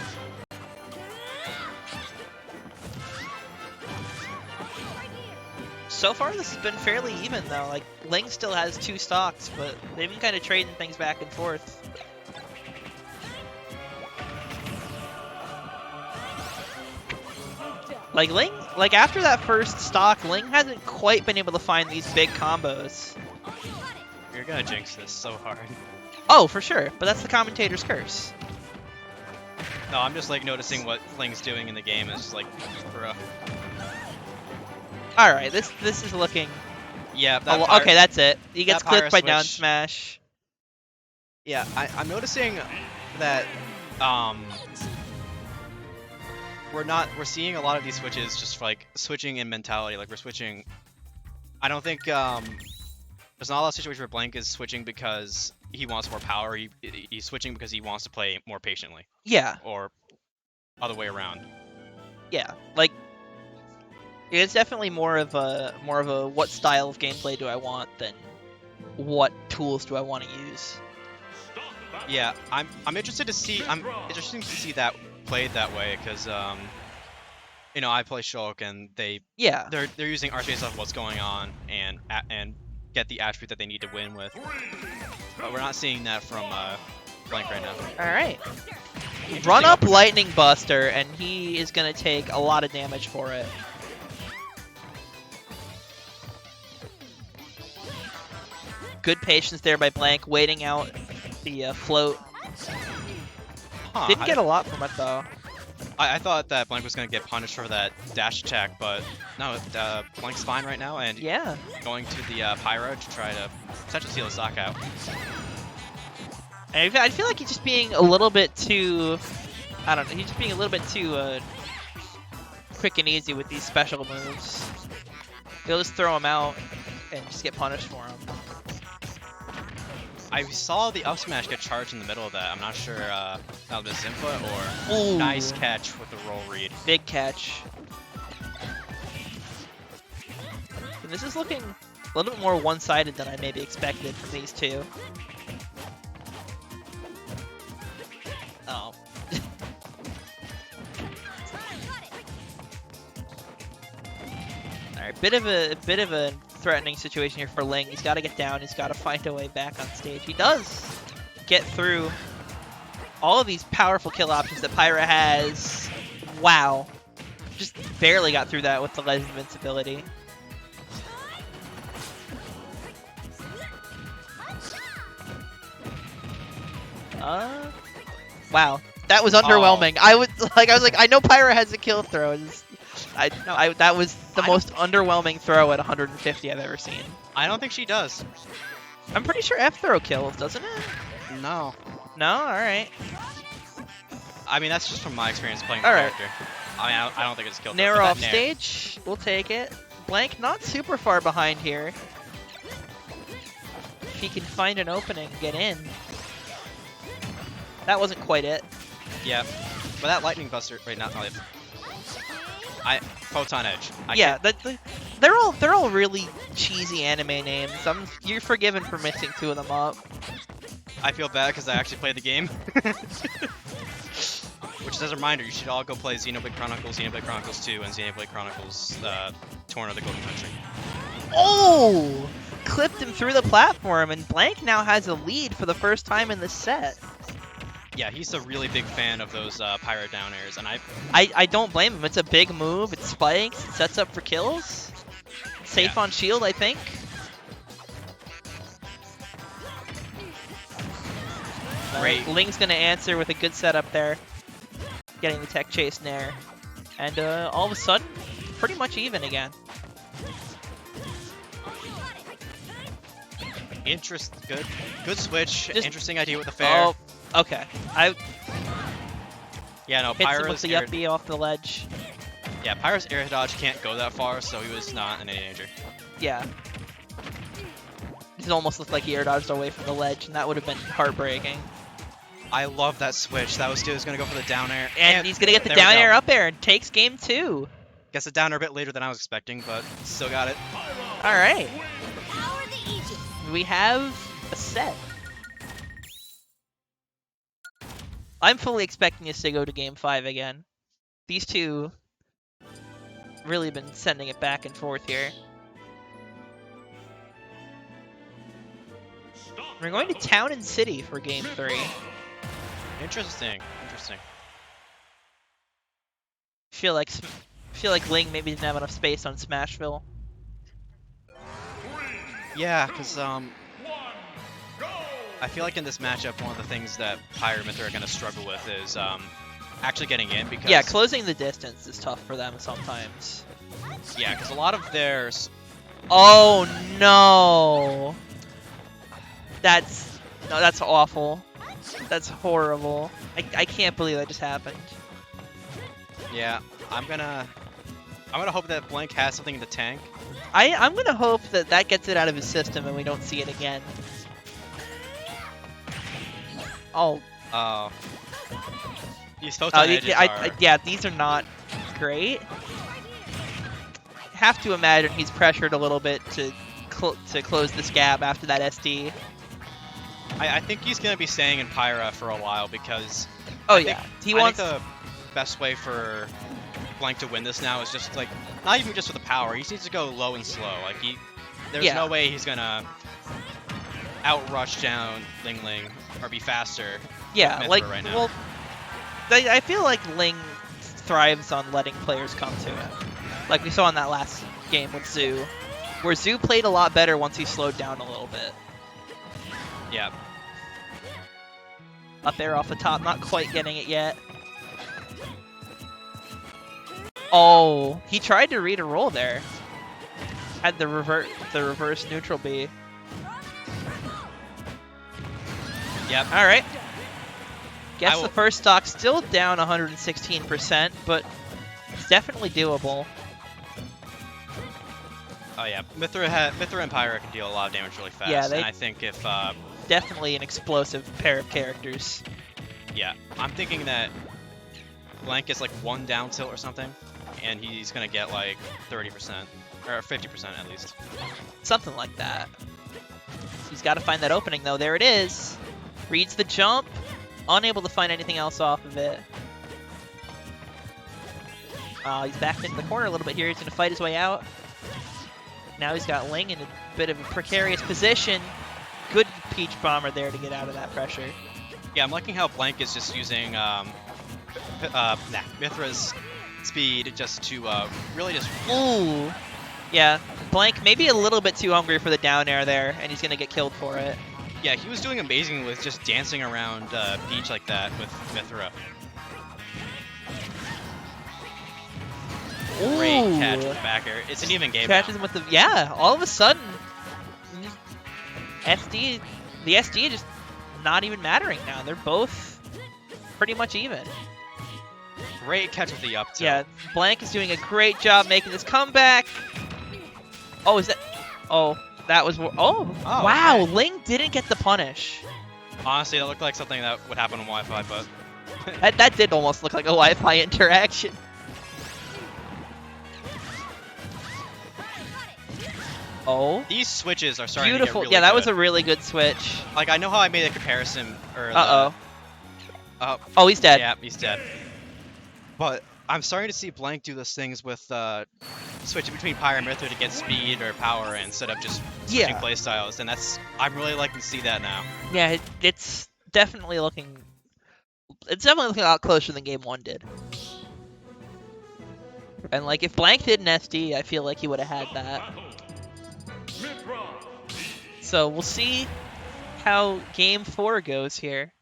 So far, this has been fairly even though. Like Ling still has 2 stocks, but they've been kind of trading things back and forth. Like Ling, like after that first stock, Ling hasn't quite been able to find these big combos. You're gonna jinx this so hard. Oh, for sure, but that's the commentator's curse. No, I'm just like noticing what Ling's doing in the game. It's just like, bruh. All right, this is looking. Yeah. Oh, well, okay, that's it. He gets that clipped by pyro down switch- smash. Yeah, I'm noticing that we're seeing a lot of these switches just like switching in mentality. Like we're switching. I don't think there's not a lot of situations where Blank is switching because he wants more power. He's switching because he wants to play more patiently, Yeah, or other way around. yeah. Like it's definitely more of a what style of gameplay do I want than what tools do I want to use. Start battle. Yeah, I'm interested to see. I'm interested to see that played that way because you know, I play Shulk and Yeah. they're using arch based off what's going on and get the attribute that they need to win with. 3, But we're not seeing that from Blank right now. All right. Interesting Run up upper- Lightning Buster, and he is gonna take a lot of damage for it. Good patience there by Blank, waiting out the float. Huh, Didn't get a lot from it though. I thought that Blank was gonna get punished for that dash attack, but no, Blank's fine right now and Yeah. going to the Pyro to try to potentially steal the stock out. And I feel like he's just being a little bit too, I don't know, he's just being a little bit too quick and easy with these special moves. He'll just throw him out and just get punished for him. I saw the up smash get charged in the middle of that. I'm not sure that was input or Ooh. nice catch with the roll read. Big catch. And this is looking a little bit more one-sided than I maybe expected from these two. Oh. Alright, bit of a threatening situation here for Ling. He's got to get down. He's got to find a way back on stage. He does get through all of these powerful kill options that Pyra has. Wow. Just barely got through that with the ledge invincibility. Wow. That was underwhelming. I was like, I know Pyra has a kill throw. That was the most underwhelming throw at 150 I've ever seen. I don't think she does. I'm pretty sure F throw kills, doesn't it? No. No? Alright. I mean, that's just from my experience playing the Alright. character. I mean, I don't think it's a kill. Nair throw, but off that Nair- stage. We'll take it. Blank not super far behind here. If he can find an opening, get in. That wasn't quite it. Yeah. But that lightning buster right now. Photon Edge. Yeah, they're all really cheesy anime names. You're forgiven for mixing two of them up. I feel bad because I actually played the game. Which is as a reminder, you should all go play Xenoblade Chronicles, Xenoblade Chronicles 2, and Xenoblade Chronicles Torn of the Golden Country. Oh! Clipped him through the platform, and Blank now has a lead for the first time in the set. Yeah, he's a really big fan of those Pyra down airs, and I don't blame him. It's a big move. It spikes. It sets up for kills. Safe on shield, I think. Great. Ling's gonna answer with a good setup there, getting the tech chase Nair, and all of a sudden, pretty much even again. Good switch. Interesting idea with the fair. Oh, okay. Yeah, no, Hits him with Pyra's the air, uppy off the ledge. yeah, Pyra's air dodge can't go that far, so he was not in any danger. Yeah. It almost looked like he air dodged away from the ledge, and that would have been heartbreaking. I love that switch. That was gonna go for the down air, And he's gonna get the there we down go. air up air and takes game 2. Gets the down air a bit later than I was expecting, but still got it. All right. We have a set. I'm fully expecting us to go to game 5 again. These two really been sending it back and forth here. We're going to Town and City for game 3. Interesting. Feel like Ling maybe didn't have enough space on Smashville. Yeah, because I feel like in this matchup, one of the things that Pyra and Mythra are going to struggle with is actually getting in because... Yeah, closing the distance is tough for them sometimes. Yeah, because a lot of theirs... Oh no! That's awful. That's horrible. I can't believe that just happened. Yeah, I'm gonna hope that Blank has something in the tank. I'm gonna hope that gets it out of his system and we don't see it again. Oh. Oh. These photon edges are... yeah, these are not great. Have to imagine he's pressured a little bit to close this gap after that SD. I think he's gonna be staying in Pyra for a while because... Oh I yeah, think the best way for Blank to win this now is just like, not even just with the power, he needs to go low and slow. Like there's no way he's gonna outrush down LingLing or be faster. Yeah, with like, Mythra right now. well, I feel like Ling thrives on letting players come to him. Like we saw in that last game with Zoo, where Zoo played a lot better once he slowed down a little bit. Yeah. Up there off the top, not quite getting it yet. Oh, he tried to read a roll there. Had the reverse neutral B. Yep. All right. Guess the first stock still down 116%, but it's definitely doable. Oh yeah, Mythra and Pyra can deal a lot of damage really fast. Yeah, and I think if definitely an explosive pair of characters. yeah, I'm thinking that Blank gets like one down tilt or something, and he's gonna get like 30% or 50% at least. Something like that. He's got to find that opening though. There it is. Reads the jump. Unable to find anything else off of it. He's backed into the corner a little bit here. He's going to fight his way out. Now he's got Ling in a bit of a precarious position. Good Peach Bomber there to get out of that pressure. Yeah, I'm liking how Blank is just using Mithra's speed just to really just. Ooh. Yeah, Blank maybe a little bit too hungry for the down air there, and he's gonna get killed for it. Yeah, he was doing amazing with just dancing around Peach like that with Mithra. Great catch with the back air. It's an even game. Catches him with the all of a sudden, the SD just not even mattering now. They're both pretty much even. Great catch with the up tilt. Yeah, Blank is doing a great job making this comeback. Oh, is that? Oh, that was. Oh, wow! Okay. Ling didn't get the punish. Honestly, that looked like something that would happen on Wi-Fi, but That did almost look like a Wi-Fi interaction. Oh, these switches are starting beautiful! to get really Yeah, that good. was a really good switch. Like, I know how I made a comparison. Uh oh. Oh, he's dead. Yeah, he's dead. But I'm starting to see Blank do those things with switching between Pyre and Mithra to get speed or power instead of just switching playstyles, and I'm really liking to see that now. Yeah, it's definitely looking. It's definitely looking a lot closer than Game 1 did. And like, if Blank did an SD, I feel like he would have had that. So we'll see how Game 4 goes here.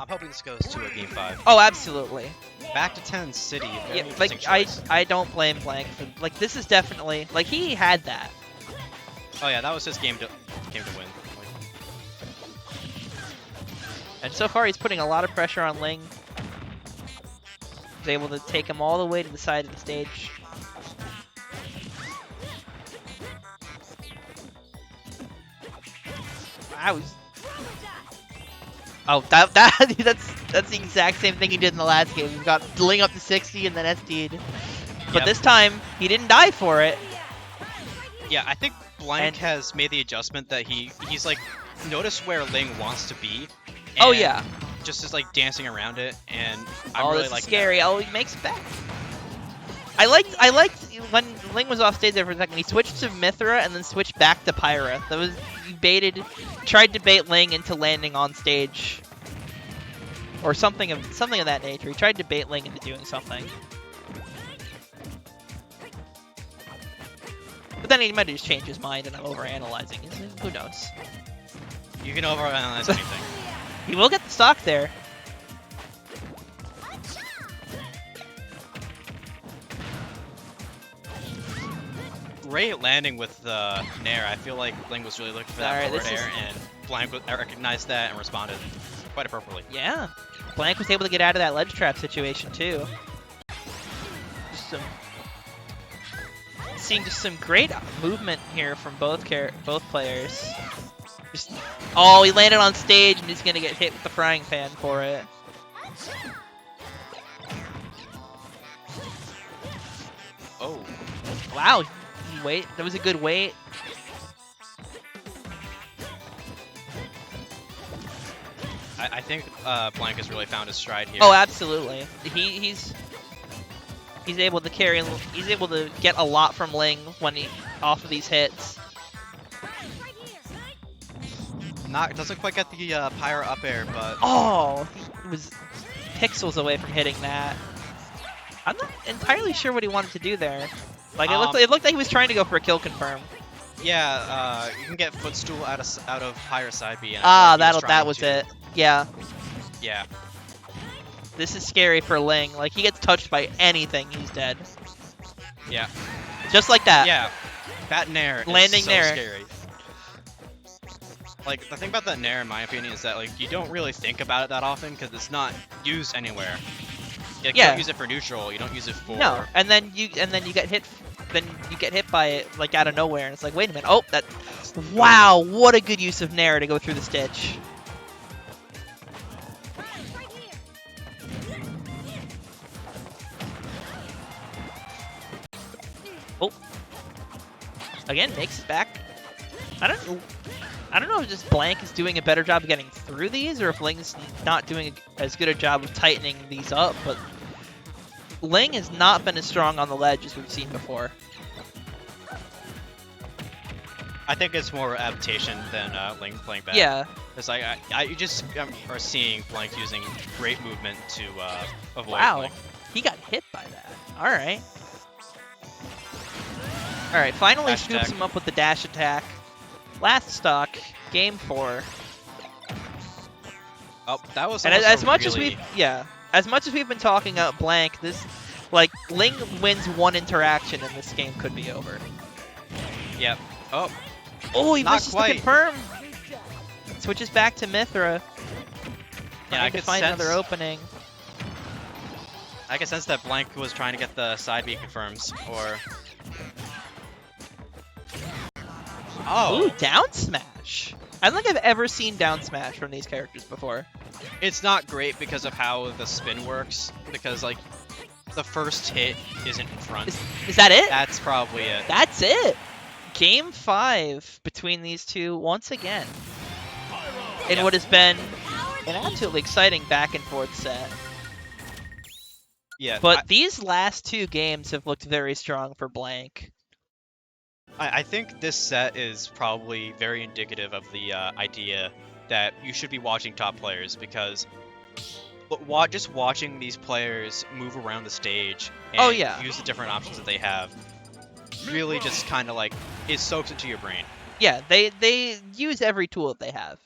I'm hoping this goes to a Game 5. Oh, absolutely. Back to 10 City. Very Yeah, interesting like choice. I don't blame Blank for like this is definitely like he had that. Oh yeah, that was his game to win. And so far he's putting a lot of pressure on Ling. He's able to take him all the way to the side of the stage. Wow. Oh, that's the exact same thing he did in the last game. He got Ling up to 60 and then SD'd. But this time, he didn't die for it. Yeah, I think Blank has made the adjustment that he's like noticed where Ling wants to be. Oh and yeah. Just is like dancing around it, and I'm Oh, really this is liking scary. Oh, he makes it back. I liked when Ling was off stage there for a second. He switched to Mithra and then switched back to Pyra. That was tried to bait Ling into landing on stage, or something of that nature. He tried to bait Ling into doing something, but then he might have just changed his mind and I'm overanalyzing. Who knows? You can overanalyze anything. He will get the stock there. Great landing with Nair. I feel like Ling was really looking for that Alright, forward air, and Blank recognized that and responded quite appropriately. Yeah, Blank was able to get out of that ledge trap situation too. Seeing just some great movement here from both players. Oh, he landed on stage and he's gonna get hit with the frying pan for it. Oh. Wow, wait, that was a good wait. I think Blank has really found his stride here. Oh, absolutely. He's able to carry. He's able to get a lot from Ling when off of these hits. Doesn't quite get the Pyre up air, but Oh, he was pixels away from hitting that. I'm not entirely sure what he wanted to do there. Like it looked like he was trying to go for a kill confirm. yeah, you can get footstool out of Pyre side B. And That was it. Yeah. Yeah. This is scary for Ling. Like he gets touched by anything, he's dead. Yeah. Just like that. Yeah. That Nair Landing is so there. scary. Like, the thing about that Nair, in my opinion, is that like you don't really think about it that often because it's not used anywhere. Like, you don't use it for neutral. You don't use it for. No, and then you get hit. Then you get hit by it like out of nowhere, and it's like, wait a minute. Oh, that. Wow, what a good use of Nair to go through the stitch. Oh. Again, makes it back. I don't know if just Blank is doing a better job of getting through these, or if Ling's not doing as good a job of tightening these up, but Ling has not been as strong on the ledge as we've seen before. I think it's more adaptation than Ling playing bad. Yeah. Because you just are seeing Blank using great movement to avoid. Wow. Ling. He got hit by that. Alright. Alright, finally Dash scoops attack. him up with the dash attack. Last stock, game 4. Oh, that was And also as much as really- as much as we've been talking about Blank, this, like, Ling wins one interaction and this game could be over. Yep. Oh, Oh, he Not misses quite. the confirm. Switches back to Mithra. yeah, I Trying to could find sense. another opening. I can sense that Blank was trying to get the side B confirms, or. Oh, Ooh, down smash. I don't think I've ever seen down smash from these characters before. it's not great because of how the spin works. Because like, the first hit isn't in front. Is that it? That's probably it. That's it. Game 5 between these two once again. In Yeah. what has been an absolutely exciting back and forth set. Yeah, But these last 2 games have looked very strong for Blank. I think this set is probably very indicative of the idea that you should be watching top players because just watching these players move around the stage and Oh, yeah. use the different options that they have really just kind of like it soaks into your brain. Yeah, they use every tool that they have.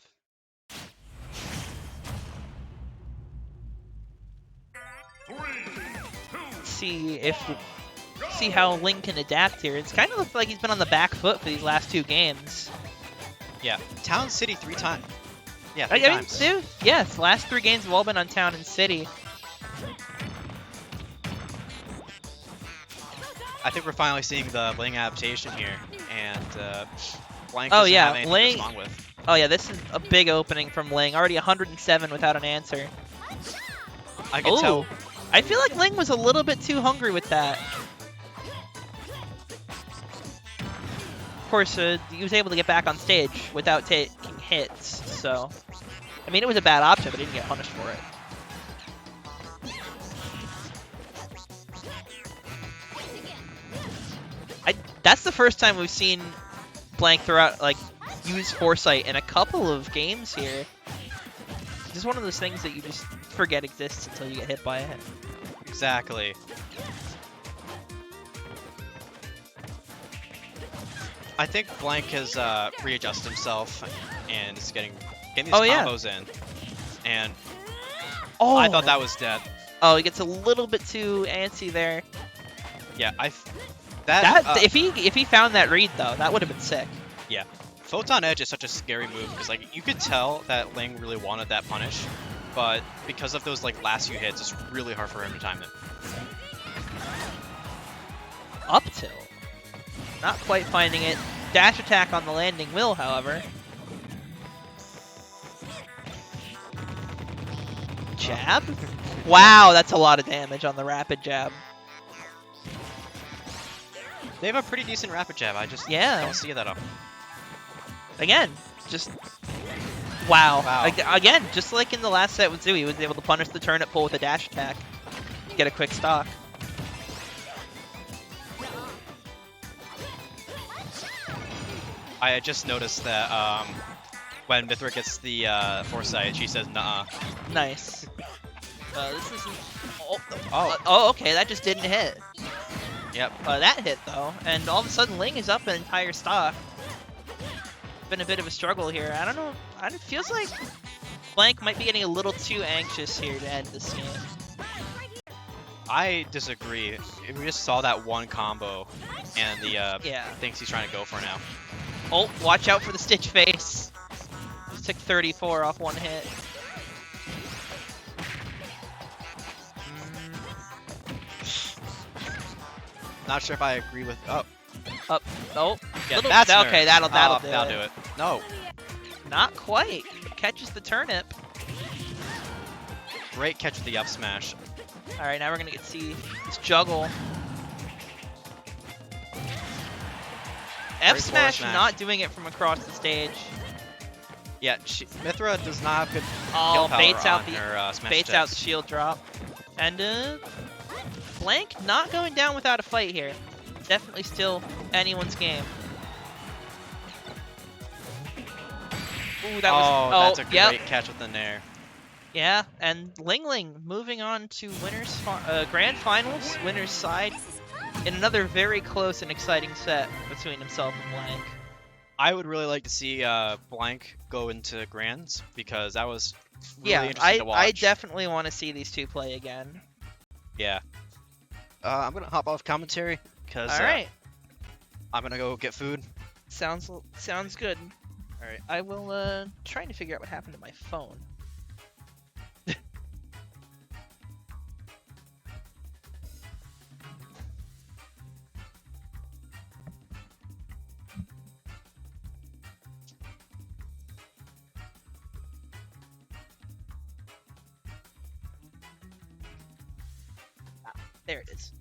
See how Ling can adapt here. It's kind of looks like he's been on the back foot for these last 2 games. Yeah, Town City 3 times. Yeah, I three mean, times. dude, yes, last 3 games have all been on Town and City. I think we're finally seeing the Ling adaptation here, and Blank Oh, doesn't yeah, have anything Ling- to respond with. Oh yeah, this is a big opening from Ling. Already 107 without an answer. I can tell. I feel like Ling was a little bit too hungry with that. Of course, he was able to get back on stage without taking hits, so... I mean, it was a bad option, but he didn't get punished for it. That's the first time we've seen Blank throw out, like, use Foresight in a couple of games here. This is one of those things that you just forget exists until you get hit by it. Exactly. I think Blank has readjusted himself and is getting these Oh, yeah. combos in. And Oh, I thought that was dead. Oh, he gets a little bit too antsy there. Yeah, If he found that read though, that would have been sick. yeah. Photon Edge is such a scary move because like you could tell that Ling really wanted that punish, but because of those like last few hits, it's really hard for him to time it. Up tilt. Not quite finding it. Dash attack on the landing will, however. Jab? Wow, that's a lot of damage on the rapid jab. They have a pretty decent rapid jab. I just Yeah. don't see that often. Again, just... Wow. Wow. Again, just like in the last set with Zui, he was able to punish the turnip pull with a dash attack. Get a quick stock. I just noticed that when Mithra gets the foresight, she says "Nuh-uh." Nice. This isn't... Oh. Oh, okay, that just didn't hit. Yep. That hit, though, and all of a sudden Ling is up an entire stock. Been a bit of a struggle here. I don't know. It feels like Blank might be getting a little too anxious here to end this game. I disagree. We just saw that one combo, and the Yeah. things he's trying to go for now. Oh, watch out for the Stitch face. Just took 34 off one hit. Not sure if I agree with. Oh, Oh, yeah, little- that's okay. That'll that'll do do it. it. No, Not quite. Catches the turnip. great catch with the up smash. All right, now we're gonna get to see this juggle. F Very forward smash smash. not doing it from across the stage. Yeah, Mithra does not have good Oh, kill power baits out on the her smash baits out the attacks. shield drop, and Blank not going down without a fight here. Definitely still anyone's game. Ooh, that was. That's a yep. great catch with the nair. Yeah, and LingLing moving on to grand finals, winner's side, in another very close and exciting set between himself and Blank. I would really like to see Blank go into grands because that was really Yeah, interesting to watch. I definitely want to see these two play again. Yeah. I'm gonna hop off commentary because All right, I'm gonna go get food. sounds good. All right. I will trying to figure out what happened to my phone. There it is.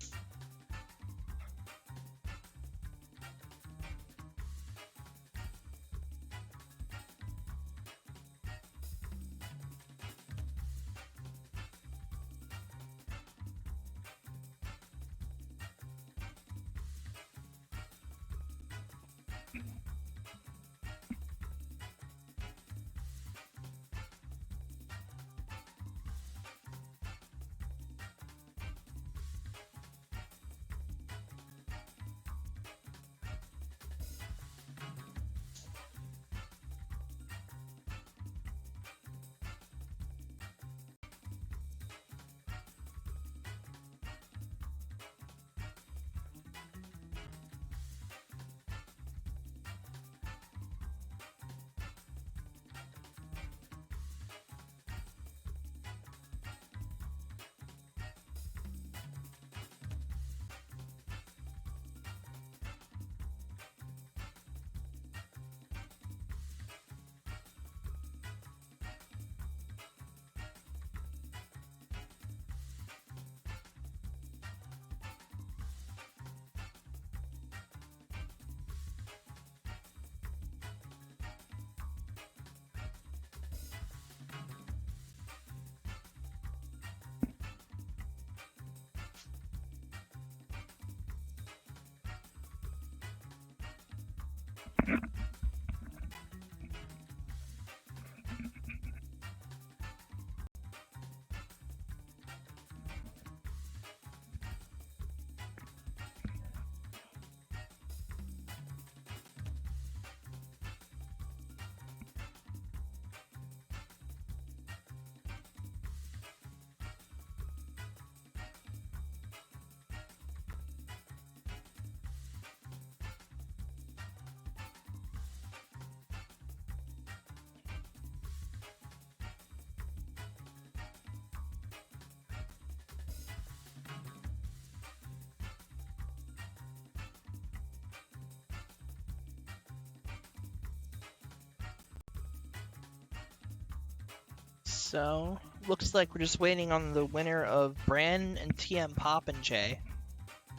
So, looks like we're just waiting on the winner of Bran and TmpoppinJ to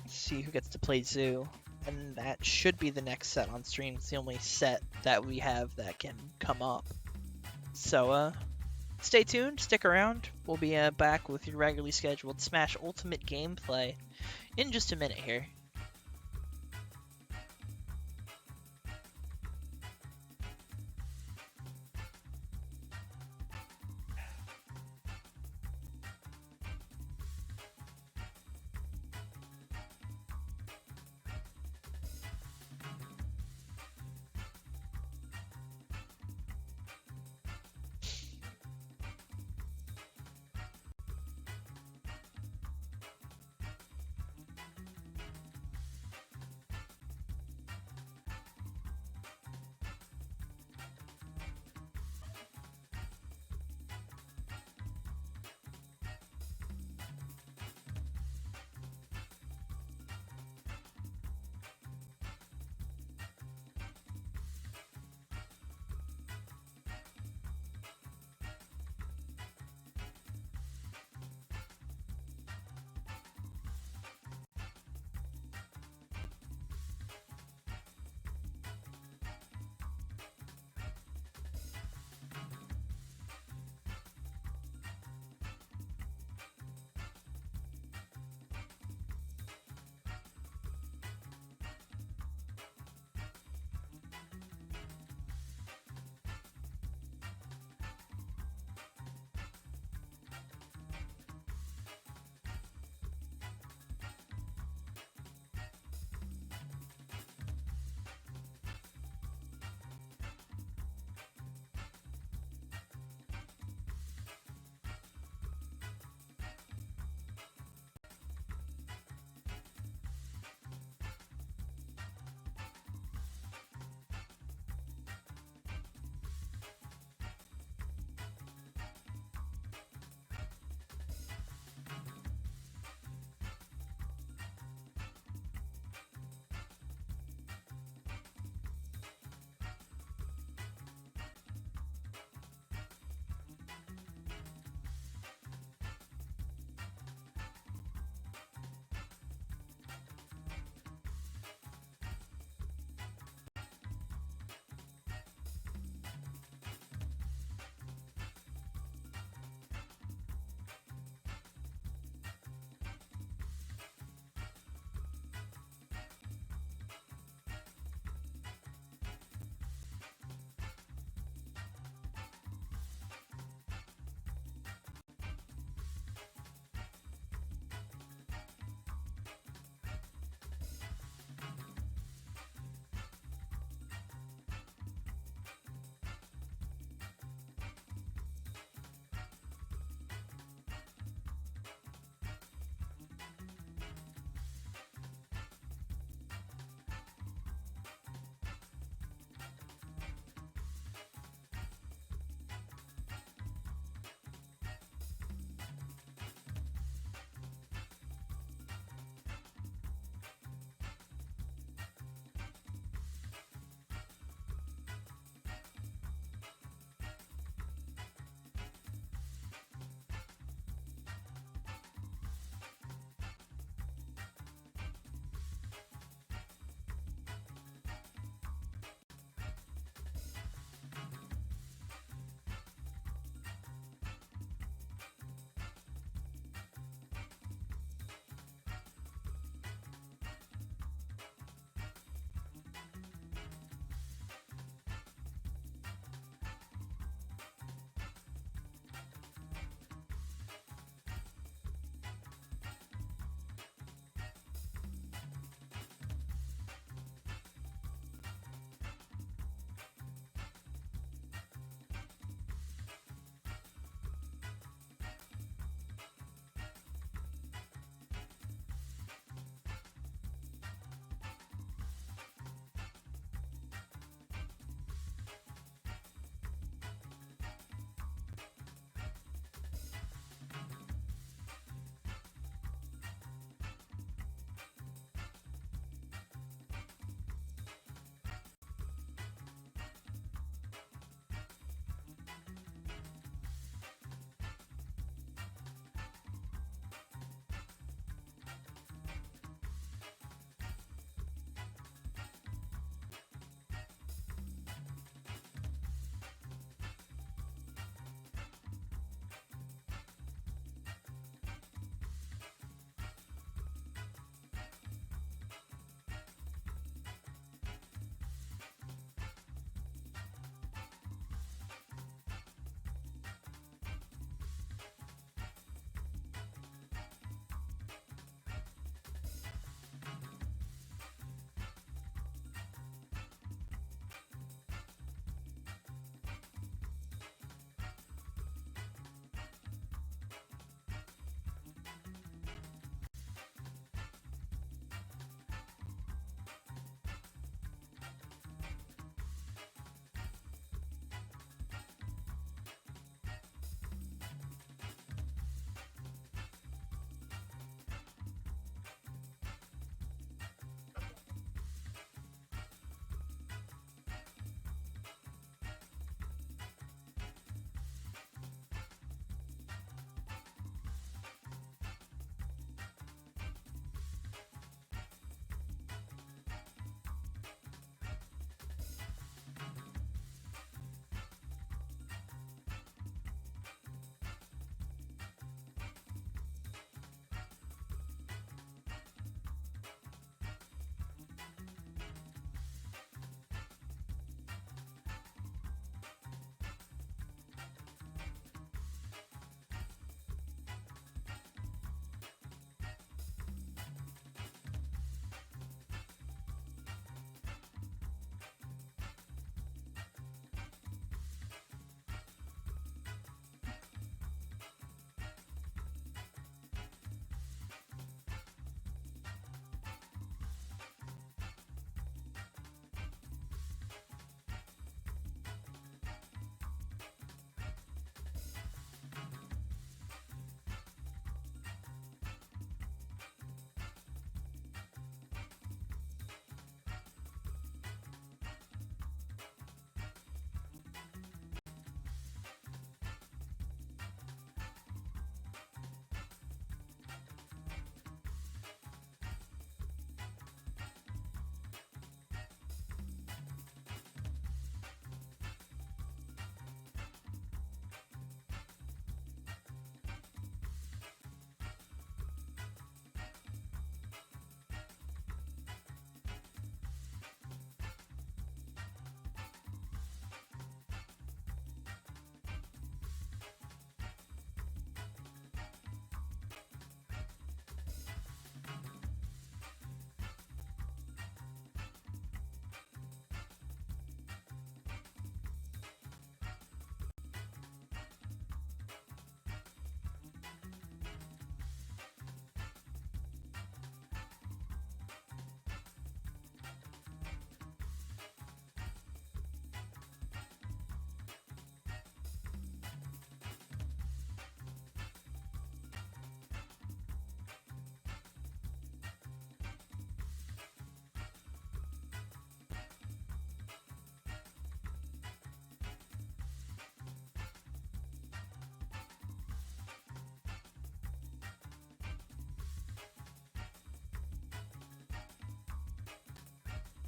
see who gets to play Zoo. And that should be the next set on stream. It's the only set that we have that can come up. So, stay tuned, stick around. We'll be back with your regularly scheduled Smash Ultimate gameplay in just a minute here.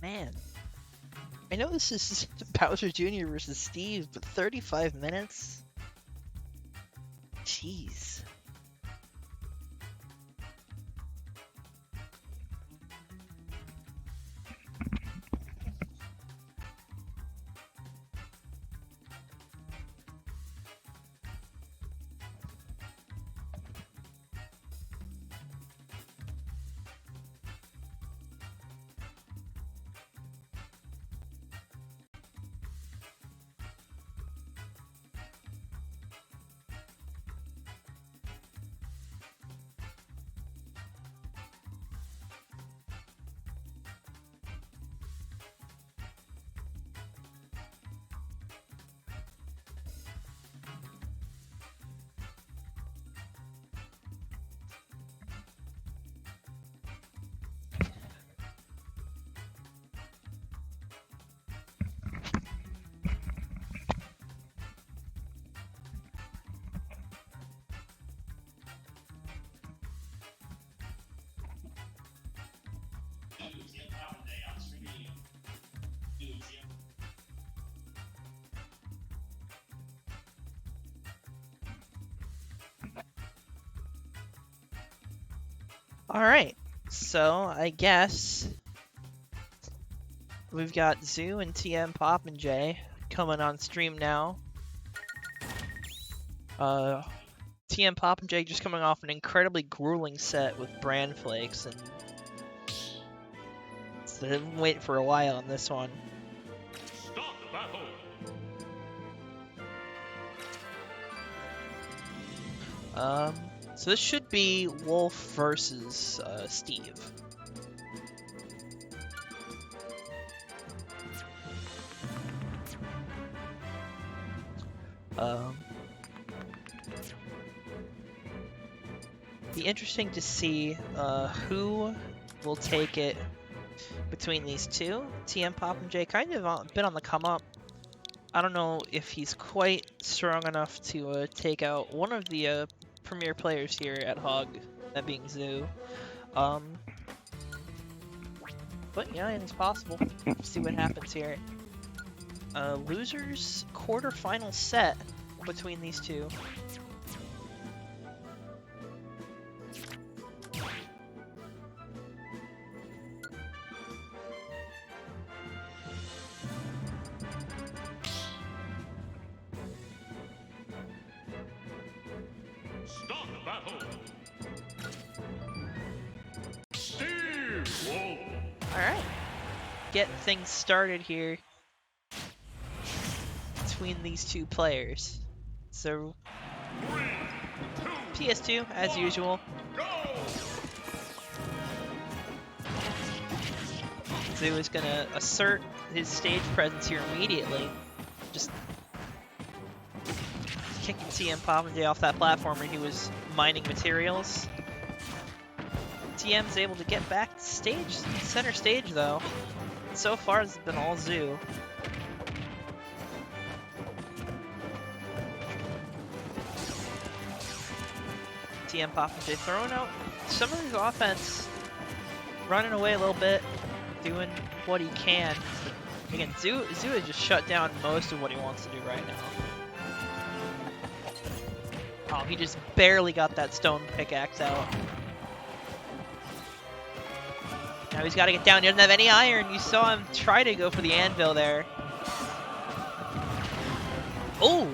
Man. I know this is Bowser Jr. versus Steve, but 35 minutes? Jeez. Alright, so I guess we've got Zoo and TmpoppinJ coming on stream now. TmpoppinJ just coming off an incredibly grueling set with Bran Flakes, and so they've been waiting for a while on this one. Start battle. So this should be Wolf versus Steve. Be interesting to see who will take it between these two. TmpoppinJ kind of been on the come up. I don't know if he's quite strong enough to take out one of the premier players here at HoG, that being Zoo. But yeah, it's possible. See what happens here. Losers quarterfinal set between these two. Start battle. Steve Wolf. Alright. Get things started here between these two players. So, 3, 2, PS2, as usual. go. Zoo is gonna assert his stage presence here immediately. Just kicking TmpoppinJ off that platform where he was mining materials. TM's able to get back to stage, center stage though. So far it's been all Zoo. TmpoppinJ throwing out some of his offense, running away a little bit, doing what he can. Again, Zoo has just shut down most of what he wants to do right now. Oh, he just barely got that stone pickaxe out. Now he's got to get down. He doesn't have any iron. You saw him try to go for the anvil there. Oh!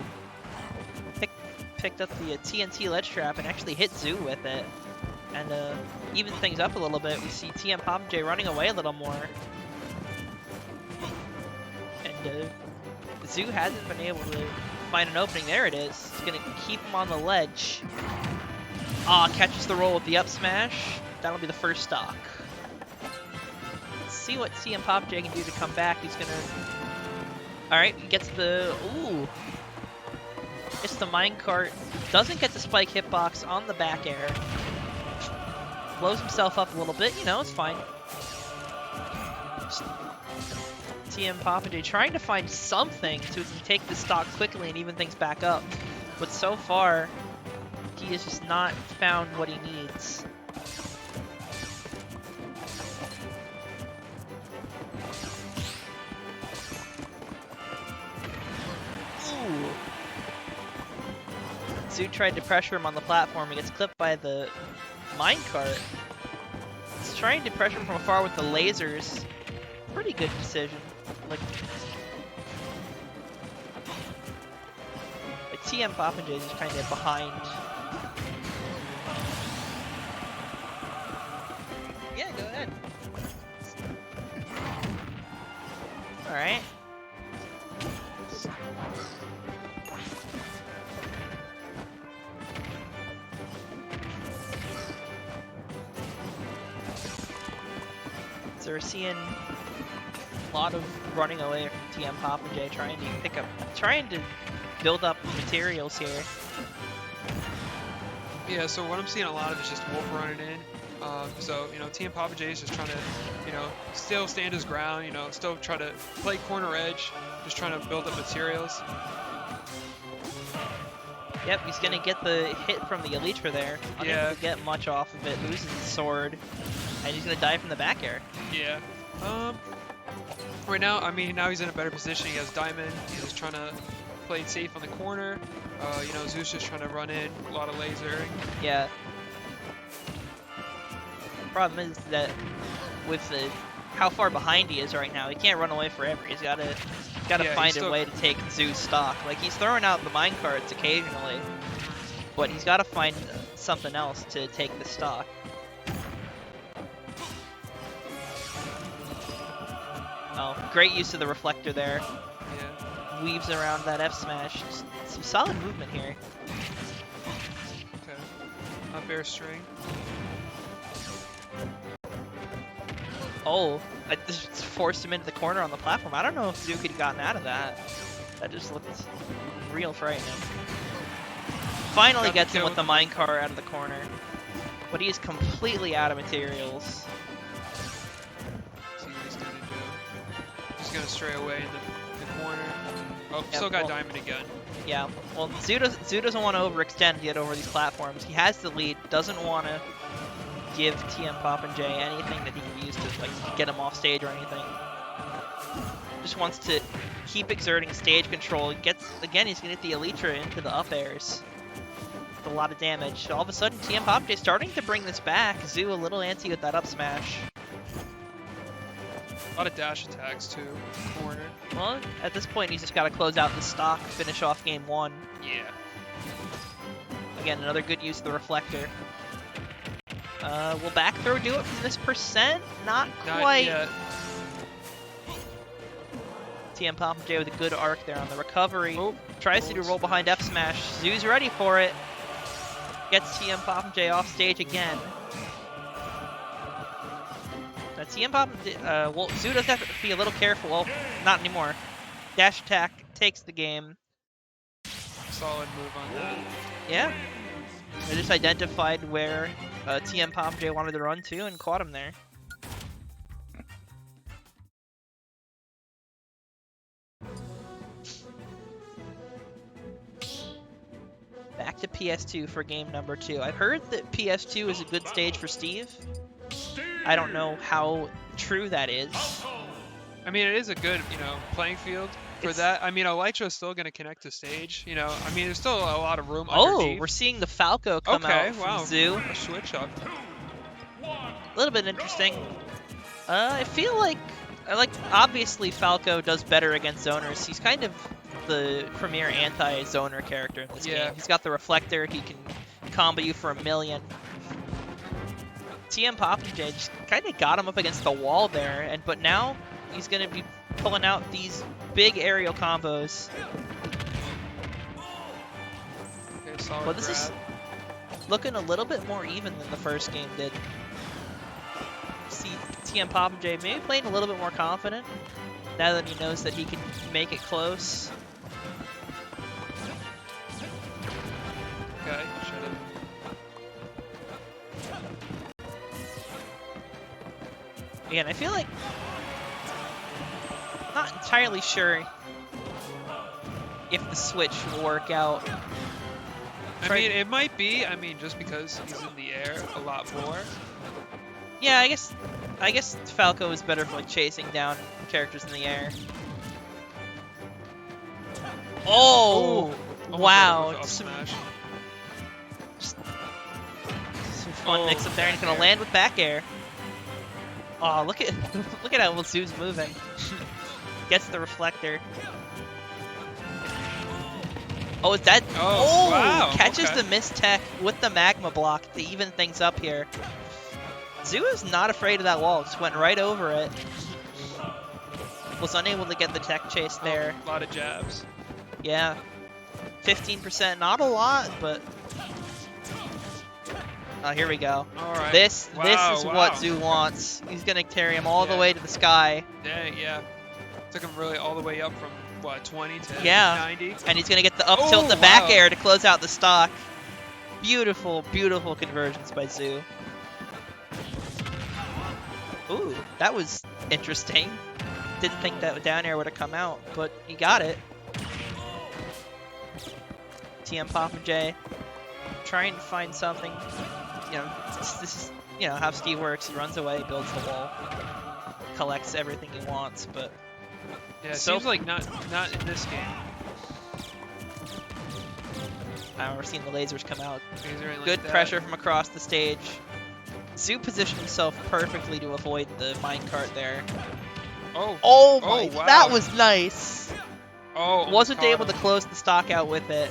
Picked up the TNT ledge trap and actually hit Zoo with it. And even things up a little bit. We see TmpoppinJ running away a little more. And Zoo hasn't been able to find an opening. There it is. It's going to keep him on the ledge. Ah, catches the roll with the up smash. That'll be the first stock. Let's see what TmpoppinJ can do to come back. He's going to... Alright, he gets the... Ooh. Gets the minecart. Doesn't get the spike hitbox on the back air. Blows himself up a little bit. You know, it's fine. TmpoppinJ trying to find something so he can take the stock quickly and even things back up. But so far, he has just not found what he needs. Zoo tried to pressure him on the platform. He gets clipped by the minecart. He's trying to pressure him from afar with the lasers. Pretty good decision. Like TmpoppinJ is just kind of behind. Yeah, go ahead. All right. So we're seeing a lot of running away from TmpoppinJ, trying to build up materials here. Yeah, so what I'm seeing a lot of is just Wolf running in. So, you know, TmpoppinJ is just trying to, you know, still stand his ground, you know, still try to play corner edge, just trying to build up materials. Yep, he's gonna get the hit from the Elytra there. Unable to get much off of it, loses his sword, and he's gonna die from the back air. Yeah. Right now, I mean, now he's in a better position. He has Diamond. He's just trying to play it safe on the corner. You know, Zeus just trying to run in, a lot of lasering. Yeah. Problem is that with how far behind he is right now, he can't run away forever. He's gotta find a way to take Zoo's stock. Like, he's throwing out the minecarts occasionally, but he's gotta find something else to take the stock. Oh, great use of the reflector there. Yeah. Weaves around that F smash. Just some solid movement here. Okay. Up air string. Oh, I just forced him into the corner on the platform. I don't know if Zoo could have gotten out of that. That just looked real frightening. Finally gets him with the minecart out of the corner. But he is completely out of materials. See what he's gonna do. Just gonna stray away in the corner. Oh, Yeah, still got well, Diamond again. Yeah, well, Zoo doesn't want to overextend yet over these platforms. He has the lead, doesn't want to give TmpoppinJ anything that he can use to like get him off stage or anything. Just wants to keep exerting stage control. Again, he's gonna get the Elytra into the up airs with a lot of damage. All of a sudden, TmpoppinJ starting to bring this back. Zoo a little antsy with that up smash. A lot of dash attacks too. Corner. Well, at this point, he's just got to close out the stock, finish off game one. Yeah. Again, another good use of the reflector. Will back throw do it from this percent? Not quite. Not yet. TmpoppinJ with a good arc there on the recovery. Oh, Tries to do roll behind F smash. Zoo's ready for it. Gets TmpoppinJ off stage again. Now TmpoppinJ, well, Zoo does have to be a little careful. Well, not anymore. Dash attack takes the game. Solid move on that. Yeah. I just identified where TmpoppinJ wanted to run to and caught him there. Back to PS2 for game number 2. I've heard that PS2 is a good stage for Steve. I don't know how true that is. I mean, it is a good, you know, playing field for that. I mean, Elytra is still going to connect to stage. You know, I mean, there's still a lot of room underneath. We're seeing the Falco come out from Zoo. A switch up. A little bit interesting. I feel like, obviously Falco does better against zoners. He's kind of the premier anti-zoner character in this game. He's got the reflector. He can combo you for 1,000,000. TmpoppinJ just kind of got him up against the wall there, but now he's going to be pulling out these big aerial combos. Okay, solid But this grab. is looking a little bit more even than the first game did. See TmpoppinJ maybe playing a little bit more confident now that he knows that he can make it close. Okay, shut it. Again, I feel like not entirely sure if the switch will work out. I mean, it might be. I mean, just because he's in the air a lot more. Yeah, I guess Falco is better for like chasing down characters in the air. Oh, Almost Wow, with up some- smash. Some fun Oh, mix up there, and he's gonna back air. land with back air. Oh, look at look at how Zoo's moving. Gets the reflector. Oh, is that? Oh, wow, Catches okay. the missed tech with the magma block to even things up here. Zoo is not afraid of that wall. Just went right over it. Was unable to get the tech chase there. A lot of jabs. Yeah. 15%, not a lot, but. Oh, here we go. All right. This Wow, is wow. what Zoo wants. He's gonna carry him all the Yeah. way to the sky, Dang, yeah. Took him really all the way up from what 20 to Yeah. 90. and he's gonna get the up tilt, the Oh, back wow. air to close out the stock. Beautiful, beautiful conversions by Zoo. Ooh, that was interesting. Didn't think that down air would have come out, but he got it. TmpoppinJ trying to find something. You know, this is how Steve works. He runs away, builds the wall, collects everything he wants, but Yeah, it So- seems like not in this game. I remember seeing the lasers come out. Things are like Good that. pressure from across the stage. Zoo positioned himself perfectly to avoid the minecart there. Oh, Oh Oh, my, wow. that was nice. oh. almost Wasn't caught able him. to close the stock out with it.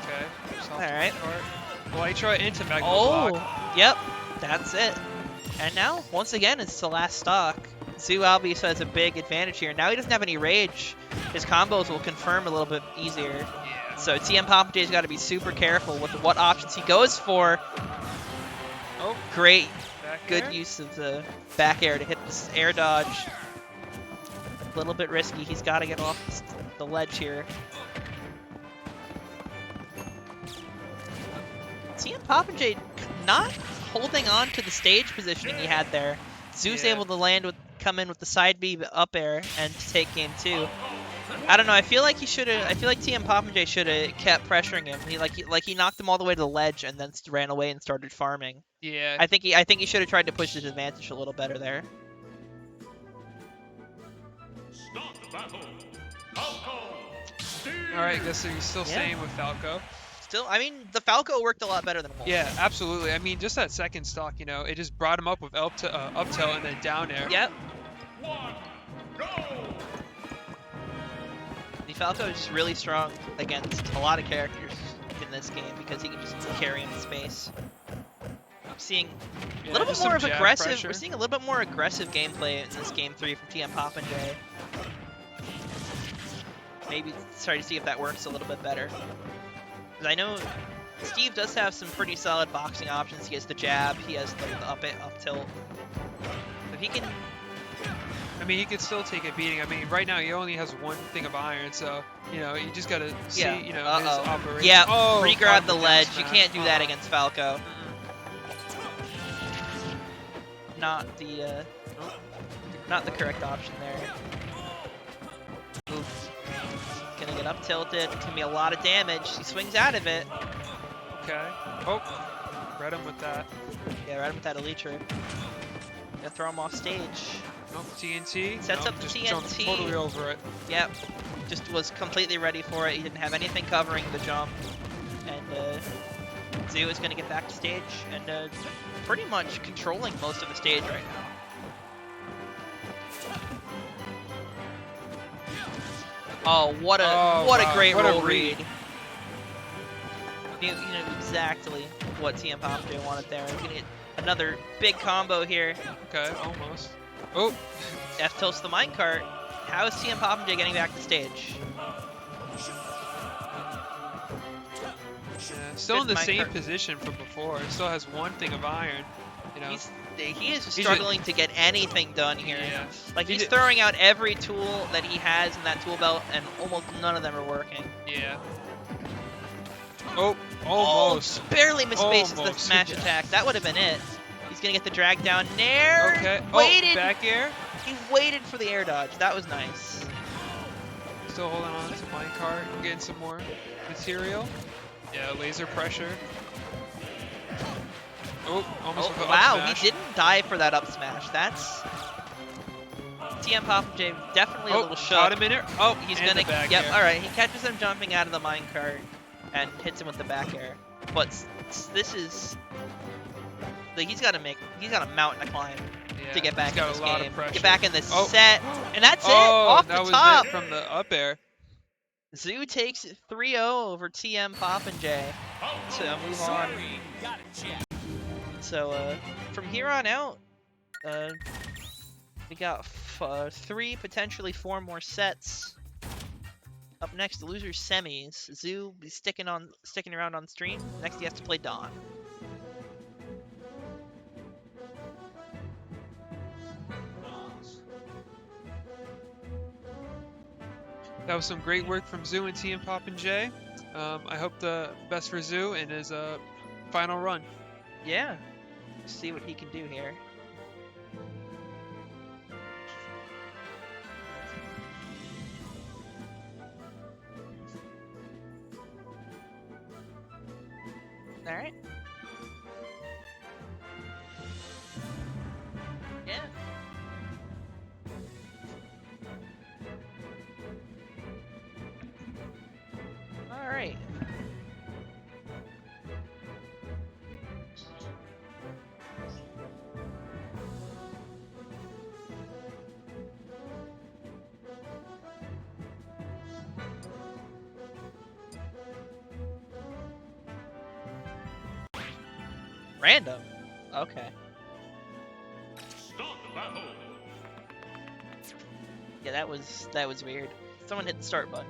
Okay. Alright. Elytra into magma Oh, block. yep, that's it. And now, once again, it's the last stock. Zoo obviously has a big advantage here. Now he doesn't have any rage. His combos will confirm a little bit easier. Yeah. So TmpoppinJ's got to be super careful with what options he goes for. Oh, Great, back good air. use of the back air to hit this air dodge. A little bit risky. He's got to get off the ledge here. TmpoppinJ not holding on to the stage positioning he had there. Zoo's Yeah. able to come in with the side B up air and to take game 2. I don't know. I feel like he should have. I feel like TmpoppinJ should have kept pressuring him. He knocked him all the way to the ledge and then ran away and started farming. Yeah. I think he should have tried to push his advantage a little better there. Stop battle. Balco. All right. I guess he's still Yeah. staying with Falco. Still, I mean, the Falco worked a lot better than Wolf. Yeah, absolutely. I mean, just that second stock, it just brought him up with up tilt and then down air. Yep. One. Go. The Falco is just really strong against a lot of characters in this game because he can just carry him in space. I'm seeing Yeah, a little bit just more some of jab aggressive. pressure. We're seeing a little bit more aggressive gameplay in this game 3 from TmpoppinJ. Maybe try to see if that works a little bit better. Because I know Steve does have some pretty solid boxing options. He has the jab. He has the up tilt. If he can. I mean, he could still take a beating. I mean, right now he only has one thing of iron, so you just gotta see, Yeah. his Uh-oh. operation. Yeah. Oh, Re-grab the down ledge. You smash. can't do that Uh-uh. against Falco. Mm-mm. Not the correct option there. Oof. Gonna get up tilted. It's gonna be a lot of damage. He swings out of it. Okay. Oh, read him with that. Yeah, right with that Elytra. Gonna throw him off stage. Nope, TNT. Sets Nope, up the just jumped TNT. totally over it. Yep. Just was completely ready for it. He didn't have anything covering the jump. And Zoo is gonna get back to stage and pretty much controlling most of the stage right now. Oh, what a wow, great what a roll read. read. You know exactly what TmpoppinJ wanted there. He's gonna get another big combo here. Okay, almost. Oh, F tilts the minecart. How is TmpoppinJ getting back to stage? yeah, still in Good the same minecart. position from before. He still has one thing of iron. He is He's struggling to get anything done here. Yeah. Like He he's did- throwing out every tool that he has in that tool belt, and almost none of them are working. Yeah. Oh, almost. Oh, barely misspaces the Almost. smash attack. That would have been it. He's gonna get the drag down nair. Okay. Waited. Oh, back air. He waited for the air dodge. That was nice. Still holding on to minecart, getting some more material. Yeah, laser pressure. Oh, almost with the up Wow, smash. he didn't die for that up smash. That's TmpoppinJ definitely a Oh, little caught shook. him in it. Oh, He's and gonna. the back Yep. air. All right. He catches him jumping out of the minecart and hits him with the back air. But this is. He's got a mountain to climb Yeah, to get back he's got in this a lot game. of pressure. Get back in this Oh. set, and that's it. Oh, Off that the was top. it from the up air. Zoo takes it 3-0 over TmpoppinJ. So move on. So from here on out, we got 3, potentially 4 more sets. Up next, the loser's semis. Zoo be sticking around on stream. Next, he has to play Dawn. That was some great work from Zoo and TmpoppinJ. I hope the best for Zoo in his final run. Yeah. See what he can do here. All right. Yeah. All right. Random. Okay. Start battle. Yeah, that was weird. Someone hit the start button.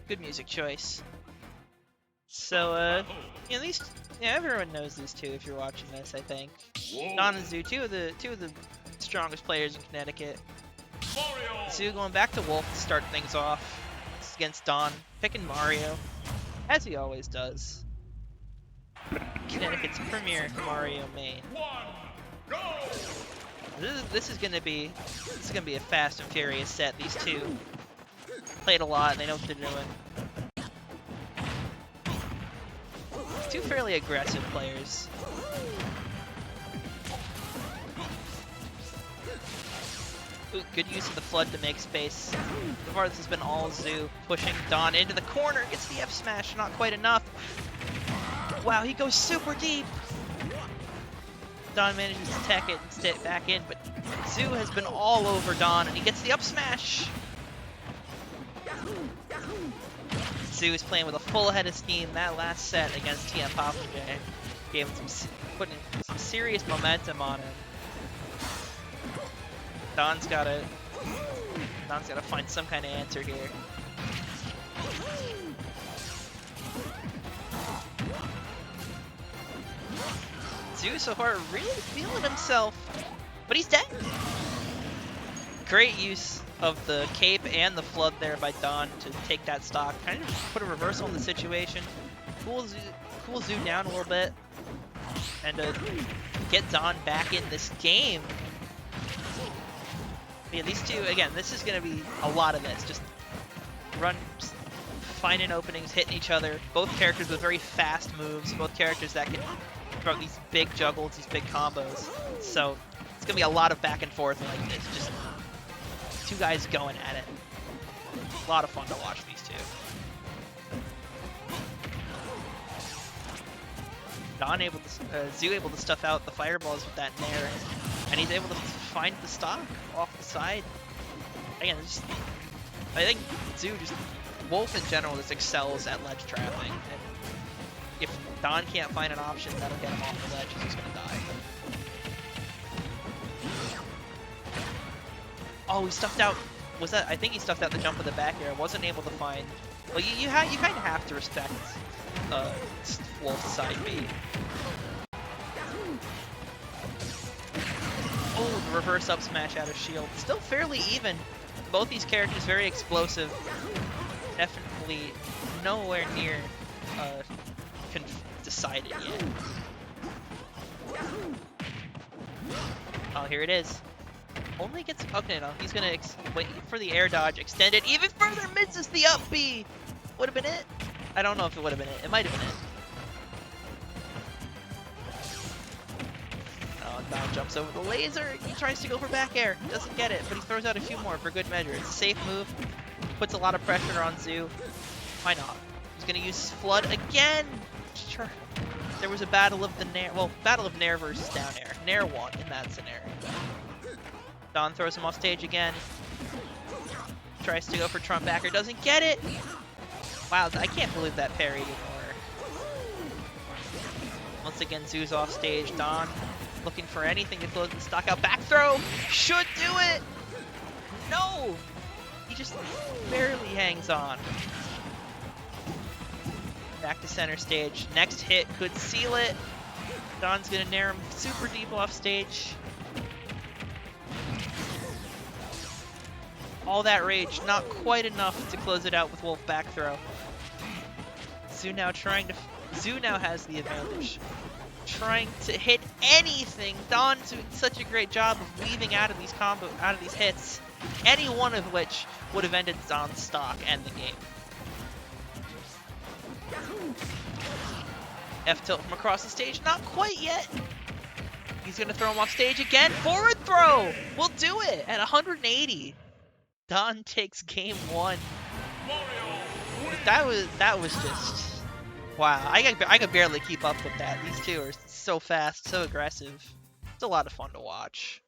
Good music choice. So, everyone knows these two if you're watching this, I think. Don and Zoo, two of the strongest players in Connecticut. Mario. Zoo going back to Wolf to start things off against Don, picking Mario, as he always does. Connecticut's premier Mario main. 1, go. This is gonna be a fast and furious set. These two played a lot and they know what they're doing. Two fairly aggressive players. Ooh, good use of the flood to make space. So far this has been all Zoo pushing Don into the corner. Gets the F smash, not quite enough. Wow, he goes super deep. Don manages to tech it and step back in, but Zoo has been all over Don, and he gets the up smash. Zoo is playing with a full head of steam. That last set against TmpoppinJ gave him putting some serious momentum on him. Don's gotta find some kind of answer here. Zoo so far really feeling himself, but he's dead. Great use of the cape and the flood there by Don to take that stock, kind of put a reversal in the situation, cool Zoo down a little bit, and get Don back in this game. Yeah, these two, again, this is going to be a lot of this. Just finding openings, hitting each other. Both characters with very fast moves. Both characters that can throw these big juggles, these big combos. So it's going to be a lot of back and forth like this. Just two guys going at it. A lot of fun to watch these two. Zoo able to stuff out the fireballs with that nair, and he's able to find the stock off the side. Again, I think Zoo Wolf in general just excels at ledge trapping. And if Don can't find an option that'll get him off the ledge, he's just gonna die. Oh, he stuffed out. I think he stuffed out the jump of the back air. Wasn't able to find. Well, you kind of have to respect Wolf's side B. Oh, the reverse up smash out of shield. Still fairly even. Both these characters very explosive. Definitely nowhere near decided yet. Oh, here it is. Only gets... Okay, no. He's gonna wait for the air dodge. Extend it even further. Misses the up B. Would have been it? I don't know if it would have been it. It might have been it. Don jumps over the laser. He tries to go for back air. Doesn't get it, but he throws out a few more for good measure. It's a safe move. Puts a lot of pressure on Zoo. Why not? He's going to use Flood again. Sure. There was a battle of the Nair. Well, battle of Nair versus down air. Nair won in that scenario. Don throws him off stage again. Tries to go for Trump backer. Doesn't get it. Wow, I can't believe that parry didn't work. Once again, Zoo's off stage. Don looking for anything to close the stock out. Back throw! Should do it! No! He just barely hangs on. Back to center stage. Next hit could seal it. Don's gonna nair him super deep off stage. All that rage, not quite enough to close it out with Wolf back throw. Zoo now has the advantage. Trying to hit anything. Don's doing such a great job of weaving out of these hits. Any one of which would have ended Don's stock and the game. F tilt from across the stage, not quite yet. He's gonna throw him off stage again. Forward throw will do it at 180. Don takes game 1. That was just wow. I could barely keep up with that. These two are so fast, so aggressive. It's a lot of fun to watch.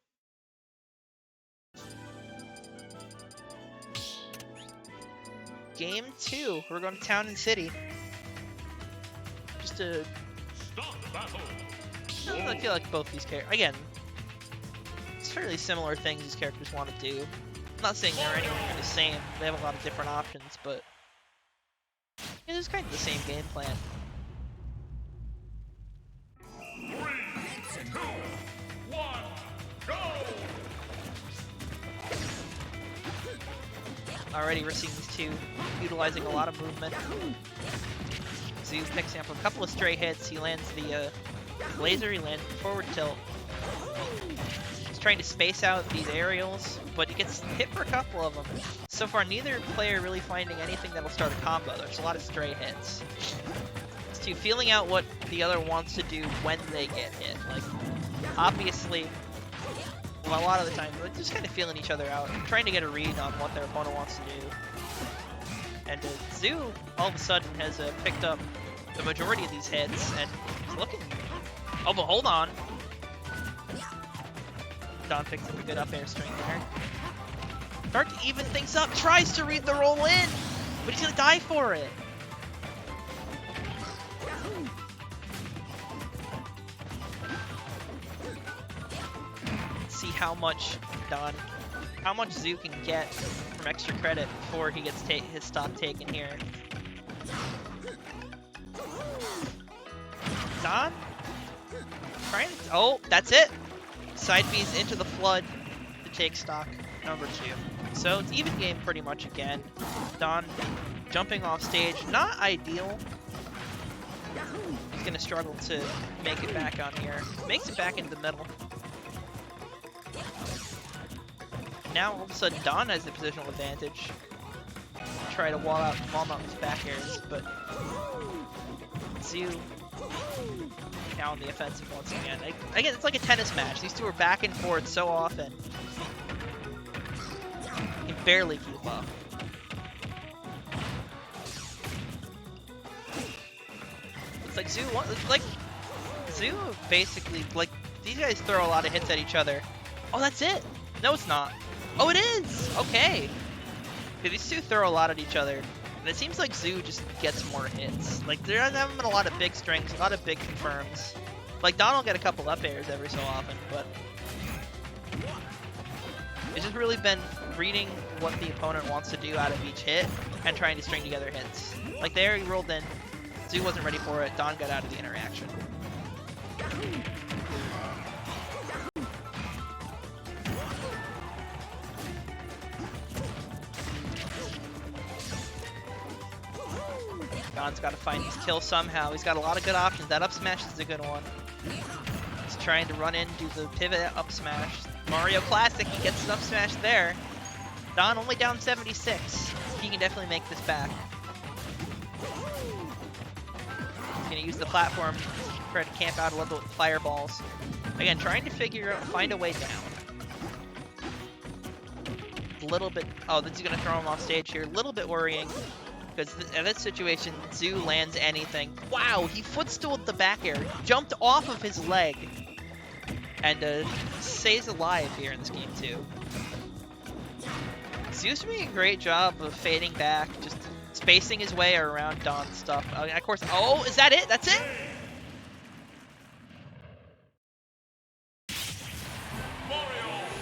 Game 2. We're going to Town and City. Just to I feel like both these characters again. It's fairly similar things these characters want to do. I'm not saying they're anywhere near the same. They have a lot of different options, but it is kind of the same game plan. 3, 2, 1, go! Already we're seeing these two utilizing a lot of movement. Zoo picks up a couple of stray hits. He lands the laser, he lands the forward tilt. He's trying to space out these aerials, but he gets hit for a couple of them. So far, neither player really finding anything that'll start a combo. There's a lot of stray hits. It's two feeling out what the other wants to do when they get hit. Like, obviously, well, a lot of the time, they're just kind of feeling each other out, trying to get a read on what their opponent wants to do. And Zoo, all of a sudden, has picked up the majority of these hits, and he's looking. Oh, but hold on. Don picks up a good up air string there. Start to even things up, tries to read the roll in, but he's gonna die for it. See how much Zoo can get from extra credit before he gets his stock taken here. Don? Trying to, oh, that's it! Side B's into the flood to take stock number 2. So it's even game pretty much again. Don jumping off stage, not ideal. He's gonna struggle to make it back on here. Makes it back into the middle. Now all of a sudden Don has the positional advantage. Try to wall out his back airs, but Zoo now on the offensive once again. Again, it's like a tennis match. These two are back and forth so often. He can barely keep up. It's like Zoo basically, like, these guys throw a lot of hits at each other. Oh, that's it. No, it's not. Oh, it is. Okay. These two throw a lot at each other. And it seems like Zoo just gets more hits. Like, there haven't been a lot of big strings, a lot of big confirms. Like, Don will get a couple up airs every so often, but it's just really been reading what the opponent wants to do out of each hit and trying to string together hits. Like, there he rolled in, Zoo wasn't ready for it, Don got out of the interaction. Don's got to find his kill somehow. He's got a lot of good options. That up smash is a good one. He's trying to run in, do the pivot up smash. Mario Classic, he gets an up smash there. Don only down 76. He can definitely make this back. He's going to use the platform, try to camp out a little bit with fireballs. Again, trying to find a way down. A little bit. Oh, this is gonna throw him off stage here. A little bit worrying because in this situation, Zoo lands anything. Wow, he footstooled the back air, jumped off of his leg, and stays alive here in this game too. Zoo's doing a great job of fading back, just spacing his way around Don's stuff. Of course. Oh, is that it? That's it.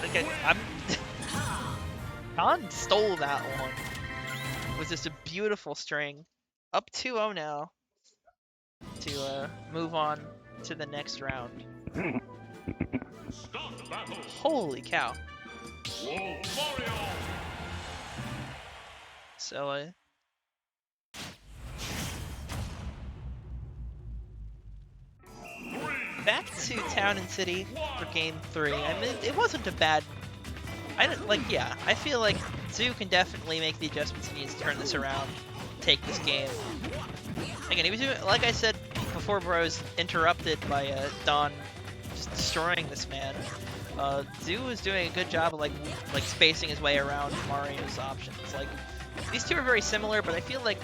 Okay, Don stole that one. It was just a beautiful string. Up 2-0 now to move on to the next round. Holy cow. So, back to Town and City for game 3. I mean, it wasn't a bad. I feel like Zoo can definitely make the adjustments he needs to turn this around, take this game. Again, he was doing, like I said before, Bros interrupted by Don just destroying this man. Zoo was doing a good job of like spacing his way around Mario's options. Like these two are very similar, but I feel like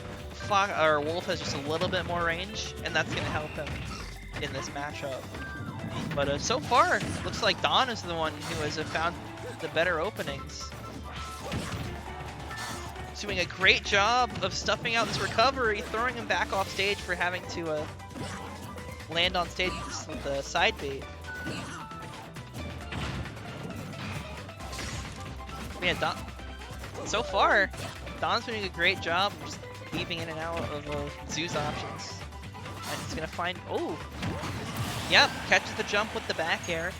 Wolf has just a little bit more range, and that's gonna help him in this matchup. But so far, looks like Don is the one who has found the better openings. He's doing a great job of stuffing out this recovery, throwing him back off stage for having to land on stage with the side bait. Yeah, Don. So far, Don's doing a great job of just weaving in and out of Zoo's options. And he's gonna find. Oh! Yep, catches the jump with the back air.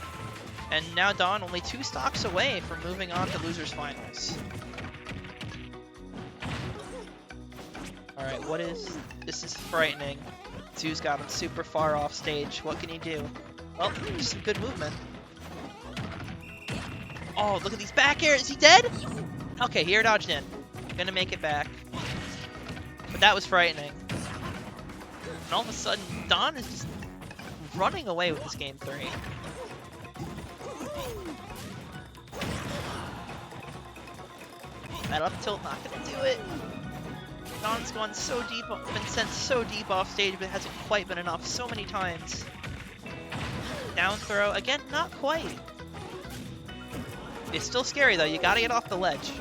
And now Don only 2 stocks away from moving on to Losers Finals. Alright, this is frightening. Zoo's got him super far off stage. What can he do? Well, just some good movement. Oh, look at these back airs. Is he dead? Okay, he air dodged in. Gonna make it back. But that was frightening. And all of a sudden, Don is just running away with this game 3. That up tilt not gonna do it. Don's gone so deep, been sent so deep off stage, but it hasn't quite been enough so many times. Down throw, again, not quite. It's still scary though, you gotta get off the ledge.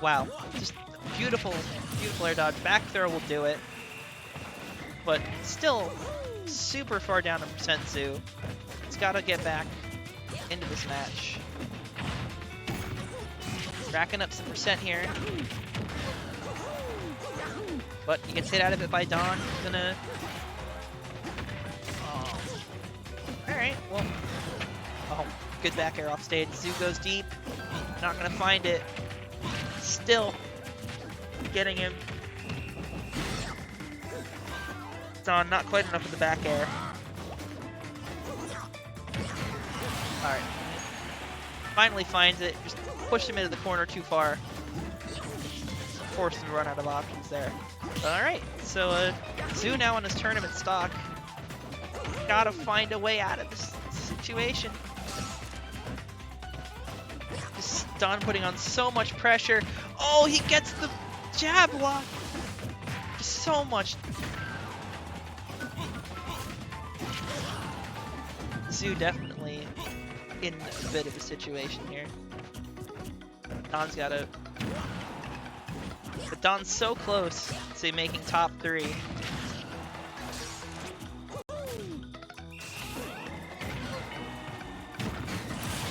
Wow, just beautiful, beautiful air dodge. Back throw will do it. But still, super far down in percent Zoo. He's gotta get back into this match. Racking up some percent here. But he gets hit out of it by Don. He's gonna... Oh. Alright, well... Oh, good back air off stage. Zoo goes deep. Not gonna find it. Still getting him. Don, not quite enough with the back air. Alright. Finally finds it. Just pushed him into the corner too far. Forced him to run out of options there. Alright, so Zoo now on his tournament stock. Gotta find a way out of this situation. Just Don putting on so much pressure. Oh, he gets the jab lock. Just so much. Zoo definitely in a bit of a situation here. Don's gotta... But Don's so close to making top 3.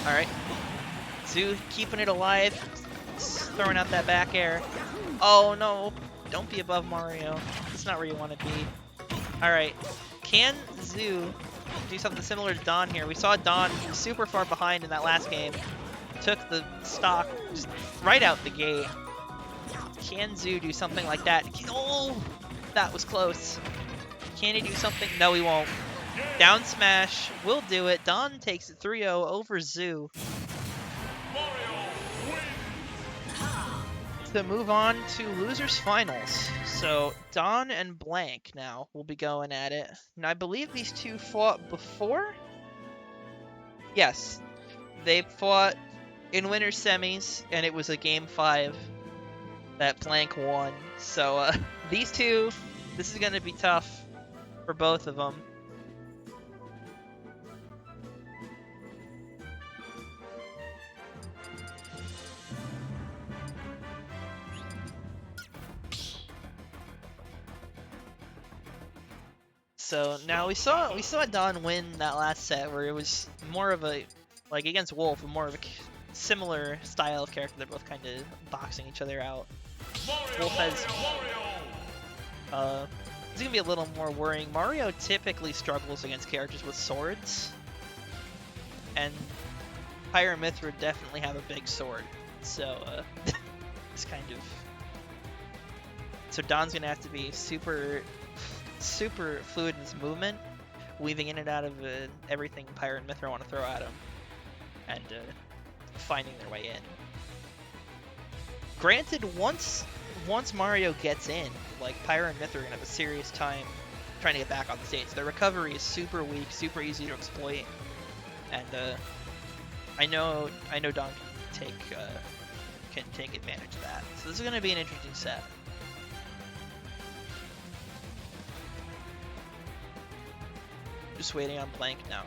Alright. Zoo keeping it alive. Throwing out that back air. Oh no. Don't be above Mario. It's not where you want to be. Alright. Can Zoo do something similar to Don here? We saw Don super far behind in that last game. Took the stock just right out the gate. Can Zoo do something like that? Oh, that was close. Can he do something? No, he won't. Down smash will do it. Don takes it 3-0 over Zoo. To move on to Losers Finals. So Don and Blank now will be going at it. And I believe these two fought before. Yes, they fought in winter semis, and it was a game 5 that Blank won. So these two, this is gonna be tough for both of them. So now we saw Don win that last set where it was more of a, like against Wolf, more of a similar style of character. They're both kind of boxing each other out. Wolf has it's gonna be a little more worrying. Mario typically struggles against characters with swords, and Pyre and Mithra definitely have a big sword. So it's kind of, so Don's gonna have to be super fluid in his movement, weaving in and out of everything Pyre and Mithra want to throw at him, and finding their way in. Granted, once Mario gets in, like, Pyre and Mithra are gonna have a serious time trying to get back on the stage. Their recovery is super weak, super easy to exploit, and I know Don can take advantage of that. So this is gonna be an interesting set. Just waiting on Blank now.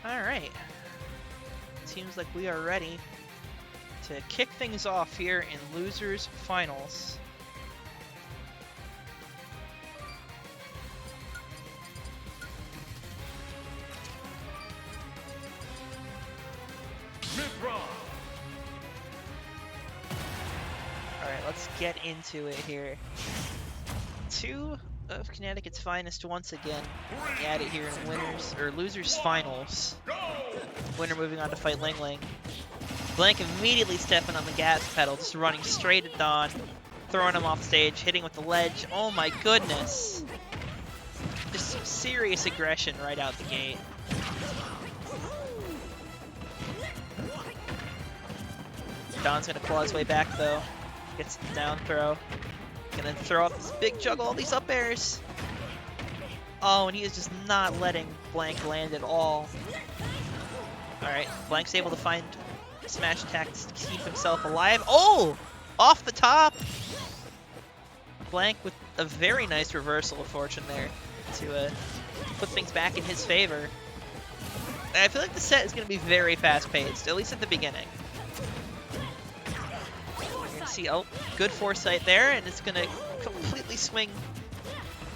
Alright, seems like we are ready to kick things off here in Losers Finals. Alright, let's get into it here. Two of Connecticut's finest once again at it here in winners or losers finals. Winner moving on to fight LingLing. Blank immediately stepping on the gas pedal, just running straight at Don, throwing him off stage, hitting with the ledge. Oh my goodness! Just some serious aggression right out the gate. Don's gonna claw his way back though. Gets the down throw. Gonna throw off this big juggle, all these up airs. Oh, and he is just not letting Blank land at all. Alright, Blank's able to find smash attacks to keep himself alive. Oh! Off the top! Blank with a very nice reversal of fortune there to put things back in his favor. And I feel like the set is going to be very fast-paced, at least at the beginning. See, oh, good foresight there, and it's gonna completely swing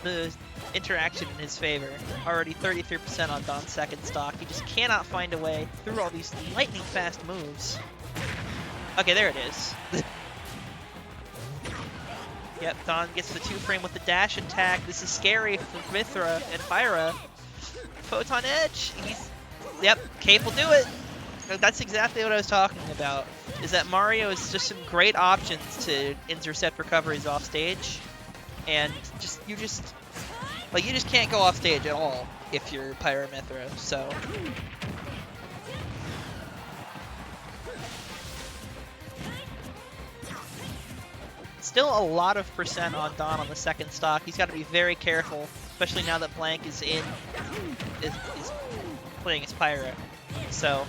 the interaction in his favor. Already 33% on Don's second stock. He just cannot find a way through all these lightning fast moves. Okay, there it is. Yep, Don gets the 2-frame with the dash attack. This is scary for Mithra and Pyra. Photon Edge. Yep, Cape will do it. That's exactly what I was talking about. Is that Mario is just some great options to intercept recoveries off stage, and you just can't go off stage at all if you're Pyra Mithra. So still a lot of percent on Don on the second stock. He's got to be very careful, especially now that Blank is playing as Pyra. So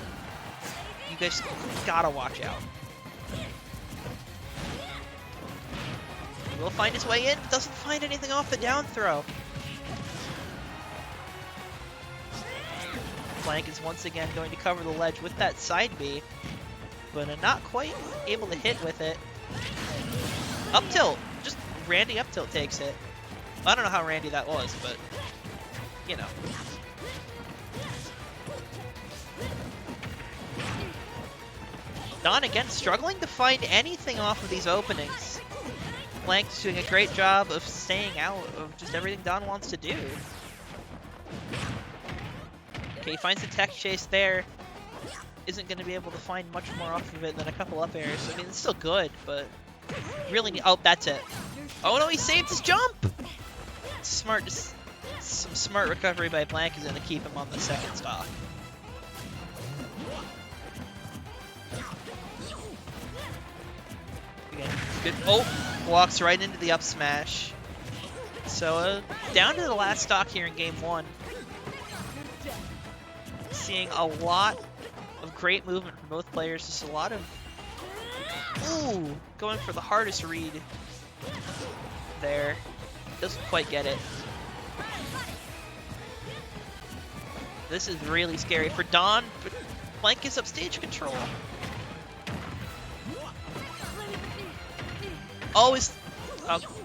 you guys gotta watch out. He will find his way in, but doesn't find anything off the down throw. Blank is once again going to cover the ledge with that side B, but not quite able to hit with it. Up tilt, just Randy up tilt takes it. I don't know how Randy that was, but you know. Don again struggling to find anything off of these openings. Blank's doing a great job of staying out of just everything Don wants to do. Okay, he finds the tech chase there. Isn't going to be able to find much more off of it than a couple up airs. I mean, it's still good, but really need... Oh, that's it. Oh no, he saved his jump! Smart, just some smart recovery by Blank is going to keep him on the second stock. Again, good. Oh, walks right into the up smash. So down to the last stock here in game 1. Seeing a lot of great movement from both players. Just a lot of going for the hardest read there. Doesn't quite get it. This is really scary for Don, but Blank gives up stage control. Oh, this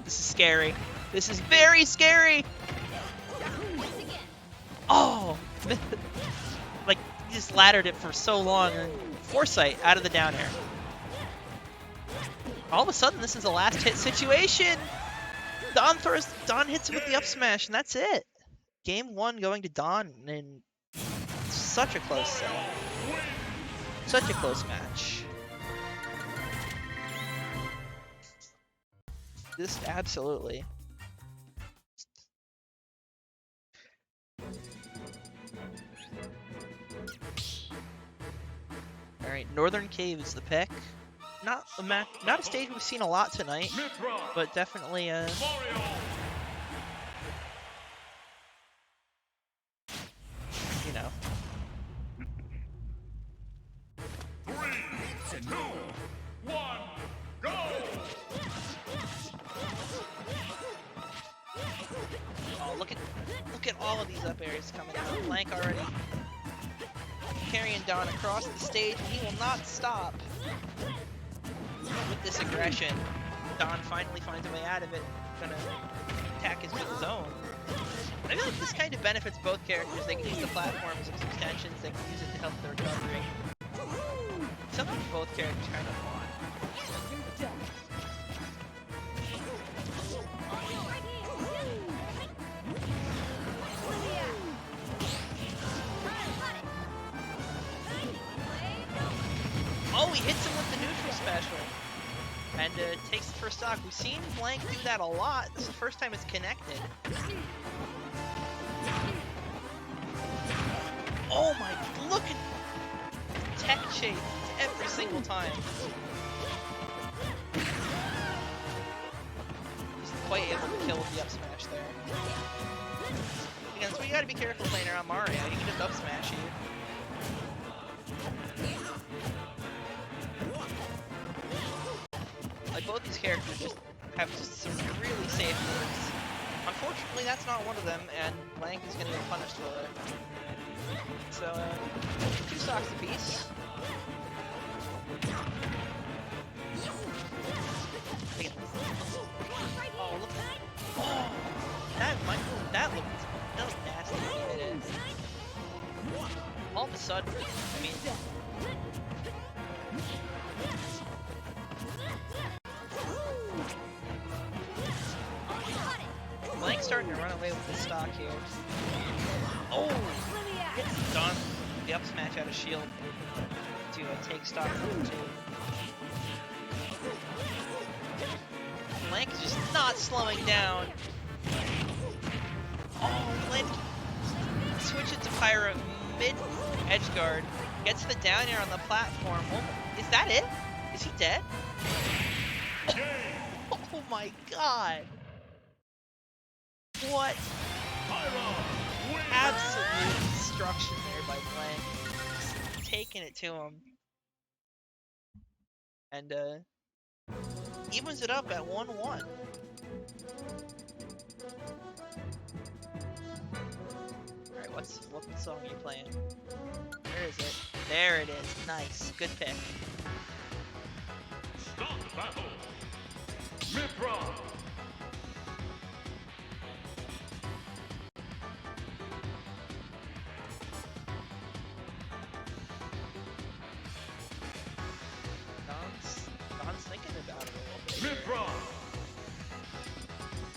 is scary. This is very scary. Oh, like he just laddered it for so long. And Foresight out of the down air. All of a sudden, this is a last hit situation. Don hits him with the up smash, and that's it. Game 1 going to Don, and such a close set. Such a close match. This absolutely. All right, Northern Cave is the pick. Not a match, not a stage we've seen a lot tonight, but definitely you know. 3, 2, 1, go! Oh, look at all of these up airs coming out. Blank already carrying Don across the stage, and he will not stop with this aggression. Don finally finds a way out of it. Gonna attack his zone. I feel like this kind of benefits both characters. They can use the platforms as extensions. They can use it to help their recovery. Something both characters kind of want. Oh, he hits him with the neutral special. And takes the first stock. We've seen Blank do that a lot. This is the first time it's connected. Oh my, look at tech chase every single time. He's quite able to kill with the up smash there. Again, so you gotta be careful playing around Mario. He can just up smash you. Like, both these characters just have some really safe moves. Unfortunately, that's not one of them, and Blank is gonna get punished for it. So, 2 stocks apiece. Again. Oh, look. Oh, that looked nasty when he hit it. All of a sudden, I mean, Blank's starting to run away with the stock here. Oh! Hits Don the up smash out of shield to take stock number 2. Blank is just not slowing down. Oh, Blank switches to Pyro mid edge guard. Gets the down air on the platform. Oh, is that it? Is he dead? Oh my god. What? Absolute destruction there by Blank. Just taking it to him. And evens it up at 1-1. Alright, what song are you playing? Where is it? There it is. Nice. Good pick. Stop battle. Mithra. Don's thinking about it a little bit. Mithra.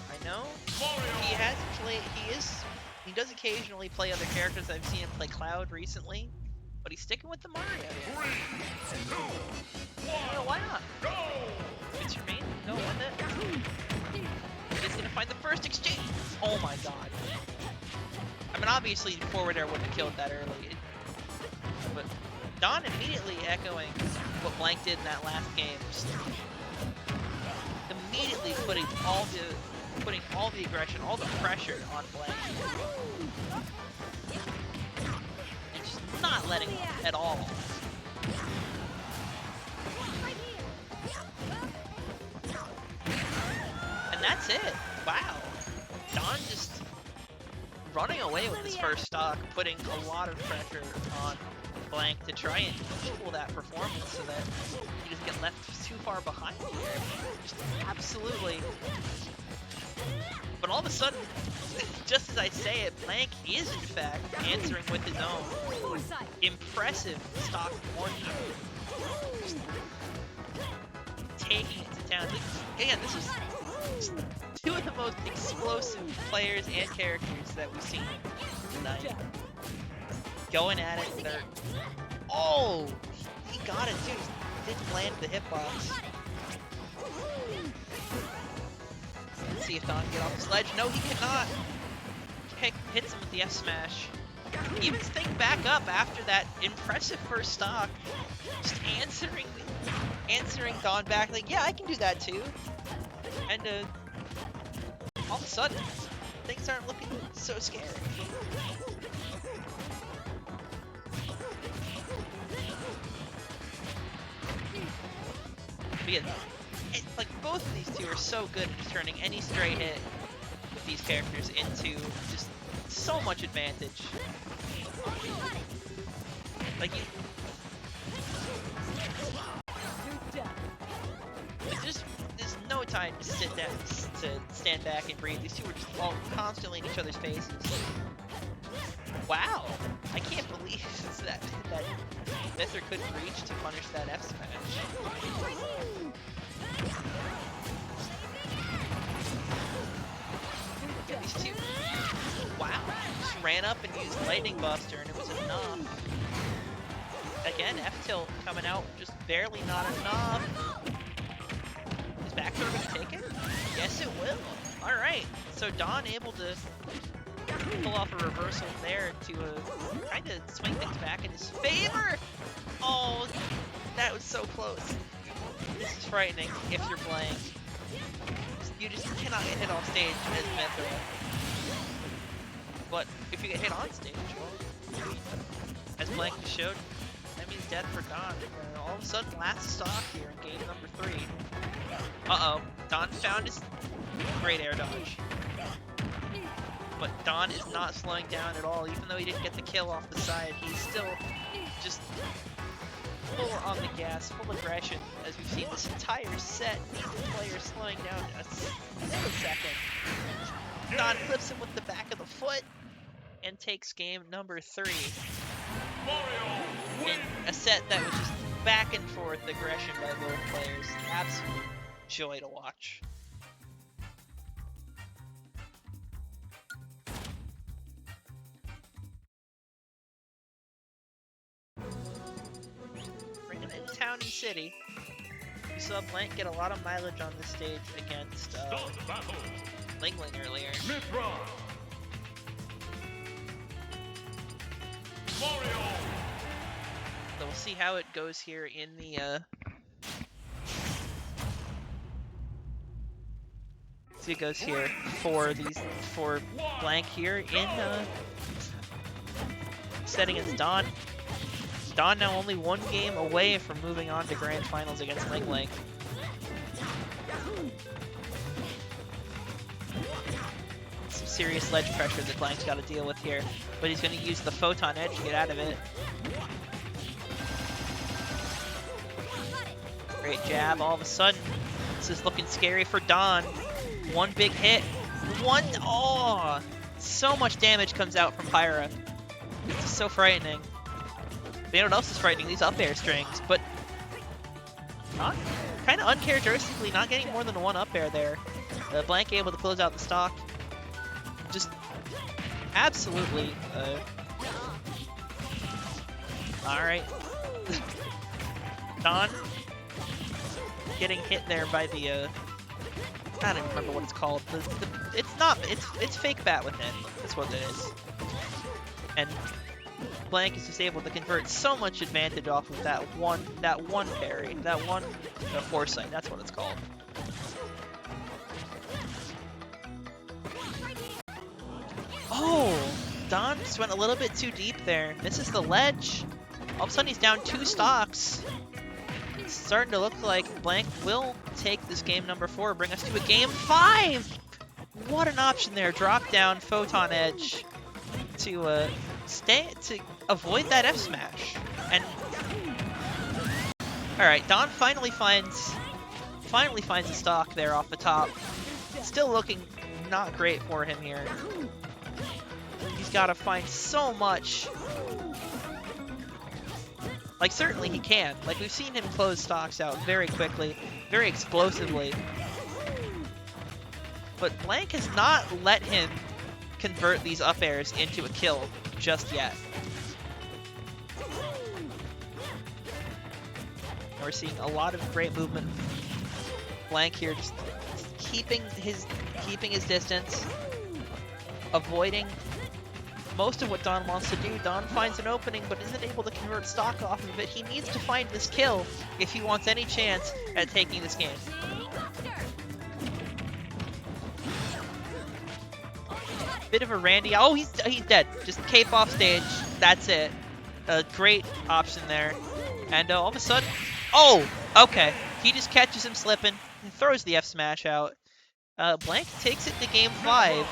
I know he has played. He He does occasionally play other characters. I've seen him play Cloud recently, but he's sticking with the Mario here. 3, 2, 1, Oh, why not? go! It's your main. Go with it. He's gonna find the first exchange. Oh my god. I mean, obviously, forward air wouldn't have killed that early. But Don immediately echoing what Blank did in that last game. Just immediately putting all the aggression, all the pressure on Blank. And just not letting him at all. And that's it. Wow. Don just running away with his first stock, putting a lot of pressure on Blank to try and equal that performance so that he doesn't get left too far behind here. Just absolutely. But all of a sudden, just as I say it, Blank is in fact answering with his own impressive stock warning. Just taking it to town. Again, this is two of the most explosive players and characters that we've seen tonight. Going at it, they're... Oh! He got it too. Didn't land the hitbox. Let's see if Don can get off the sledge. No, he cannot. Hits him with the F smash. Evens thing back up after that impressive first stock. Just answering Don back like, yeah, I can do that too. And all of a sudden, things aren't looking so scary. But yeah, like both of these two are so good at just turning any stray hit with these characters into just so much advantage. Like there's no time to sit down, to stand back and breathe. These two are just all constantly in each other's faces. Wow, I can't believe that Mither couldn't reach to punish that F smash. Look at these two. Wow, just ran up and used Lightning Buster and it was enough. Again, F tilt coming out, just barely not enough. Is back throw gonna take it? Yes, it will. All right, so Don able to pull off a reversal there to kind of swing things back in his favor. Oh, that was so close. This is frightening if you're playing. You just cannot get hit off stage as Mither. But if you get hit on stage, well, as Blank just showed, that means death for Don. All of a sudden, last stock here in game number 3. Uh-oh, Don found his great air dodge. But Don is not slowing down at all, even though he didn't get the kill off the side. He's still just full on the gas, full aggression, as we've seen this entire set. Neither player slowing down a millisecond. Don clips him with the back of the foot and takes game number 3. In a set that was just back and forth aggression by both players. Absolute joy to watch. Bringing in Town and City. We saw Blank get a lot of mileage on this stage against LingLing earlier. So we'll see how it goes here in the see it goes here for Blank here in setting against Don. Don now only one game away from moving on to grand finals against LingLing. Some serious ledge pressure that Blank's got to deal with here, but he's going to use the Photon Edge to get out of it. Great jab. All of a sudden, this is looking scary for Don. One big hit. Oh! So much damage comes out from Pyra. It's so frightening. But you know what else is frightening? These up air strings. But not kind of uncharacteristically not getting more than one up air there. Blank able to close out the stock. Just absolutely. Alright. Don getting hit there by the, I don't remember what it's called. It's fake bat with him. That's what it is. And Blank is just able to convert so much advantage off of that one parry, that one foresight. That's what it's called. Oh, Don just went a little bit too deep there. Misses the ledge. All of a sudden he's down 2 stocks. It's starting to look like Blank will take this game number 4, bring us to a game 5. What an option there. Drop down Photon Edge to avoid that F smash. And all right, Don finally finds a stock there off the top. Still looking not great for him here. He's got to find so much. Like, certainly he can. Like, we've seen him close stocks out very quickly, very explosively. But Blank has not let him convert these up airs into a kill just yet. And we're seeing a lot of great movement. Blank here just keeping his distance, avoiding most of what Don wants to do. Don finds an opening but isn't able to convert stock off of it. He needs to find this kill if he wants any chance at taking this game. Bit of a Randy. Oh, he's dead. Just cape off stage. That's it. A great option there. And all of a sudden, oh, okay. He just catches him slipping and throws the F smash out. Blank takes it to game 5.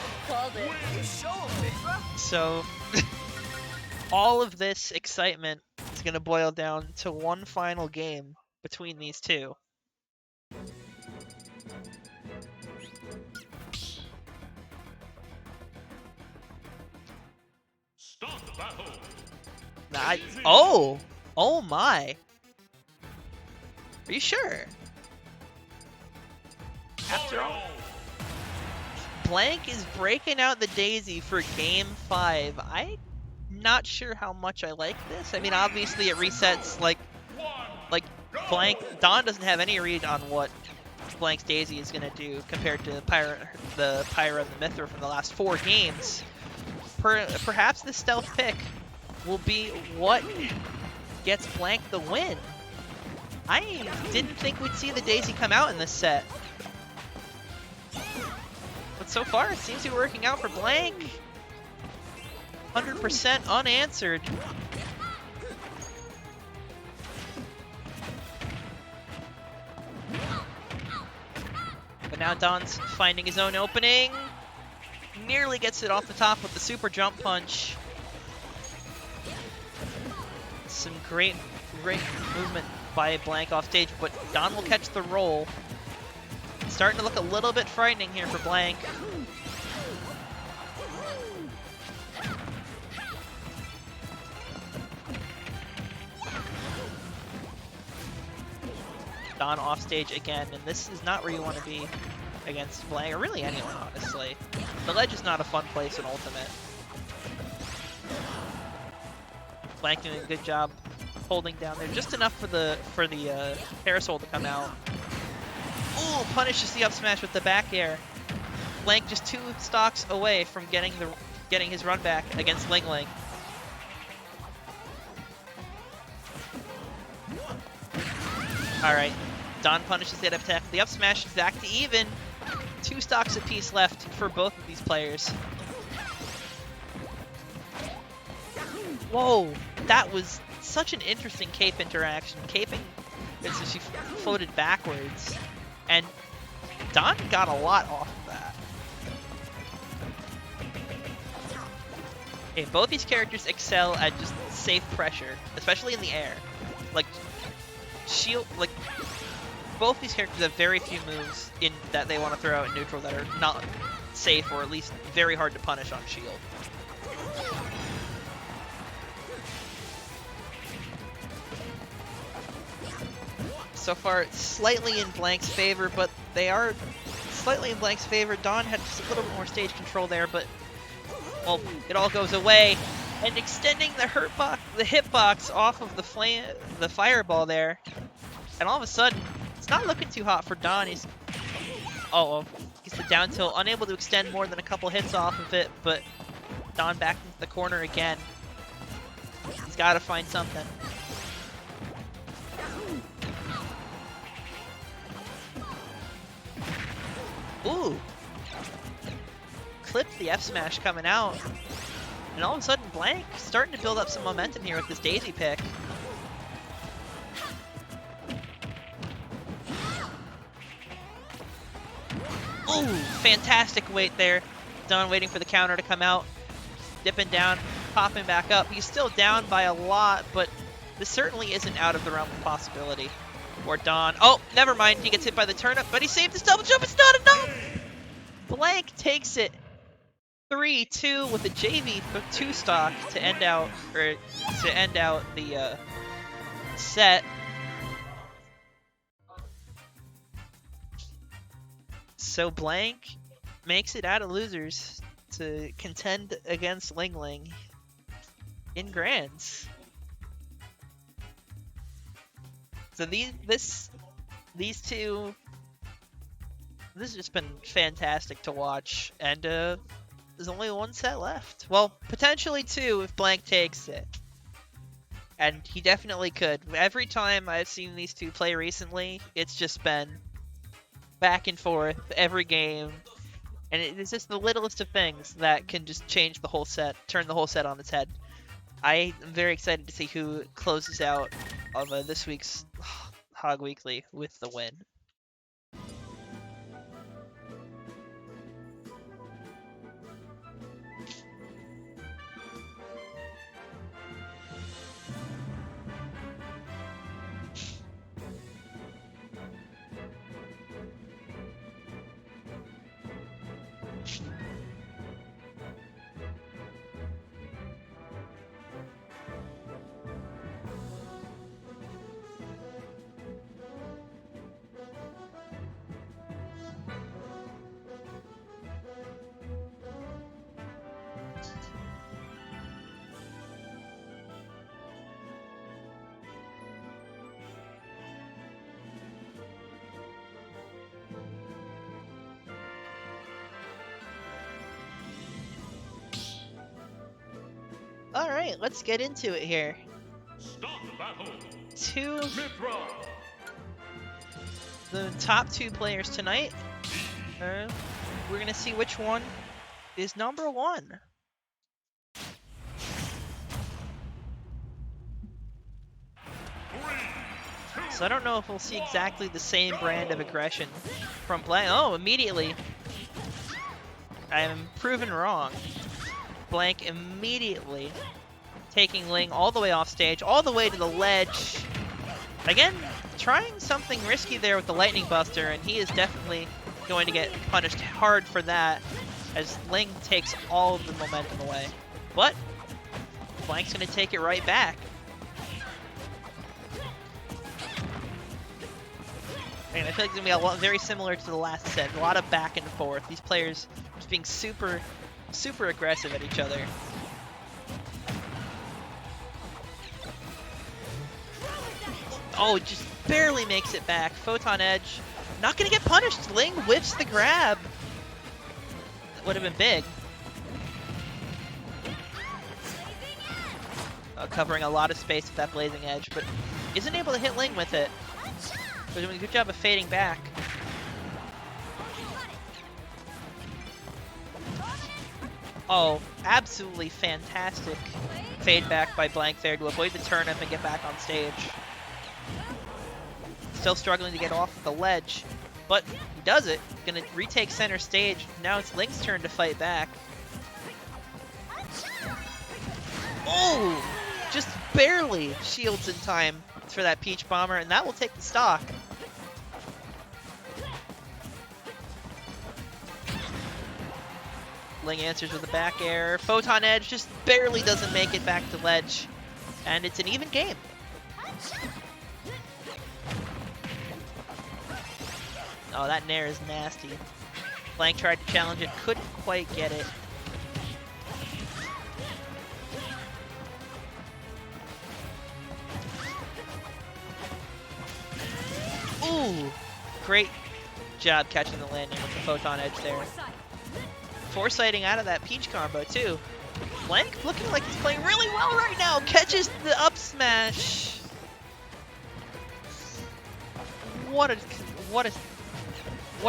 So all of this excitement is going to boil down to one final game between these two. Start the battle. Oh my. Are you sure? After all, Blank is breaking out the daisy for game 5. I'm not sure how much I like this. I mean, obviously it resets like Blank. Don doesn't have any read on what Blank's daisy is gonna do compared to the Pyra and the Mithra from the last 4 games. Perhaps the stealth pick will be what gets Blank the win. I didn't think we'd see the daisy come out in this set. But so far, it seems to be working out for Blank. 100% unanswered. But now Don's finding his own opening. Nearly gets it off the top with the super jump punch. Some great movement by Blank off stage, but Don will catch the roll. It's starting to look a little bit frightening here for Blank. Don off stage again, and this is not where you want to be against Blank, or really anyone, honestly. The ledge is not a fun place in Ultimate. Blank doing a good job holding down there, just enough for the parasol to come out. Ooh, punishes the up smash with the back air. Blank just 2 stocks away from getting his run back against LingLing. All right, Don punishes the up attack. The up smash is back to even. 2 stocks apiece left for both of these players. Whoa, that was such an interesting cape interaction. Caping, as she floated backwards, and Don got a lot off of that. Okay, both these characters excel at just safe pressure, especially in the air. Like, both these characters have very few moves in that they want to throw out in neutral that are not safe, or at least very hard to punish on shield. So far, it's slightly in Blank's favor, but they are slightly in Blank's favor. Don had just a little bit more stage control there, but Well, it all goes away, and extending the hitbox off of the fireball there, and all of a sudden, it's not looking too hot for Don. He's gets the down tilt, unable to extend more than a couple hits off of it, but Don back into the corner again. He's got to find something. Ooh! Clipped the F smash coming out. And all of a sudden, Blank starting to build up some momentum here with this Daisy pick. Ooh! Fantastic wait there. Don waiting for the counter to come out. Dipping down, popping back up. He's still down by a lot, but this certainly isn't out of the realm of possibility. Or Don. Oh, never mind. He gets hit by the turnip, but he saved his double jump. It's not enough! Blank takes it 3-2 with a JV 2 stock to end out the set. So Blank makes it out of losers to contend against LingLing in Grands. So these two, this has just been fantastic to watch, and there's only one set left. Well, potentially two if Blank takes it, and he definitely could. Every time I've seen these two play recently, it's just been back and forth every game, and it's just the littlest of things that can just change the whole set, turn the whole set on its head. I am very excited to see who closes out of this week's HoG Weekly with the win. Alright, let's get into it here. Start the battle. Mid-round. The top two players tonight. We're gonna see which one is number one. So I don't know if we'll see exactly the same brand of aggression from Blank. Oh, immediately. I am proven wrong. Blank immediately taking Ling all the way off stage, all the way to the ledge. Again, trying something risky there with the Lightning Buster, and he is definitely going to get punished hard for that as Ling takes all of the momentum away. But Blank's going to take it right back. And I feel like it's going to be a lot very similar to the last set. A lot of back and forth. These players just being super aggressive at each other. Oh, just barely makes it back. Photon Edge, not gonna get punished. Ling whiffs the grab. That would have been big. Covering a lot of space with that Blazing Edge, but isn't able to hit Ling with it. They're doing a good job of fading back. Oh, absolutely fantastic fade back by Blank there to avoid the turnip and get back on stage. Still struggling to get off the ledge, but he does it. Gonna retake center stage. Now it's Ling's turn to fight back. Oh, just barely shields in time for that Peach Bomber, and that will take the stock. Ling answers with a back air. Photon Edge just barely doesn't make it back to ledge. And it's an even game. Oh, that nair is nasty. Blank tried to challenge it, couldn't quite get it. Great job catching the landing with the photon edge there. Foresighting out of that Peach combo too. Blank looking like he's playing really well right now. Catches the up smash. What a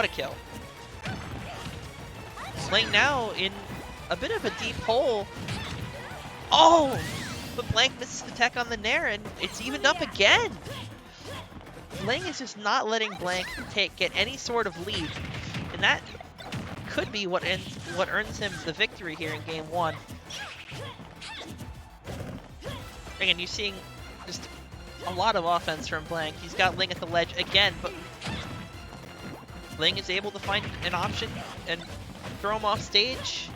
kill. Ling now in a bit of a deep hole. Oh, but Blank misses the tech on the Nair and it's evened up again. Ling is just not letting Blank get any sort of lead, and that could be what earns him the victory here in game 1. Again, you're seeing just a lot of offense from Blank. He's got Ling at the ledge again, but Ling is able to find an option and throw him off stage.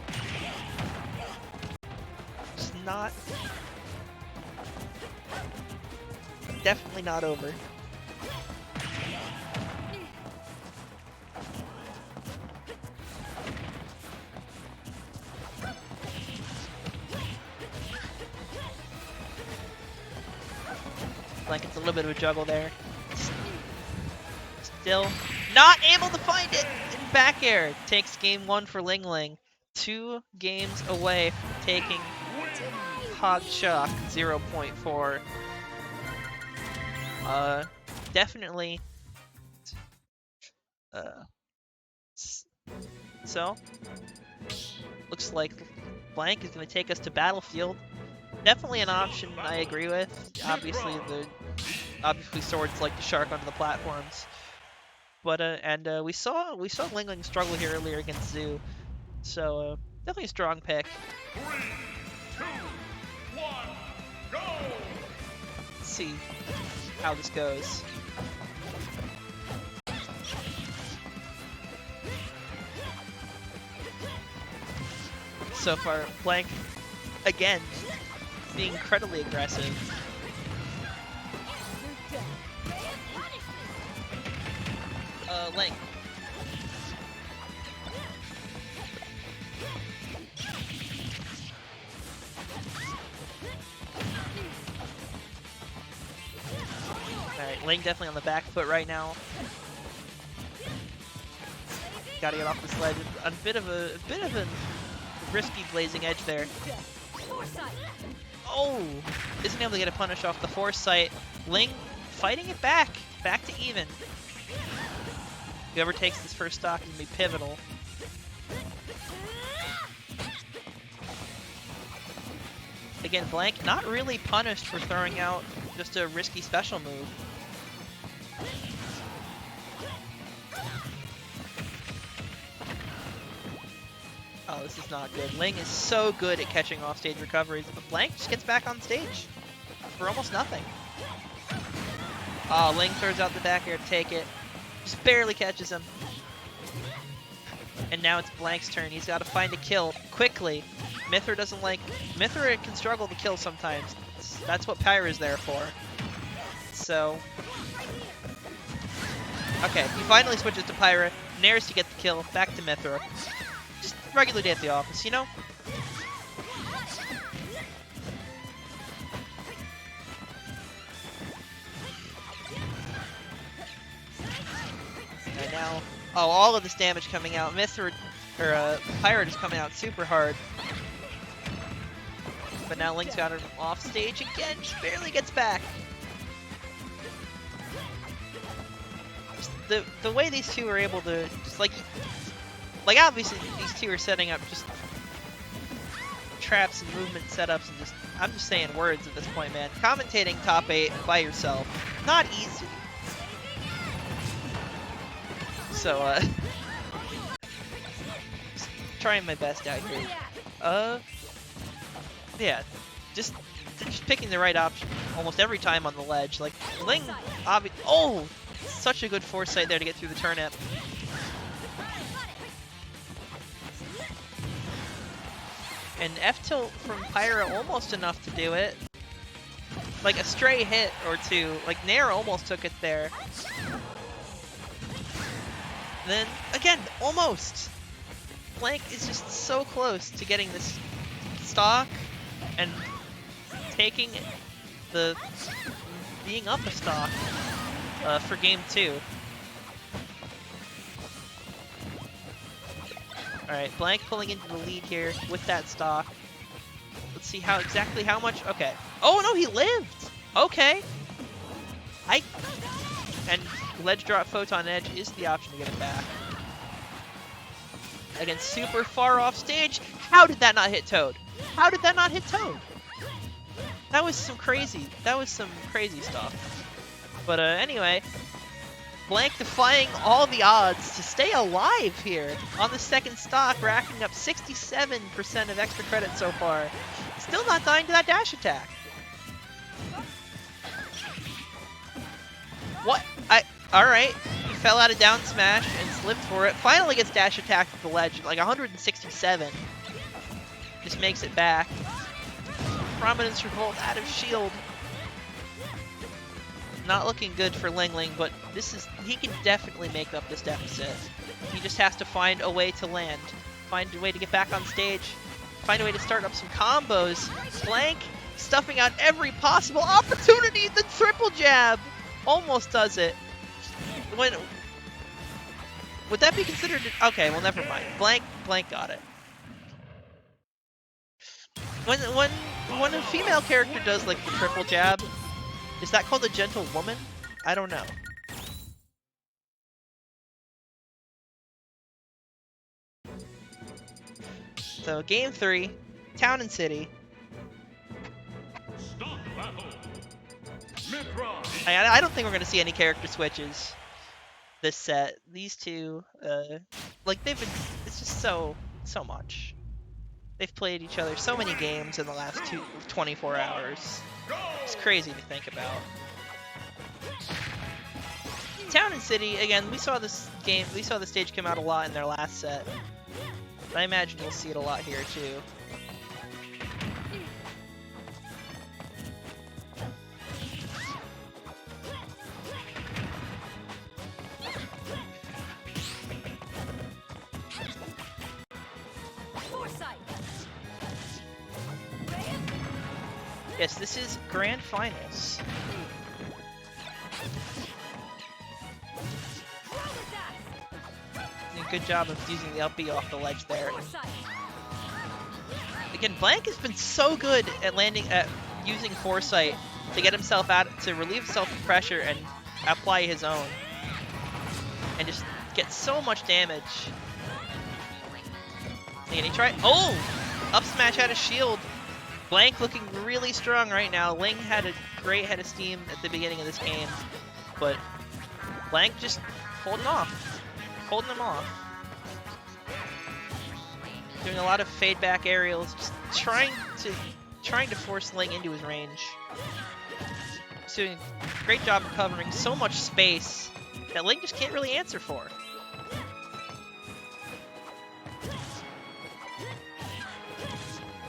It's not... Definitely not over. Like it's a little bit of a juggle there. Still not able to find it in back air. Takes game 1 for LingLing. 2 games away from taking HoG Shock 0.4. Definitely. So looks like Blank is going to take us to Battlefield. Definitely an option I agree with. Obviously swords like the shark onto the platforms. But we saw LingLing struggle here earlier against Zoo. So definitely a strong pick. 3, 2, 1, go! Let's see how this goes. So far, Blank again being incredibly aggressive. Ling. Alright, Ling definitely on the back foot right now. Gotta get off this ledge. A bit of a risky blazing edge there. Oh! Isn't able to get a punish off the foresight. Ling fighting it back to even. Whoever takes this first stock is going to be pivotal. Again, Blank not really punished for throwing out just a risky special move. Oh, this is not good. Ling is so good at catching off-stage recoveries, but Blank just gets back on stage for almost nothing. Oh, Ling throws out the back air to take it. Just barely catches him. And now it's Blank's turn. He's got to find a kill quickly. Mythra doesn't like... Mythra can struggle to kill sometimes. That's what Pyra's there for. So... Okay, he finally switches to Pyra. Nairs to get the kill. Back to Mythra. Just regular day at the office, you know? And now, oh, all of this damage coming out. Mythra, or Pirate is coming out super hard. But now Ling's got him off stage again. Just barely gets back. Just the way these two are able to just like obviously these two are setting up just traps and movement setups and just I'm just saying words at this point, man. Commentating top 8 by yourself, not easy. So just trying my best out here. Yeah, just picking the right option almost every time on the ledge. Like Ling, oh, such a good foresight there to get through the turnip. And F-tilt from Pyra almost enough to do it. Like a stray hit or two. Like Nair almost took it there. Then again, almost. Blank is just so close to getting this stock and taking being up a stock for game 2. Alright, Blank pulling into the lead here with that stock. Let's see exactly how much. Okay. Oh no, he lived! Okay. And ledge drop Photon Edge is the option to get it back. Again, super far off stage. How did that not hit Toad? How did that not hit Toad? That was some crazy stuff. But anyway, Blank defying all the odds to stay alive here on the second stock, racking up 67% of extra credit so far. Still not dying to that dash attack. What? Alright. He fell out of down smash and slipped for it. Finally gets dash attacked at the ledge, like 167. Just makes it back. Prominence Revolt out of shield. Not looking good for LingLing, but he can definitely make up this deficit. He just has to find a way to land, find a way to get back on stage, find a way to start up some combos. Blank stuffing out every possible opportunity. The triple jab almost does it. Would that be considered? Okay, well never mind. Blank got it. When a female character does like the triple jab, is that called a gentle woman? I don't know. So game 3, Town and City. I don't think we're gonna see any character switches this set. These two, like it's just so much. They've played each other so many games in the last 24 hours. It's crazy to think about. Town and City, again, we saw the stage come out a lot in their last set. But I imagine you'll see it a lot here too. Yes, this is Grand Finals. Good job of using the up B off the ledge there. Again, Blank has been so good at using Foresight to get himself out, to relieve himself of pressure and apply his own. And just get so much damage. And he tried, up smash out of shield. Blank looking really strong right now. Ling had a great head of steam at the beginning of this game, but Blank just holding him off. Doing a lot of fade back aerials, just trying to force Ling into his range. Just doing a great job of covering so much space that Ling just can't really answer for.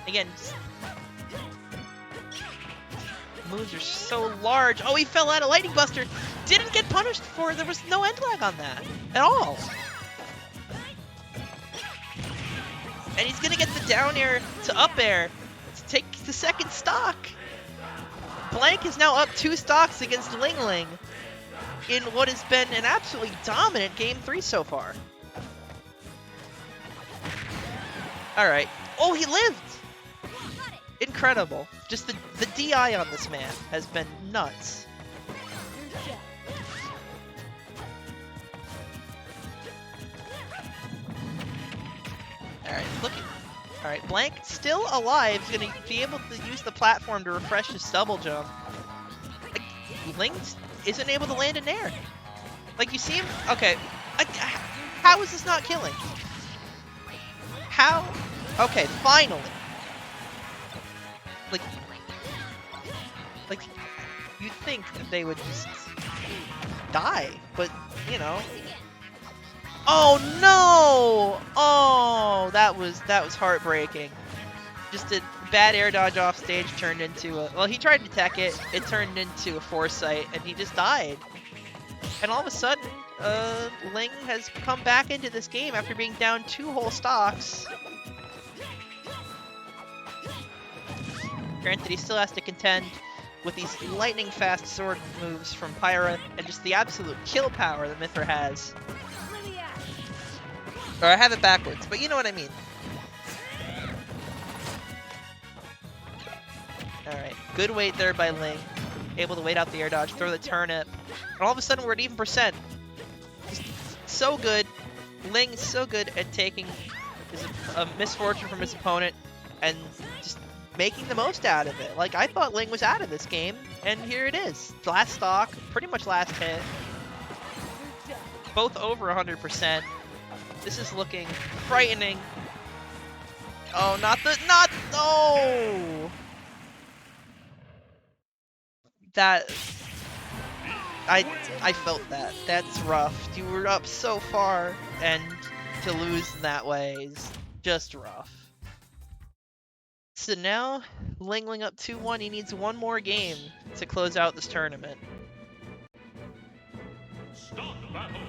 Again, moves are so large. Oh, he fell out of Lightning Buster. Didn't get punished for it. There was no end lag on that at all. And he's gonna get the down air to up air to take the second stock. Blank is now up 2 stocks against LingLing in what has been an absolutely dominant game 3 so far. Alright. Oh, he lived! Incredible. Just the DI on this man has been nuts. Alright, Blank still alive. He's gonna be able to use the platform to refresh his double jump. Like, Ling isn't able to land in air. Like, you see him? Okay. How is this not killing? How? Okay, finally. Like, you'd think that they would just die, but, you know. Oh no! Oh, that was heartbreaking. Just a bad air dodge off stage turned into a, well, he tried to tech it, it turned into a Foresight, and he just died. And all of a sudden, Ling has come back into this game after being down 2 whole stocks. Granted, he still has to contend with these lightning fast sword moves from Pyra and just the absolute kill power that Mythra has. Or I have it backwards, but you know what I mean. Alright, good wait there by Ling. Able to wait out the air dodge, throw the turnip. And all of a sudden we're at even percent. Just so good. Ling is so good at taking a misfortune from his opponent and just making the most out of it. Like, I thought Ling was out of this game, and here it is. Last stock, pretty much last hit. Both over 100%. This is looking frightening. Oh, no! That, I felt that. That's rough. You were up so far, and to lose in that way is just rough. So now, LingLing up 2-1. He needs one more game to close out this tournament. Start the battle.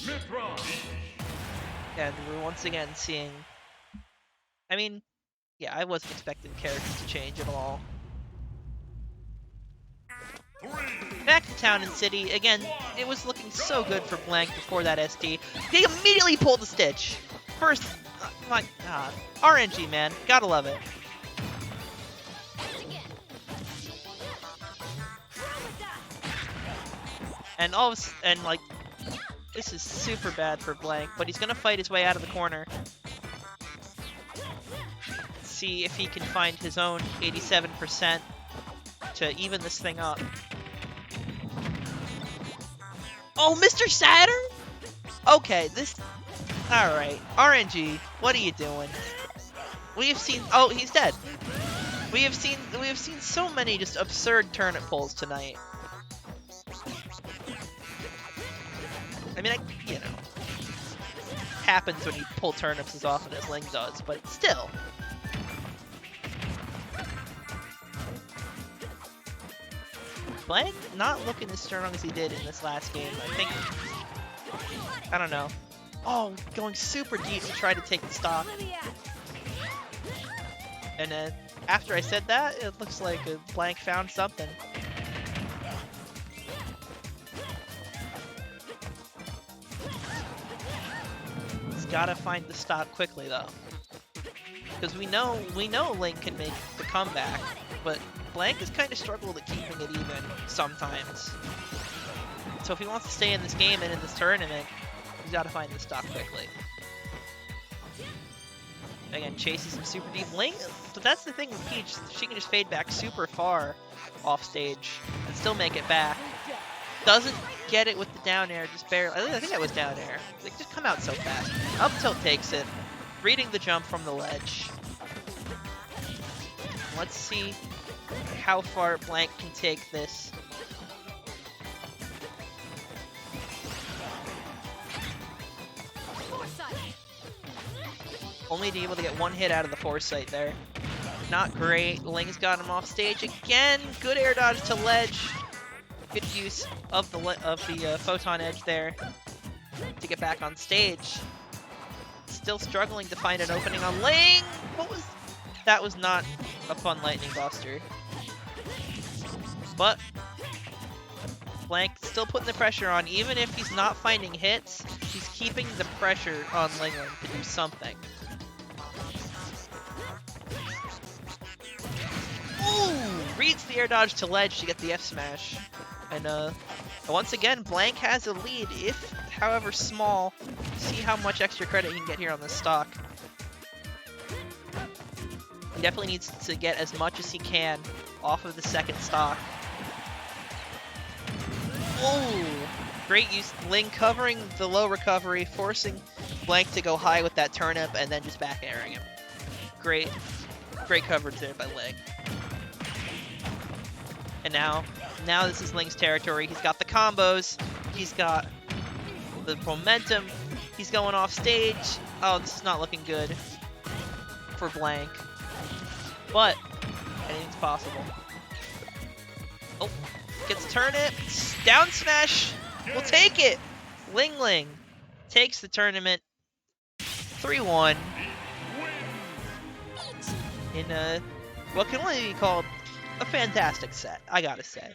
Mithra. And we're once again seeing... I mean, yeah, I wasn't expecting characters to change at all. Back to Town and City. Again, it was looking so good for Blank before that ST. They immediately pulled the stitch. First, my God. RNG, man. Gotta love it. And like, this is super bad for Blank, but he's gonna fight his way out of the corner. See if he can find his own 87% to even this thing up. Oh, Mr. Saturn? Okay, this... Alright, RNG, what are you doing? We have seen... Oh, he's dead. We have seen so many just absurd turnip pulls tonight. I mean, you know, happens when you pull turnips as often as Ling does, but still. Blank not looking as strong as he did in this last game. I think, I don't know. Oh, going super deep to try to take the stock. And then after I said that, it looks like Blank found something. He's gotta find the stock quickly though, because we know Ling can make the comeback, but Blank has kind of struggled at keeping it even sometimes. So if he wants to stay in this game and in this tournament, he's got to find the stock quickly. Again, chases him super deep. Ling, but that's the thing with Peach, she can just fade back super far off stage and still make it back. Doesn't get it with the down air, just barely. I think that was down air. They just come out so fast. Up tilt takes it, reading the jump from the ledge. Let's see how far Blank can take this. Only to be able to get one hit out of the foresight there. Not great. Ling's got him off stage again. Good air dodge to ledge. Good use of the photon edge there to get back on stage. Still struggling to find an opening on Ling. That was not a fun lightning buster. But Blank still putting the pressure on. Even if he's not finding hits, he's keeping the pressure on LingLing to do something. Ooh! Reads the air dodge to ledge to get the F smash. And once again, Blank has a lead, if however small. See how much extra credit he can get here on this stock. He definitely needs to get as much as he can off of the second stock. Oh, great use. Ling covering the low recovery, forcing Blank to go high with that turnip, and then just back airing him. Great coverage there by Ling. And now this is Ling's territory. He's got the combos. He's got the momentum. He's going off stage. Oh, this is not looking good for Blank. But anything's possible. Oh, gets turnip. Down smash. We'll take it. LingLing takes the tournament 3-1 in what can only be called a fantastic set, I gotta say.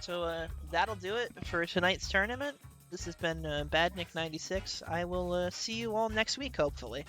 So that'll do it for tonight's tournament. This has been Badnik96. I will see you all next week, hopefully.